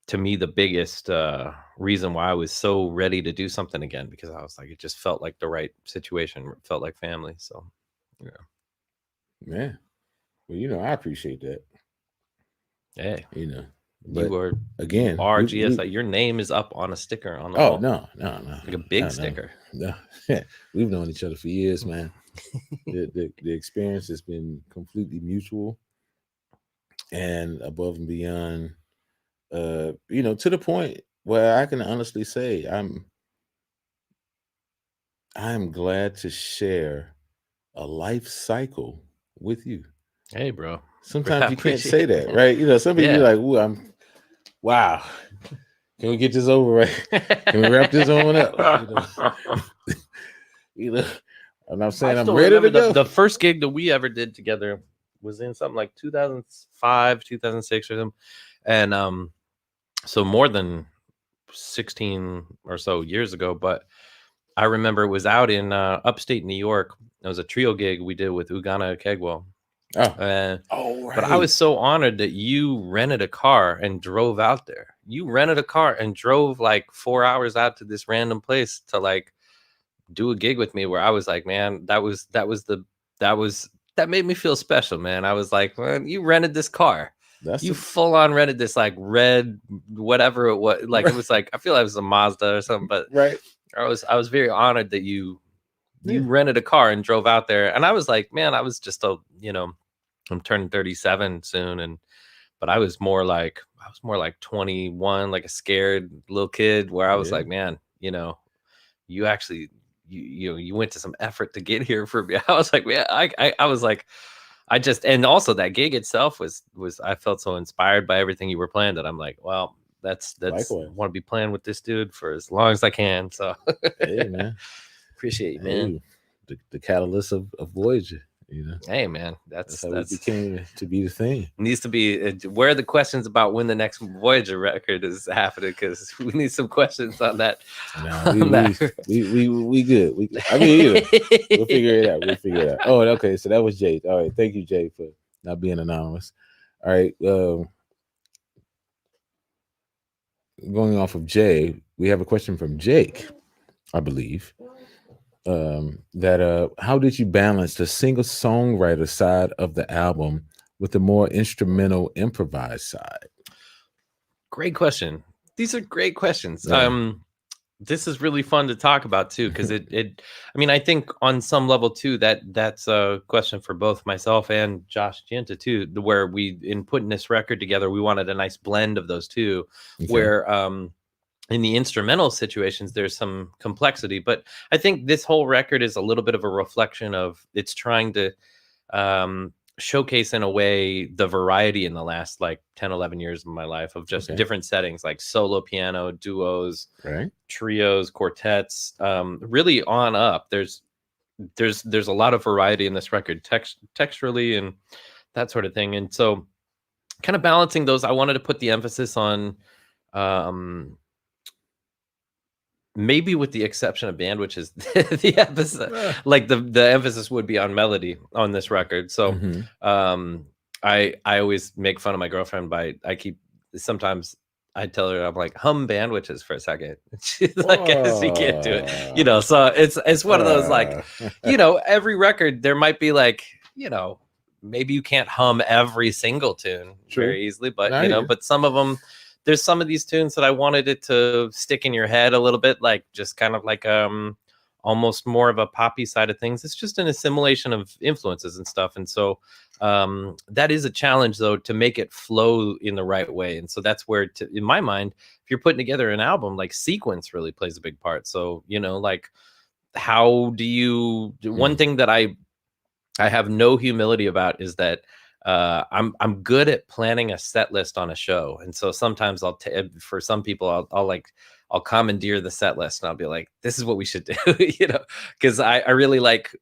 to me the biggest reason why I was so ready to do something again, because I was like, it just felt like the right situation, felt like family. So yeah, well, you know, I appreciate that. Hey, you know, But you are again, are GSI. Your name is up on a sticker on the wall. no, like a big sticker. No. We've known each other for years, man. the experience has been completely mutual and above and beyond. You know, to the point where I can honestly say I'm glad to share a life cycle with you. Hey, bro. Sometimes you can't say that, right? You know, some people Yeah. be like, wow. Can we get this over, right? Can we wrap this on up? You know, and I'm saying I'm ready to go. The first gig that we ever did together was in something like 2005, 2006 or something. And so more than 16 or so years ago, but I remember it was out in upstate New York. It was a trio gig we did with Ugana Kegwell. Right. But I was so honored that you rented a car and drove out there. You rented a car and drove like 4 hours out to this random place to like do a gig with me, where I was like, man, that made me feel special, man. I was like, man, you rented this car. You full on rented this like red, whatever it was. Like, it was like, I feel like it was a Mazda or something, but right. I was very honored that you rented a car and drove out there. And I was like, man, I was just I'm turning 37 soon. But I was more like 21, like a scared little kid, where I was like, man, you actually, you went to some effort to get here for me. I was like, yeah, I was like, and also that gig itself was I felt so inspired by everything you were playing that I'm like, well, that's Likewise. I want to be playing with this dude for as long as I can. So hey, man, appreciate you, man. Hey, the catalyst of Voyager. Hey, man, that's how it became to be the thing. Needs to be. Where are the questions about when the next Voyager record is happening? Because we need some questions on that. We good. I mean, we'll figure it out. Oh, okay. So that was Jay. All right. Thank you, Jay, for not being anonymous. All right. Going off of Jay, we have a question from Jake, I believe. How did you balance the single songwriter side of the album with the more instrumental improvised side? Great question. These are great questions. Yeah. This is really fun to talk about too, because I think on some level too, that's a question for both myself and Josh Gianta too, where in putting this record together, we wanted a nice blend of those two, where in the instrumental situations, there's some complexity, but I think this whole record is a little bit of a reflection of it's trying to showcase in a way the variety in the last like 10, 11 years of my life of just different settings, like solo piano, duos, trios, quartets, really on up. There's a lot of variety in this record, texturally and that sort of thing. And so kind of balancing those, I wanted to put the emphasis on maybe with the exception of Bandwiches, the episode, like the emphasis would be on melody on this record. So I always make fun of my girlfriend sometimes I tell her, I'm like, hum Bandwiches for a second. She's like, she can't do it. So it's one of those like, every record there might be like, maybe you can't hum every single tune very easily, but but some of them, there's some of these tunes that I wanted it to stick in your head a little bit, like just kind of like almost more of a poppy side of things. It's just an assimilation of influences and stuff. And so that is a challenge, though, to make it flow in the right way. And so that's where, in my mind, if you're putting together an album, like sequence really plays a big part. So, like how do you one thing that I have no humility about is that I'm good at planning a set list on a show, and so sometimes for some people I'll commandeer the set list and I'll be like, this is what we should do, because I really like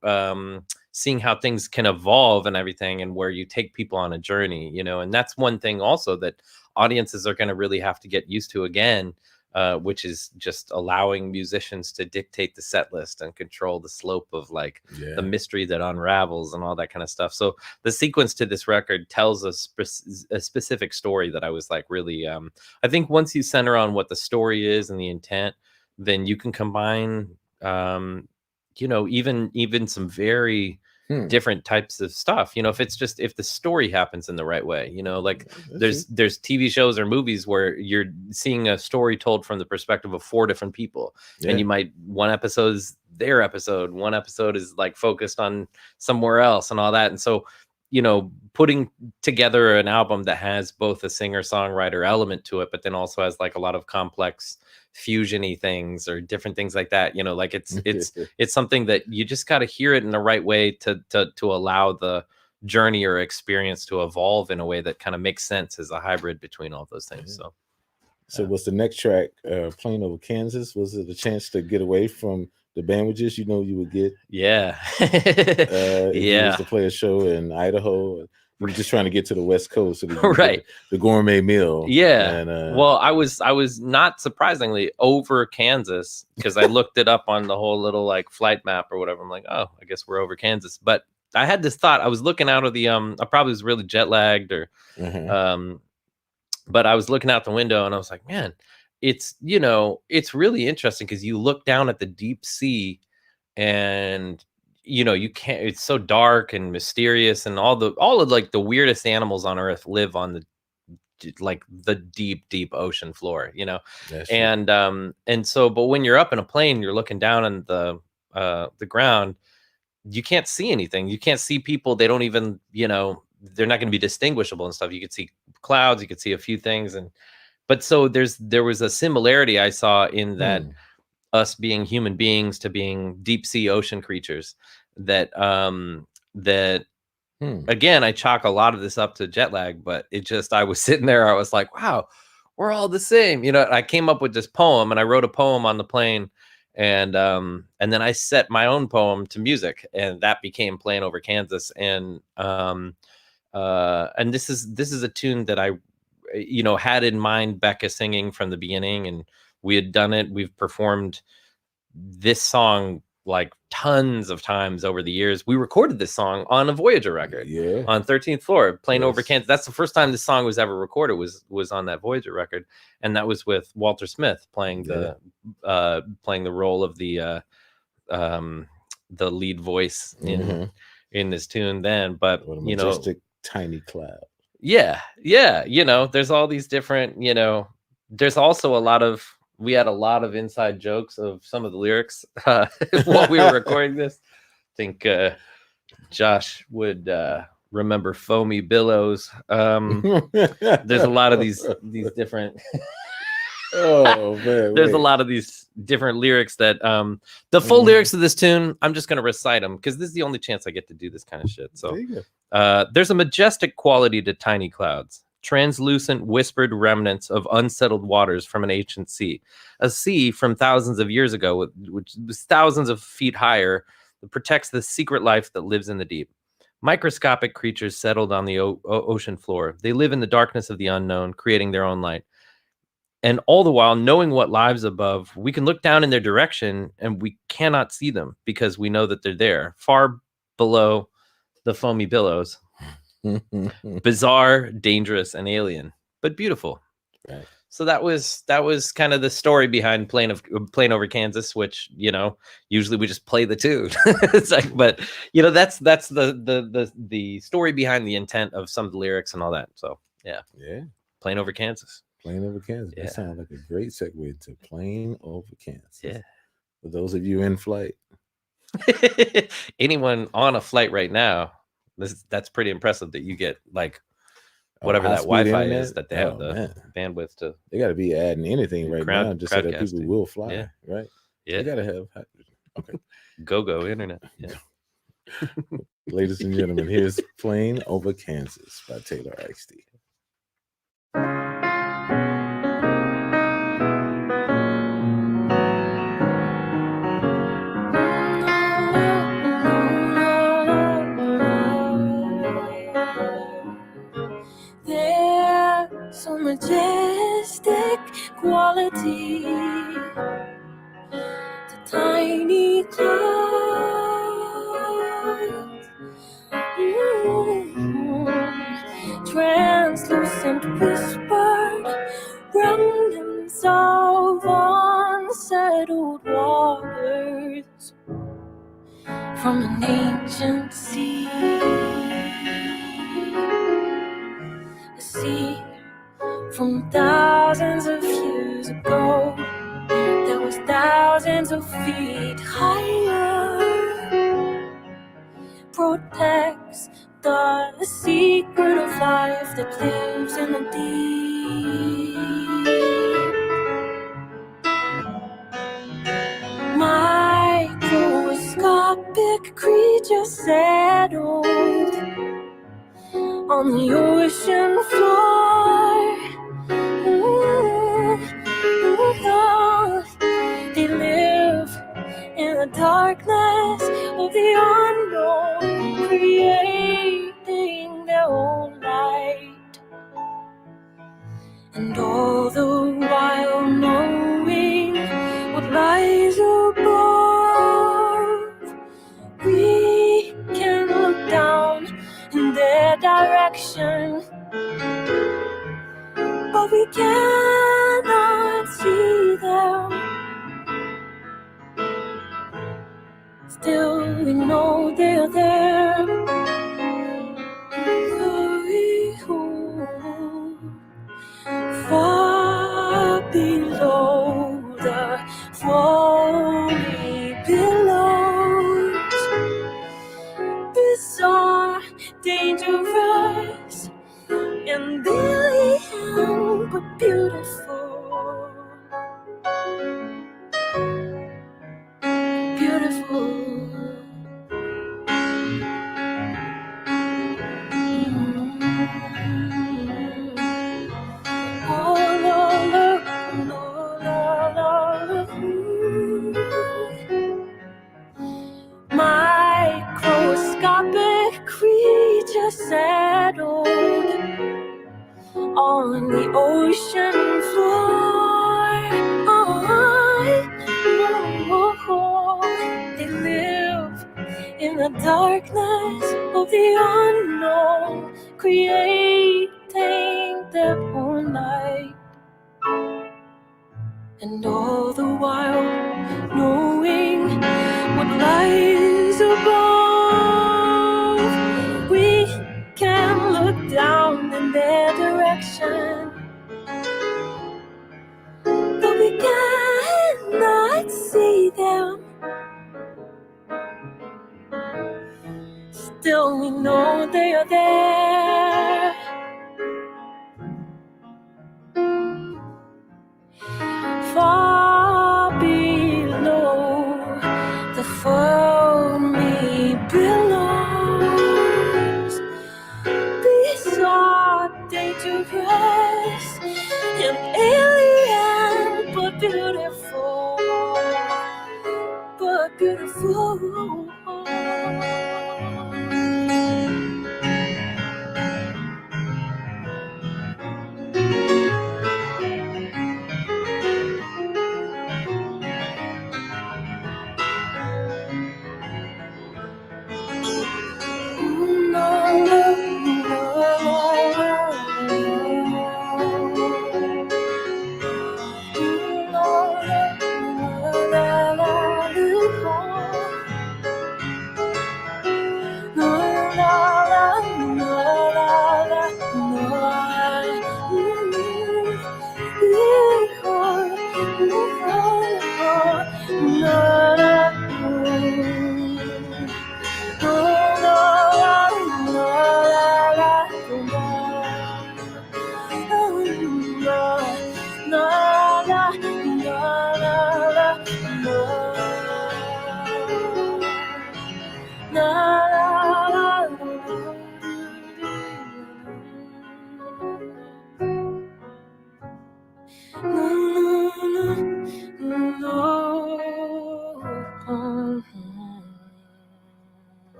seeing how things can evolve and everything, and where you take people on a journey, and that's one thing also that audiences are going to really have to get used to again. Which is just allowing musicians to dictate the set list and control the slope of like the mystery that unravels and all that kind of stuff. So the sequence to this record tells a specific story that I was like really, I think once you center on what the story is and the intent, then you can combine, even some very different types of stuff. If the story happens in the right way, like there's TV shows or movies where you're seeing a story told from the perspective of 4 different people, and you might, one episode is their episode, one episode is like focused on somewhere else and all that. And so, putting together an album that has both a singer-songwriter element to it, but then also has like a lot of complex fusiony things or different things like that, like it's something that you just got to hear it in the right way to allow the journey or experience to evolve in a way that kind of makes sense as a hybrid between all those things. So what's the next track, Playing Over Kansas? Was it a chance to get away from the Bandwiches? You would get if you was to play a show in Idaho. We're just trying to get to the West Coast, so right, the gourmet meal. Yeah. And, well, I was not surprisingly over Kansas, because I looked it up on the whole little like flight map or whatever. I'm like, oh, I guess we're over Kansas. But I had this thought. I was looking out of the I probably was really jet lagged or but I was looking out the window and I was like, man, it's it's really interesting, because you look down at the deep sea and you can't, it's so dark and mysterious, and all of like the weirdest animals on earth live on the deep ocean floor, and so, but when you're up in a plane, you're looking down on the ground, you can't see anything. You can't see people. They don't even, they're not going to be distinguishable and stuff. You could see clouds, you could see a few things, but so there was a similarity I saw in that us being human beings to being deep sea ocean creatures, that again, I chalk a lot of this up to jet lag, but I was sitting there, I was like, wow, we're all the same. I came up with this poem, and I wrote a poem on the plane, and then I set my own poem to music, and that became Playing Over Kansas. And this is a tune that I had in mind Becca singing from the beginning, and we had done it. We've performed this song like tons of times over the years. We recorded this song on a Voyager record, on 13th Floor, Playing Over Kansas. That's the first time this song was ever recorded, was on that Voyager record, and that was with Walter Smith playing the role of the lead voice in this tune then. But what a majestic tiny cloud. There's all these different, there's also we had a lot of inside jokes of some of the lyrics while we were recording this. I think Josh would remember Foamy Billows. There's a lot of these different oh man, there's a lot of these different lyrics that the full lyrics of this tune, I'm just going to recite them, because this is the only chance I get to do this kind of shit. So there's a majestic quality to tiny clouds, translucent whispered remnants of unsettled waters from an ancient sea, a sea from thousands of years ago, which was thousands of feet higher, that protects the secret life that lives in the deep. Microscopic creatures settled on the ocean floor. They live in the darkness of the unknown, creating their own light. And all the while, knowing what lies above, we can look down in their direction and we cannot see them, because we know that they're there, far below the foamy billows. Bizarre, dangerous, and alien, but beautiful. Right. So that was kind of the story behind Playing Over Kansas, which usually we just play the tune. It's like, but that's the story behind the intent of some of the lyrics and all that. So yeah, Playing Over Kansas. Playing Over Kansas. That sounds like a great segue to Playing Over Kansas. Yeah. For those of you in flight, anyone on a flight right now, that's pretty impressive that you get like whatever that Wi-Fi is that they have the bandwidth to. They got to be adding anything right now just so that people will fly, right? Yeah, they got to have go internet. Yeah. Ladies and gentlemen, here's Playing Over Kansas by Taylor Eigsti. So majestic quality, the tiny clouds, translucent whispered remnants of unsettled waters from an ancient sea. protects the secret of life that lives in the deep. Microscopic creatures settled on the ocean floor. They live in the darkness of the unknown, creating their own light, and all the while knowing what lies above. We can look down in their direction, but we cannot see them. Still, we know they're there. Far below the foamy billows, bizarre, dangerous, and alien, but beautiful. Beautiful. Oh, la, la, la, la, la, microscopic creature settled on the ocean floor. They live in the darkness of the unknown, creating their own light, and all the while knowing what lies above. We can look down in their direction, but we cannot see them. Still, we know they are there. Far below the foamy billows, bizarre, dangerous, and alien, but beautiful, but beautiful.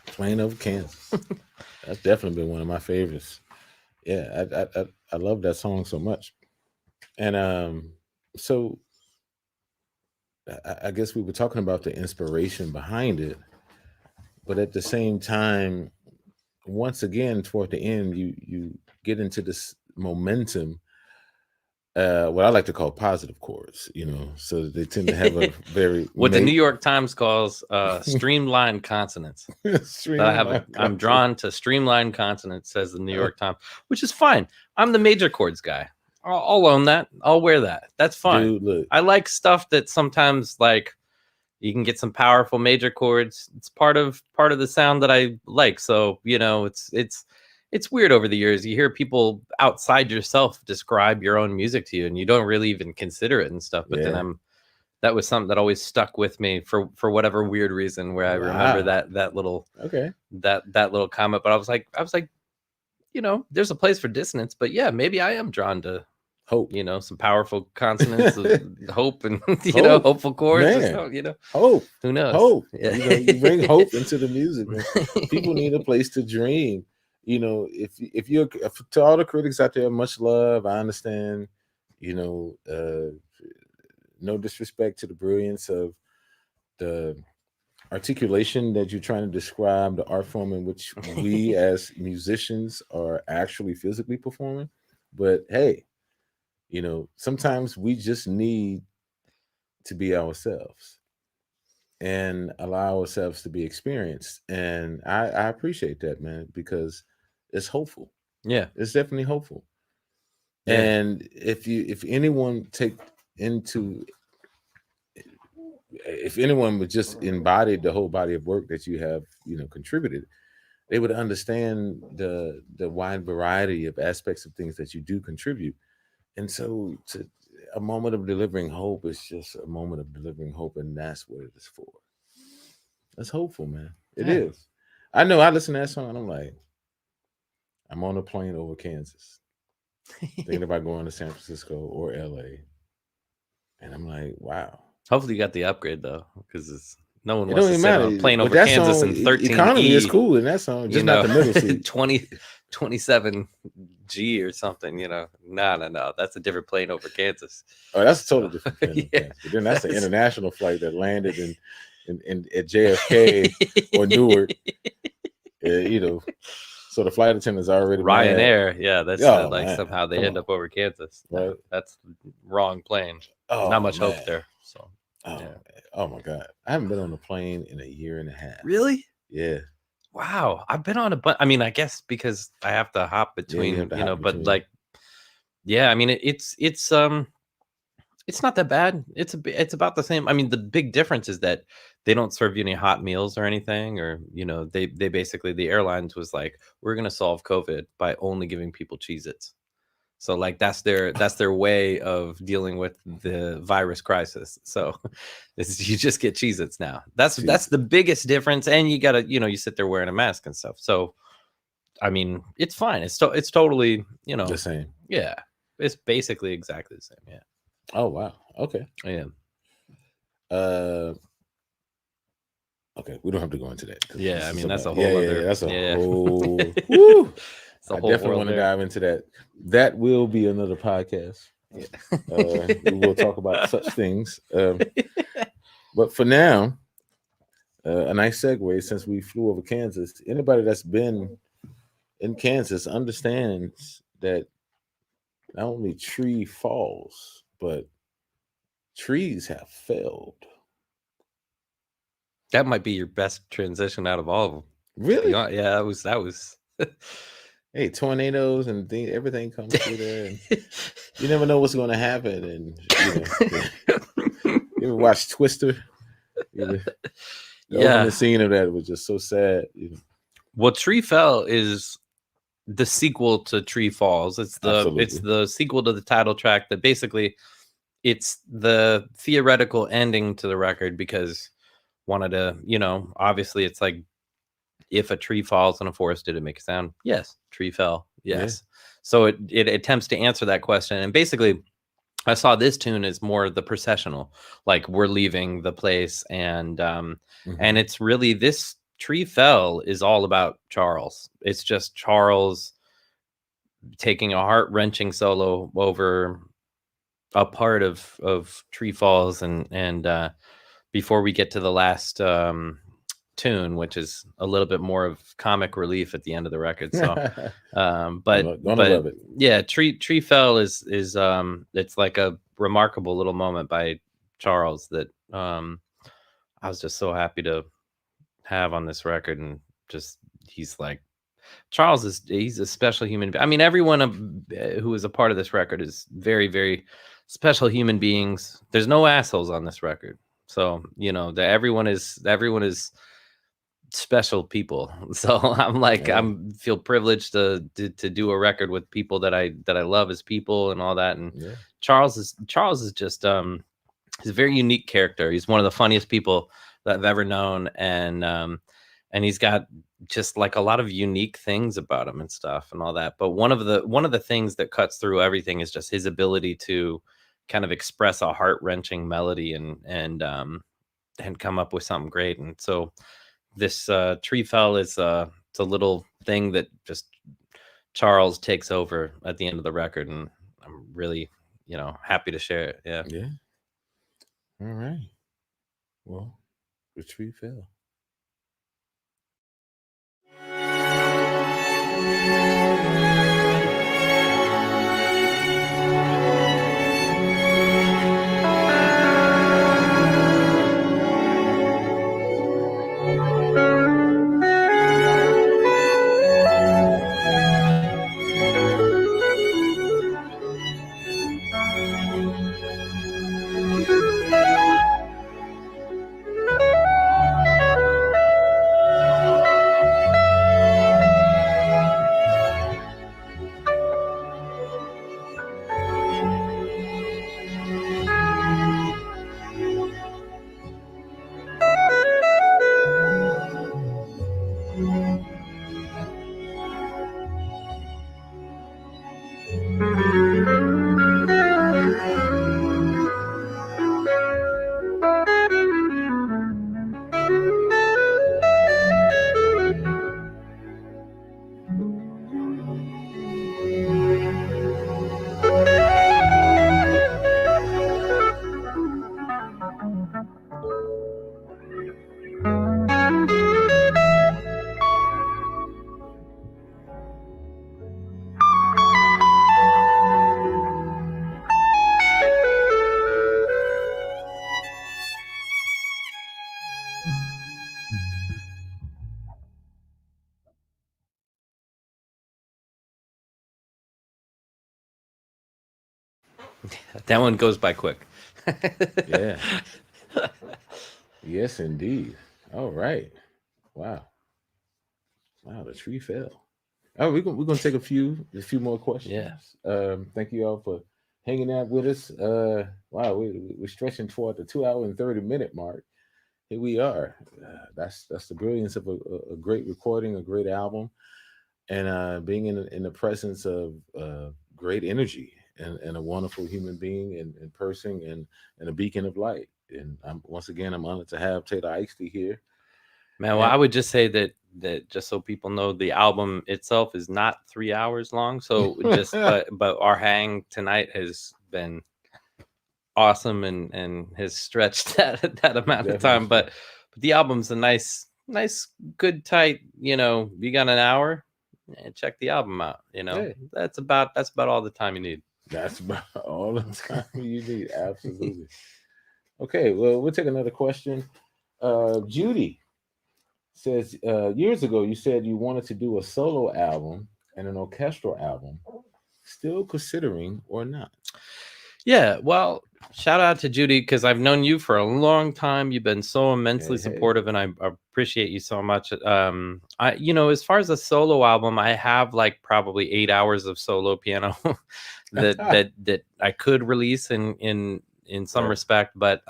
Plain over Kansas. That's definitely been one of my favorites. Yeah, I love that song so much. And so I guess we were talking about the inspiration behind it, but at the same time, once again, toward the end, you get into this momentum, what I like to call positive chords, so they tend to have a very what the New York Times calls streamlined consonants. I'm drawn to streamlined consonants, says the New York Times, which is fine. I'm the major chords guy. I'll own that. I'll wear that. That's fine. Dude, look. I like stuff that sometimes like you can get some powerful major chords. It's part of the sound that I like. So, it's weird over the years. You hear people outside yourself describe your own music to you, and you don't really even consider it and stuff. But then that was something that always stuck with me for whatever weird reason, where I remember that little that little comment. But I was like, there's a place for dissonance, but yeah, maybe I am drawn to hope. Some powerful consonants of hope and hopeful chords. Hope. Who knows? Hope. Yeah. You bring hope into the music. Man. People need a place to dream. If you're to all the critics out there, much love. I understand. No disrespect to the brilliance of the articulation that you're trying to describe, the art form in which we as musicians are actually physically performing. But hey, sometimes we just need to be ourselves and allow ourselves to be experienced. And I appreciate that, man, because it's hopeful. Yeah, it's definitely hopeful. Yeah. And if anyone would just embody the whole body of work that you have, contributed, they would understand the wide variety of aspects of things that you do contribute. And so a moment of delivering hope is just a moment of delivering hope, and that's what it is for. That's hopeful, man. It is. I know I listen to that song and I'm like, I'm on a plane over Kansas, thinking about going to San Francisco or LA. And I'm like, wow. Hopefully you got the upgrade though, because no one wants to sit on a plane over Kansas song, in 13 economy is cool in that song, just not the middle seat. 27 G or something, No. That's a different plane over Kansas. Oh, that's a totally different plane. But then that's an international flight that landed in at JFK or Newark. So the flight attendants already Ryanair. Yeah, that's somehow they end up over Kansas. Right. That's wrong plane. Not much hope there. So oh my God. I haven't been on a plane in a year and a half. Really? Yeah. Wow. I've been on I guess because I have to hop between, but like, yeah, I mean, it's not that bad. It's about the same. I mean, the big difference is that they don't serve you any hot meals or anything, or, they basically, the airlines was like, we're going to solve COVID by only giving people Cheez-Its. So like, that's their way of dealing with the virus crisis. So you just get Cheez-Its now. That's the biggest difference. And you gotta, you sit there wearing a mask and stuff. So, I mean, it's fine. It's totally, the same. Yeah. It's basically exactly the same. Yeah. Oh, wow. Okay. Yeah. Okay, we don't have to go into that. Yeah, I mean, that's a whole other. Yeah, that's a whole. Woo, I definitely want to dive into that. That will be another podcast. Yeah. We will talk about such things. But for now, a nice segue, since we flew over Kansas. Anybody that's been in Kansas understands that not only tree falls, but trees have felled. That might be your best transition out of all of them. Really? Yeah, that was. Hey, tornadoes and everything comes through there, and you never know what's going to happen. And you ever watch Twister? The scene of that was just so sad. Well, Tree Fell is the sequel to Tree Falls. It's the sequel to the title track. That basically, it's the theoretical ending to the record, because wanted to, obviously it's like, if a tree falls in a forest, did it make a sound? Yes. Tree fell. Yes. Yeah. So it attempts to answer that question. And basically, I saw this tune as more the processional, like we're leaving the place. And and it's really, this Tree Fell is all about Charles. It's just Charles taking a heart-wrenching solo over a part of Tree Falls. And before we get to the last tune, which is a little bit more of comic relief at the end of the record. So, Gonna but love it. yeah, Tree Fell is it's like a remarkable little moment by Charles that I was just so happy to have on this record. And just he's like, he's a special human. I mean, everyone who is a part of this record is very, very special human beings. There's no assholes on this record. So, you know, everyone is special people. So I'm like, feel privileged to do a record with people that I love as people and all that. And Charles is just he's a very unique character. He's one of the funniest people that I've ever known, and he's got just like a lot of unique things about him and stuff and all that. But one of the things that cuts through everything is just his ability to kind of express a heart-wrenching melody and come up with something great. And so this Tree Fell is it's a little thing that just Charles takes over at the end of the record, and I'm really, you know, happy to share it. Yeah. All right. Well, the Tree Fell. That one goes by quick. Yeah. Yes, indeed. All right. Wow. The Tree Fell. Oh, we're gonna take a few more questions. Yeah. Thank you all for hanging out with us. Wow, we're stretching toward the 2 hour and 30-minute mark. Here we are. That's the brilliance of a great recording, a great album, and being in the presence of great energy and a wonderful human being and person and a beacon of light. And once again, I'm honored to have Taylor Eigsti here. Man, well, I would just say that just so people know, the album itself is not 3 hours long. So just but our hang tonight has been awesome and has stretched that amount of time. But the album's a nice, good, tight. You know, you got an hour, check the album out. You know, that's about all the time you need. That's about all the time you need. Absolutely. Okay, well, we'll take another question. Judy says, years ago, you said you wanted to do a solo album and an orchestral album. Still considering or not? Yeah, well, shout out to Judy, because I've known you for a long time. You've been so immensely supportive, and I appreciate you so much. As far as a solo album, I have like probably 8 hours of solo piano that I could release in some respect, but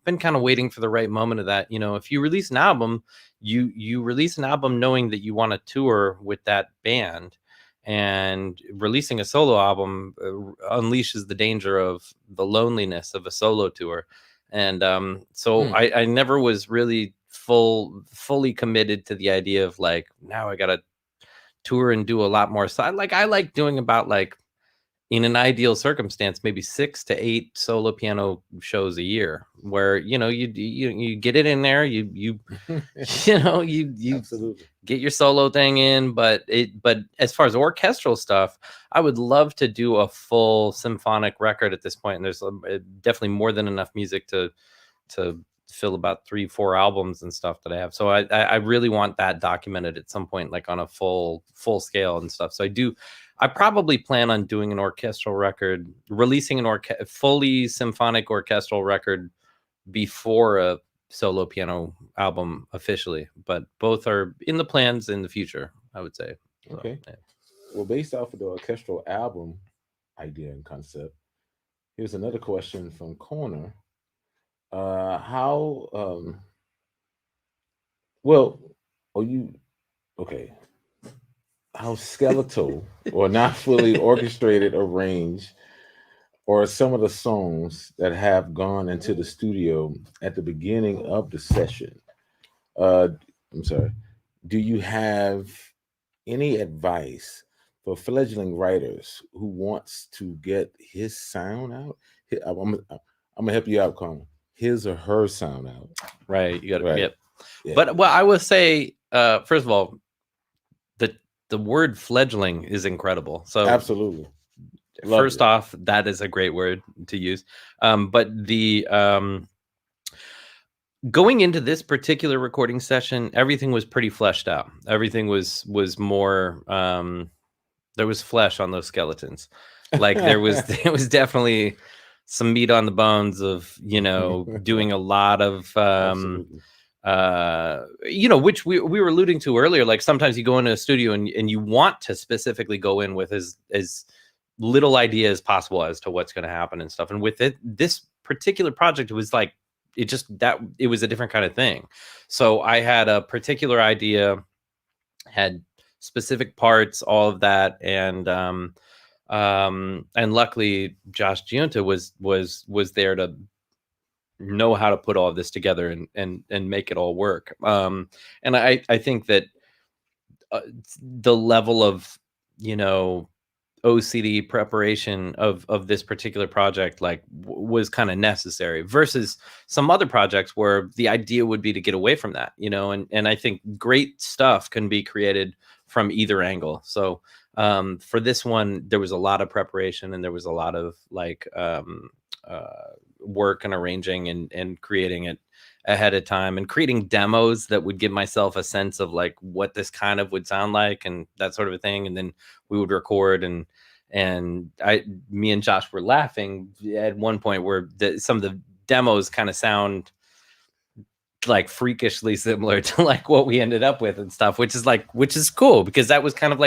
been kind of waiting for the right moment of that. You know, if you release an album, you release an album knowing that you want to tour with that band. And releasing a solo album unleashes the danger of the loneliness of a solo tour. And I never was really fully committed to the idea of like, now I got to tour and do a lot more. So I like doing about like in an ideal circumstance, maybe 6 to 8 solo piano shows a year, where you get it in there, you you Absolutely. get your solo thing in. But as far as orchestral stuff, I would love to do a full symphonic record at this point, and there's definitely more than enough music to fill about 3-4 albums and stuff that I have. So I really want that documented at some point, like on a full scale and stuff. So I probably plan on doing an orchestral record, releasing an fully symphonic orchestral record before a solo piano album officially, but both are in the plans in the future, I would say. Okay. So, yeah. Well, based off of the orchestral album idea and concept, here's another question from Corner. How skeletal or not fully orchestrated, arranged, or some of the songs that have gone into the studio at the beginning of the session? I'm sorry. Do you have any advice for fledgling writers who wants to get his sound out? I'm gonna help you out, Connor. His or her sound out. Right. You got to. Right. Yep. Yeah. But I would say, first of all, the word fledgling is incredible. So Absolutely. First off, that is a great word to use. But the going into this particular recording session, everything was pretty fleshed out. Everything was more. There was flesh on those skeletons. Like there was definitely some meat on the bones of doing a lot of which we were alluding to earlier. Like sometimes you go into a studio and you want to specifically go in with as little idea as possible as to what's going to happen and stuff. And with this particular project, it was like it was a different kind of thing. So I had a particular idea, had specific parts, all of that, and luckily Josh Giunta was there to know how to put all of this together and make it all work. And I think that the level of OCD preparation of this particular project was kind of necessary versus some other projects where the idea would be to get away from that, and I think great stuff can be created from either angle. So for this one, there was a lot of preparation and there was a lot of work and arranging and creating it ahead of time and creating demos that would give myself a sense of what this kind of would sound like and that sort of a thing. And then we would record and me and Josh were laughing at one point where some of the demos kind of sound freakishly similar to what we ended up with and stuff, which is cool because that was kind of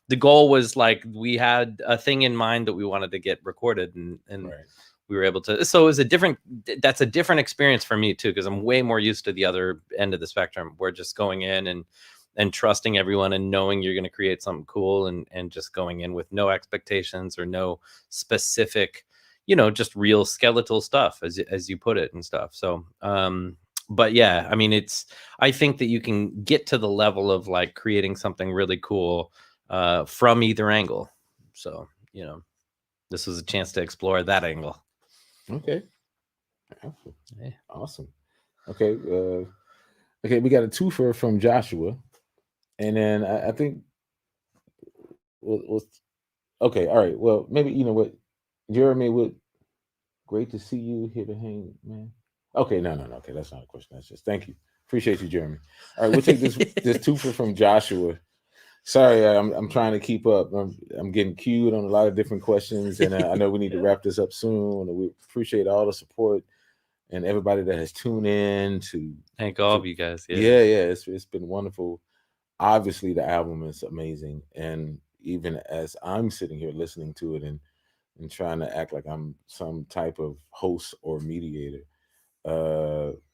the goal was we had a thing in mind that we wanted to get recorded and right. We were able to. So it was that's a different experience for me too, because I'm way more used to the other end of the spectrum. We're just going in and trusting everyone and knowing you're going to create something cool and just going in with no expectations or no specific, just real skeletal stuff as you put it and stuff. So, but yeah, I mean, I think that you can get to the level of creating something really cool from either angle. So, this was a chance to explore that angle. Okay. Awesome. Okay. We got a twofer from Joshua. And then I think okay. All right. Well, maybe, what, Jeremy, great to see you here to hang, man. Okay. No. Okay. That's not a question. That's just thank you. Appreciate you, Jeremy. All right. We'll take this twofer from Joshua. Sorry, I'm trying to keep up. I'm getting queued on a lot of different questions, and I know we need to wrap this up soon. We appreciate all the support and everybody that has tuned in to thank all of you guys. Yeah. It's been wonderful. Obviously, the album is amazing, and even as I'm sitting here listening to it and trying to act like I'm some type of host or mediator,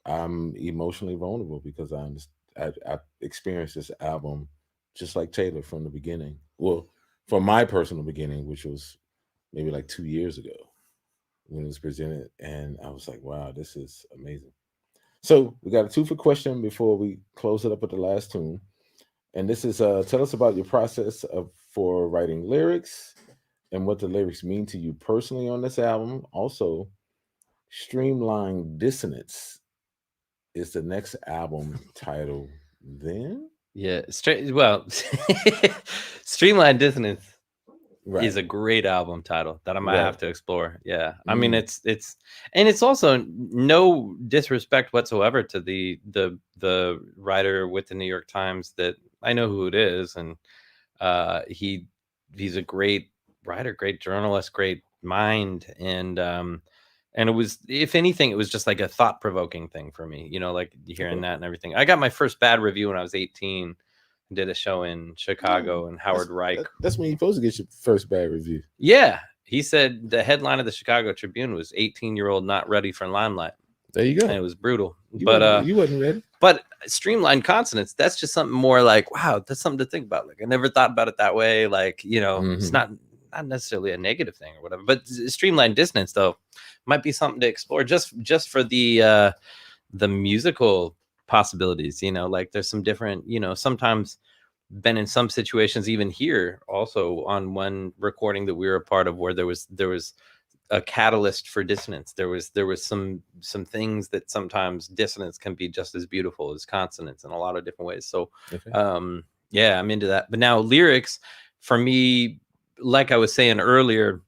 I'm emotionally vulnerable because I experienced this album just like Taylor from the beginning. Well, from my personal beginning, which was maybe 2 years ago when it was presented. And I was like, wow, this is amazing. So we got a two-for question before we close it up with the last tune. And this is, tell us about your process for writing lyrics and what the lyrics mean to you personally on this album. Also, Streamline Dissonance is the next album title. Then, Yeah, Streamline Dissonance right, is a great album title that I might Right. have to explore. Yeah, I mean it's and it's also no disrespect whatsoever to the writer with the New York Times that I know who it is, and he's a great writer, great journalist, great mind, and it was, if anything, it was just like a thought-provoking thing for me, you know, like hearing that and everything. I got my first bad review when I was 18. Did a show in Chicago, and Howard Reich. That's when you're supposed to get your first bad review. Yeah, he said the headline of the Chicago Tribune was 18-year-old not ready for limelight. There you go. And it was brutal. You but wasn't ready. But Streamlined Consonants, that's just something more like, wow, that's something to think about. Like I never thought about it that way. Like, you know, it's not necessarily a negative thing or whatever. But Streamlined Dissonance, though, might be something to explore just for the musical possibilities, you know, like there's some different, you know, sometimes been in some situations, even here also on one recording that we were a part of, where there was a catalyst for dissonance. There was some things that sometimes dissonance can be just as beautiful as consonance in a lot of different ways. So yeah, I'm into that. But now lyrics for me, like I was saying earlier,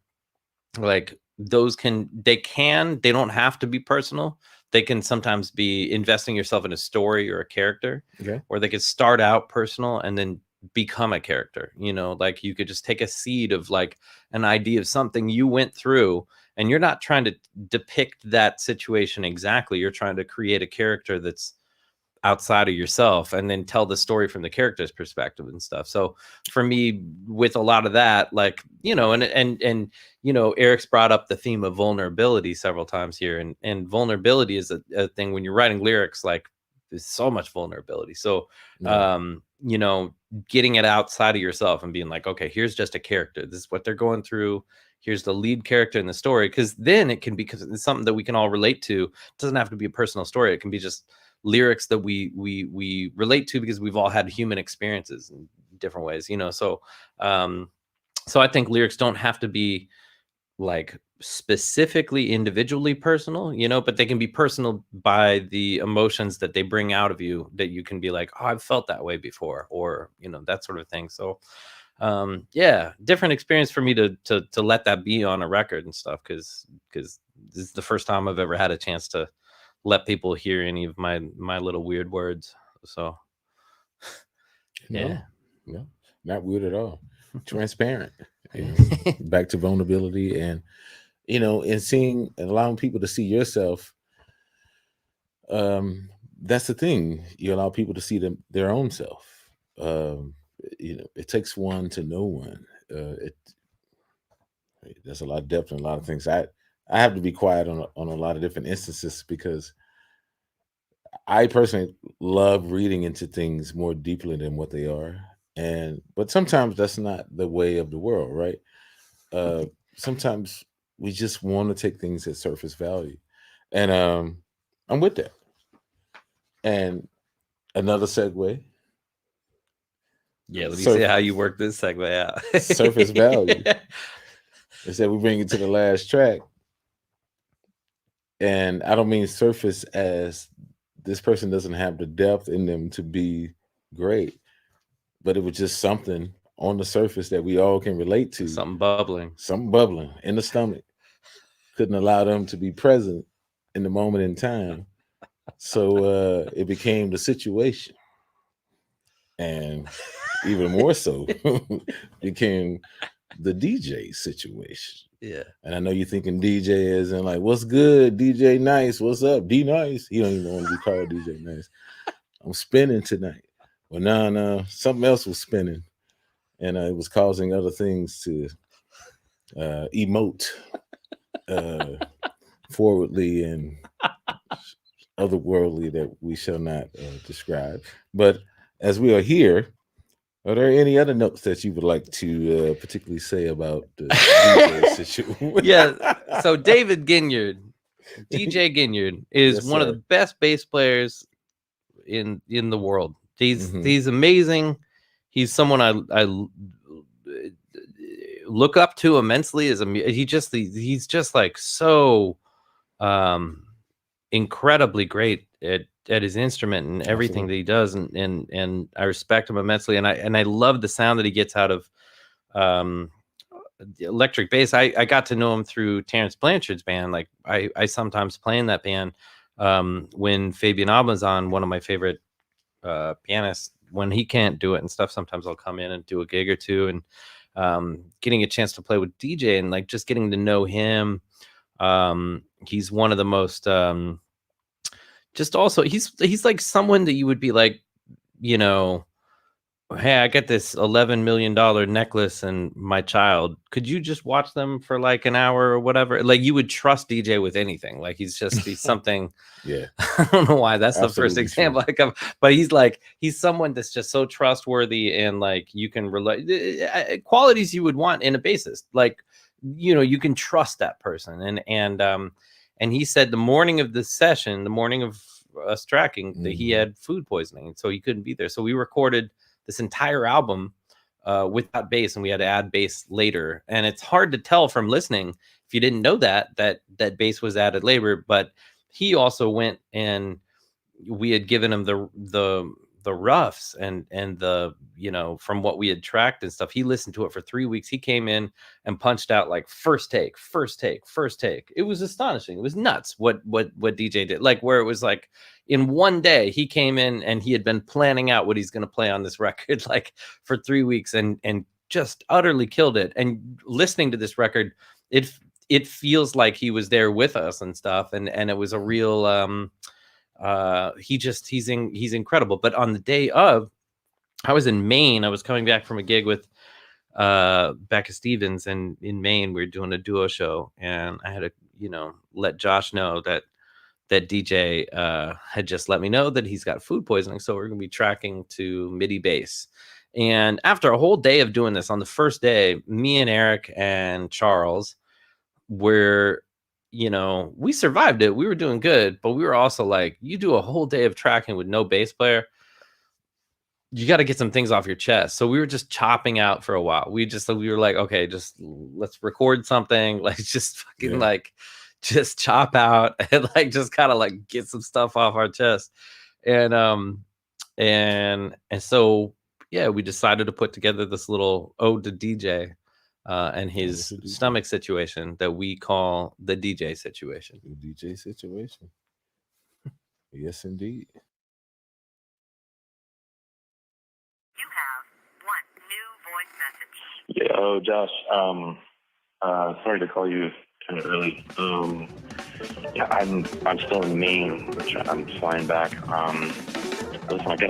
like those they don't have to be personal. They can sometimes be investing yourself in a story or a character, or they could start out personal and then become a character. You know, like you could just take a seed of like an idea of something you went through, and you're not trying to depict that situation exactly. You're trying to create a character that's outside of yourself and then tell the story from the character's perspective and stuff. So for me, with a lot of that, like, you know, and you know, Eric's brought up the theme of vulnerability several times here, and vulnerability is a thing when you're writing lyrics. Like there's so much vulnerability. So you know, getting it outside of yourself and being like, okay, here's just a character, this is what they're going through, here's the lead character in the story, because then it can be, because it's something that we can all relate to. It doesn't have to be a personal story. It can be just lyrics that we relate to because we've all had human experiences in different ways, you know. So so I think lyrics don't have to be like specifically individually personal, you know, but they can be personal by the emotions that they bring out of you, that you can be like, oh, I've felt that way before, or, you know, that sort of thing. So yeah, different experience for me to let that be on a record and stuff, because this is the first time I've ever had a chance to let people hear any of my little weird words. So no, not weird at all. Transparent. Back to vulnerability, and you know, and allowing people to see yourself. That's the thing. You allow people to see their own self. You know, it takes one to know one. There's a lot of depth in a lot of things. I have to be quiet on a lot of different instances, because I personally love reading into things more deeply than what they are. But sometimes that's not the way of the world, right? Sometimes we just want to take things at surface value. And I'm with that. And another segue. Yeah, let me see how you work this segue out. Surface value. Is that we bring it to the last track. And I don't mean surface as this person doesn't have the depth in them to be great, but it was just something on the surface that we all can relate to. Something bubbling in the stomach. Couldn't allow them to be present in the moment in time. So it became the situation. And even more so, became the DJ situation. Yeah. And I know you're thinking DJ as in like, what's good, DJ Nice? What's up, D Nice? He don't even want to be called DJ Nice. I'm spinning tonight. Well, no, something else was spinning, and it was causing other things to emote forwardly and otherworldly that we shall not describe. But as we are here, are there any other notes that you would like to particularly say about the DJ situation? Yeah. So David Ginyard, DJ Ginyard, is Yes, one of sir. the best bass players in the world. He's amazing. He's someone I look up to immensely as he's just like so incredibly great at his instrument and everything that he does, and I respect him immensely, and I love the sound that he gets out of electric bass. I got to know him through Terrence Blanchard's band. Like I sometimes play in that band when Fabian Abla's on, one of my favorite pianists. When he can't do it and stuff, sometimes I'll come in and do a gig or two, and getting a chance to play with DJ and like just getting to know him. He's one of the most just also he's like someone that you would be like, you know, hey, I got this $11 million necklace and my child, could you just watch them for like an hour or whatever? Like you would trust DJ with anything. Like he's something. Yeah. I don't know why that's Absolutely the first example I come, but he's someone that's just so trustworthy, and like you can relate qualities you would want in a bassist. Like, you know, you can trust that person. And he said the morning of the session, the morning of us tracking, that he had food poisoning, and so he couldn't be there. So we recorded this entire album without bass, and we had to add bass later. And it's hard to tell from listening if you didn't know that bass was added later. But he also went, and we had given him the roughs and the, you know, from what we had tracked and stuff. He listened to it for 3 weeks. He came in and punched out like first take. It was astonishing. It was nuts what DJ did. Like where it was like in one day he came in and he had been planning out what he's going to play on this record like for 3 weeks and just utterly killed it. And listening to this record, it feels like he was there with us and stuff, and it was a real he's incredible. But on the day of, I was in Maine. I was coming back from a gig with Becca Stevens, and in Maine we were doing a duo show, and I had to, you know, let Josh know that DJ had just let me know that he's got food poisoning, so we're gonna be tracking to MIDI bass. And after a whole day of doing this, on the first day, me and Eric and Charles were, you know, we survived it. We were doing good, but we were also like, you do a whole day of tracking with no bass player, you got to get some things off your chest. So we were just chopping out for a while. We were like, okay, just let's record something. Like just fucking like just chop out and like just kind of like get some stuff off our chest. And so yeah, we decided to put together this little ode to DJ and his stomach situation that we call the DJ situation. The DJ situation. Yes, indeed. You have one new voice message. Yo, Josh. Sorry to call you kind of early. Yeah, I'm still in Maine, which I'm flying back. Listen, I got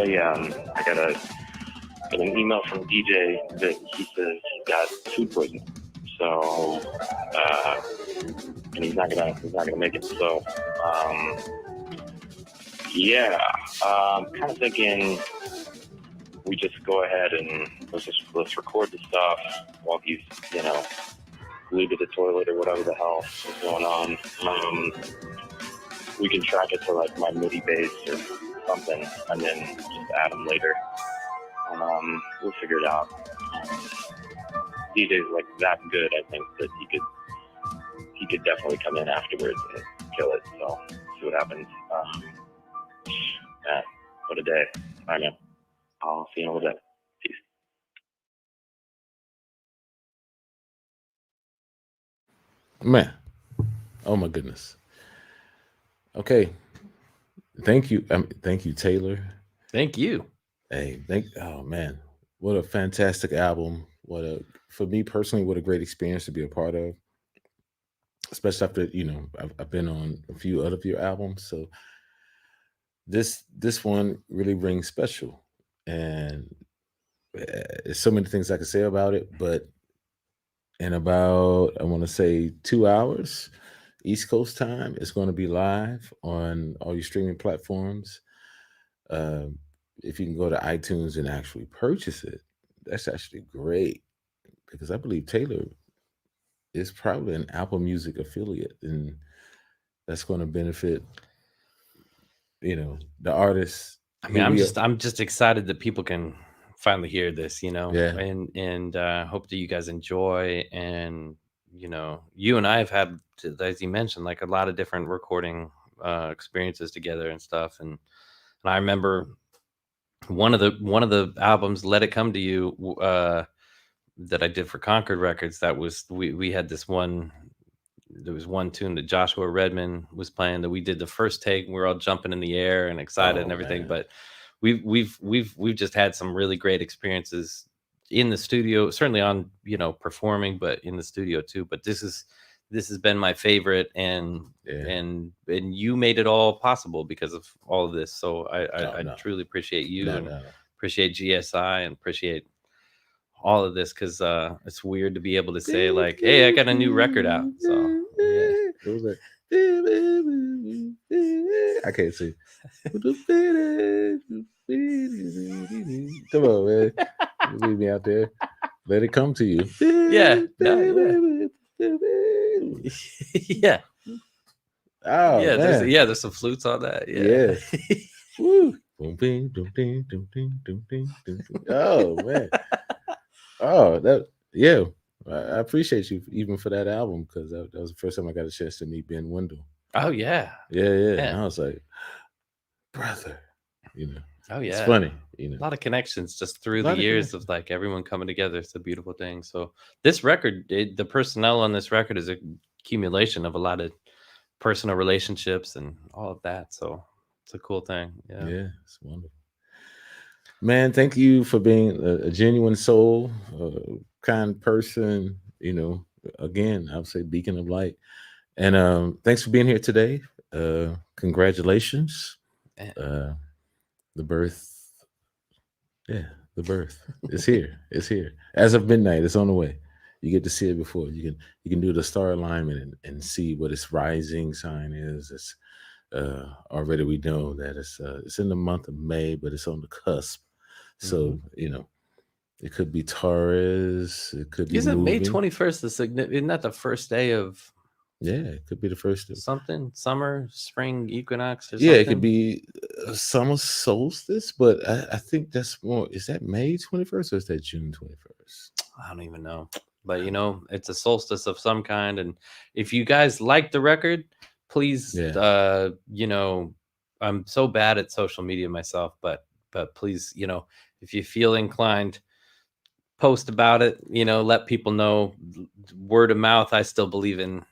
an email from DJ that he says he got food poisoning. So, and he's not gonna make it. So, I'm kind of thinking we just go ahead and let's record the stuff while he's, you know, glued to the toilet or whatever the hell is going on. We can track it to like my MIDI bass or something, and then just add them later. We'll figure it out. DJ's like that good, I think, that he could definitely come in afterwards and kill it. So see what happens. Man, what a day. All right, man. I'll see you in a little bit. Peace. Man, oh my goodness. Okay, thank you, Taylor. Thank you. Hey, oh man, what a fantastic album! For me personally, what a great experience to be a part of. Especially after, you know, I've been on a few other of your albums, so this one really rings special, and there's so many things I could say about it. But in about, I want to say 2 hours, East Coast time, it's going to be live on all your streaming platforms. If you can go to iTunes and actually purchase it, that's actually great, because I believe Taylor is probably an Apple Music affiliate, and that's going to benefit, you know, the artists. I mean, I'm just excited that people can finally hear this, you know. Yeah. And hope that you guys enjoy. And you know, you and I have had, as you mentioned, like a lot of different recording experiences together and stuff. And I remember one of the albums, Let It Come to You, that I did for Concord Records. That was we had this one. There was one tune that Joshua Redman was playing that we did the first take. And we were all jumping in the air and excited and everything. Man. But we've just had some really great experiences in the studio, certainly on, you know, performing, but in the studio too. But this has been my favorite, and you made it all possible because of all of this. So I truly appreciate you and appreciate GSI and appreciate all of this, because it's weird to be able to say like, hey, I got a new record out. So yeah. It was like, I can't see. Come on, man. Leave me out there. Let it come to you. Yeah. Yeah. Oh, yeah. man. There's some flutes on that. Yeah. Woo. Boom, bing, doom, ding, doom, ding, doom, ding, doom, ding. Oh, man. Oh, I appreciate you even for that album, because that was the first time I got a chance to meet Ben Wendell. Oh yeah. Yeah. Yeah. And I was like, brother, you know. Oh yeah. It's funny, you know. A lot of connections just through the years of like everyone coming together. It's a beautiful thing. So this record, the personnel on this record is a accumulation of a lot of personal relationships and all of that. So it's a cool thing. Yeah, it's wonderful. Man, thank you for being a genuine soul, kind person. You know, again, I would say beacon of light. And thanks for being here today. Congratulations. The birth. Yeah, the birth is here. It's here. As of midnight, it's on the way. You get to see it before. You can do the star alignment and see what its rising sign is. It's already we know that it's in the month of May, but it's on the cusp. So, you know, it could be Taurus. It could be. Isn't May 21st isn't that the first day of? Yeah, it could be the first day. Something summer, spring equinox or something. Yeah, it could be summer solstice, but I think that's more. Is that May 21st or is that June 21st? I don't even know. But, you know, it's a solstice of some kind. And if you guys like the record, please, you know, I'm so bad at social media myself, but please, you know, if you feel inclined, post about it, you know, let people know. Word of mouth, I still believe in,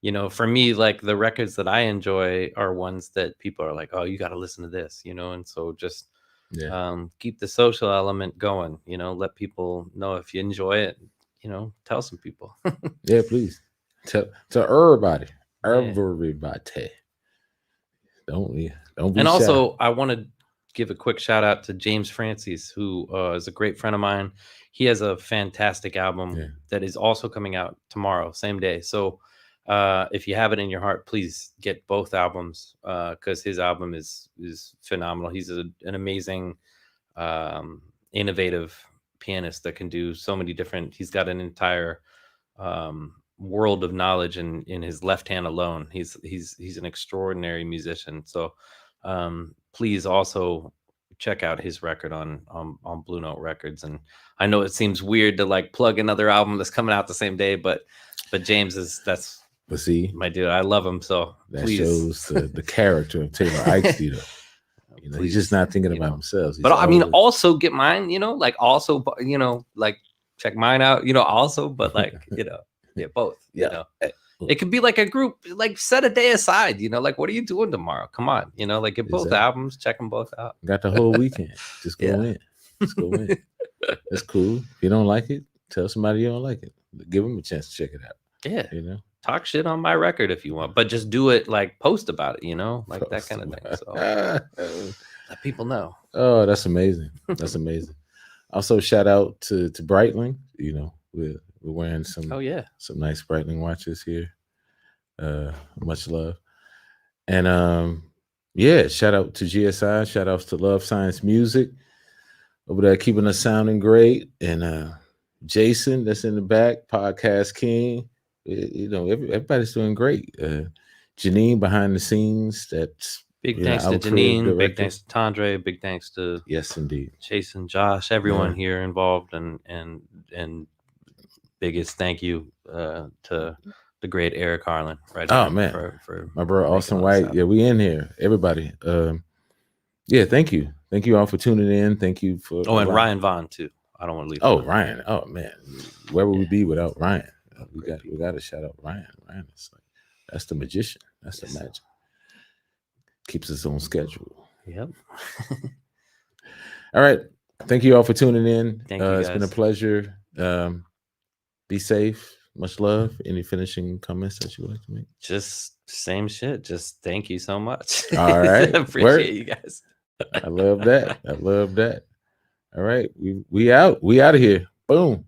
you know, for me, like the records that I enjoy are ones that people are like, oh, you got to listen to this, you know. And so just keep the social element going, you know, let people know if you enjoy it, you know, tell some people. Yeah, please tell everybody. Everybody. Don't be and also, I want to give a quick shout out to James Francis, who is a great friend of mine. He has a fantastic album that is also coming out tomorrow, same day. So if you have it in your heart, please get both albums, because his album is phenomenal. He's an amazing, innovative pianist that can do so many different. He's got an entire world of knowledge in his left hand alone. He's an extraordinary musician. So please also check out his record on Blue Note Records. And I know it seems weird to like plug another album that's coming out the same day, but James that's my dude. I love him. So that please. shows the character of Taylor Eigsti, though. You know, he's just not thinking about himself. But I mean, also get mine, you know, like also, you know, like check mine out, you know, also, but like, you know, both, you know. It could be like a group, like set a day aside, you know, like what are you doing tomorrow? Come on, you know, like get both albums, check them both out. Got the whole weekend. Just go in. Just go in. That's cool. If you don't like it, tell somebody you don't like it. Give them a chance to check it out. Yeah. You know, talk shit on my record if you want, but just do it like post about it, you know, like that kind of thing. So let people know. Oh, that's amazing. That's amazing. Also, shout out to Breitling. You know, we're wearing some some nice Breitling watches here. Much love. And shout out to GSI, shout outs to Love Science Music over there keeping us sounding great. And Jason, that's in the back, Podcast King. You know, everybody's doing great. Janine behind the scenes, that's Big Yeah, thanks to our creative Janine. Big director. thanks to Tandre. Big thanks to Yes, indeed. Chase and Josh. Everyone Yeah. here involved, and biggest thank you to the great Eric Harland. Right. Oh here man, for my bro making Austin all this White. happen. Yeah, we in here. Everybody. Yeah, thank you all for tuning in. Thank you for. Oh, and Ryan Vaughn too. I don't want to leave. Oh, him out. Ryan. Oh man, where would we be without Ryan? We got to shout out Ryan. Ryan is like, that's the magician. That's the magic. Keeps us on schedule. Yep. All right. Thank you all for tuning in. Thank you, It's been a guys. pleasure. Be safe. Much love. Any finishing comments that you would like to make? Just same shit. Just thank you so much. All right. Appreciate you guys. I love that. All right. We out. We out of here. Boom.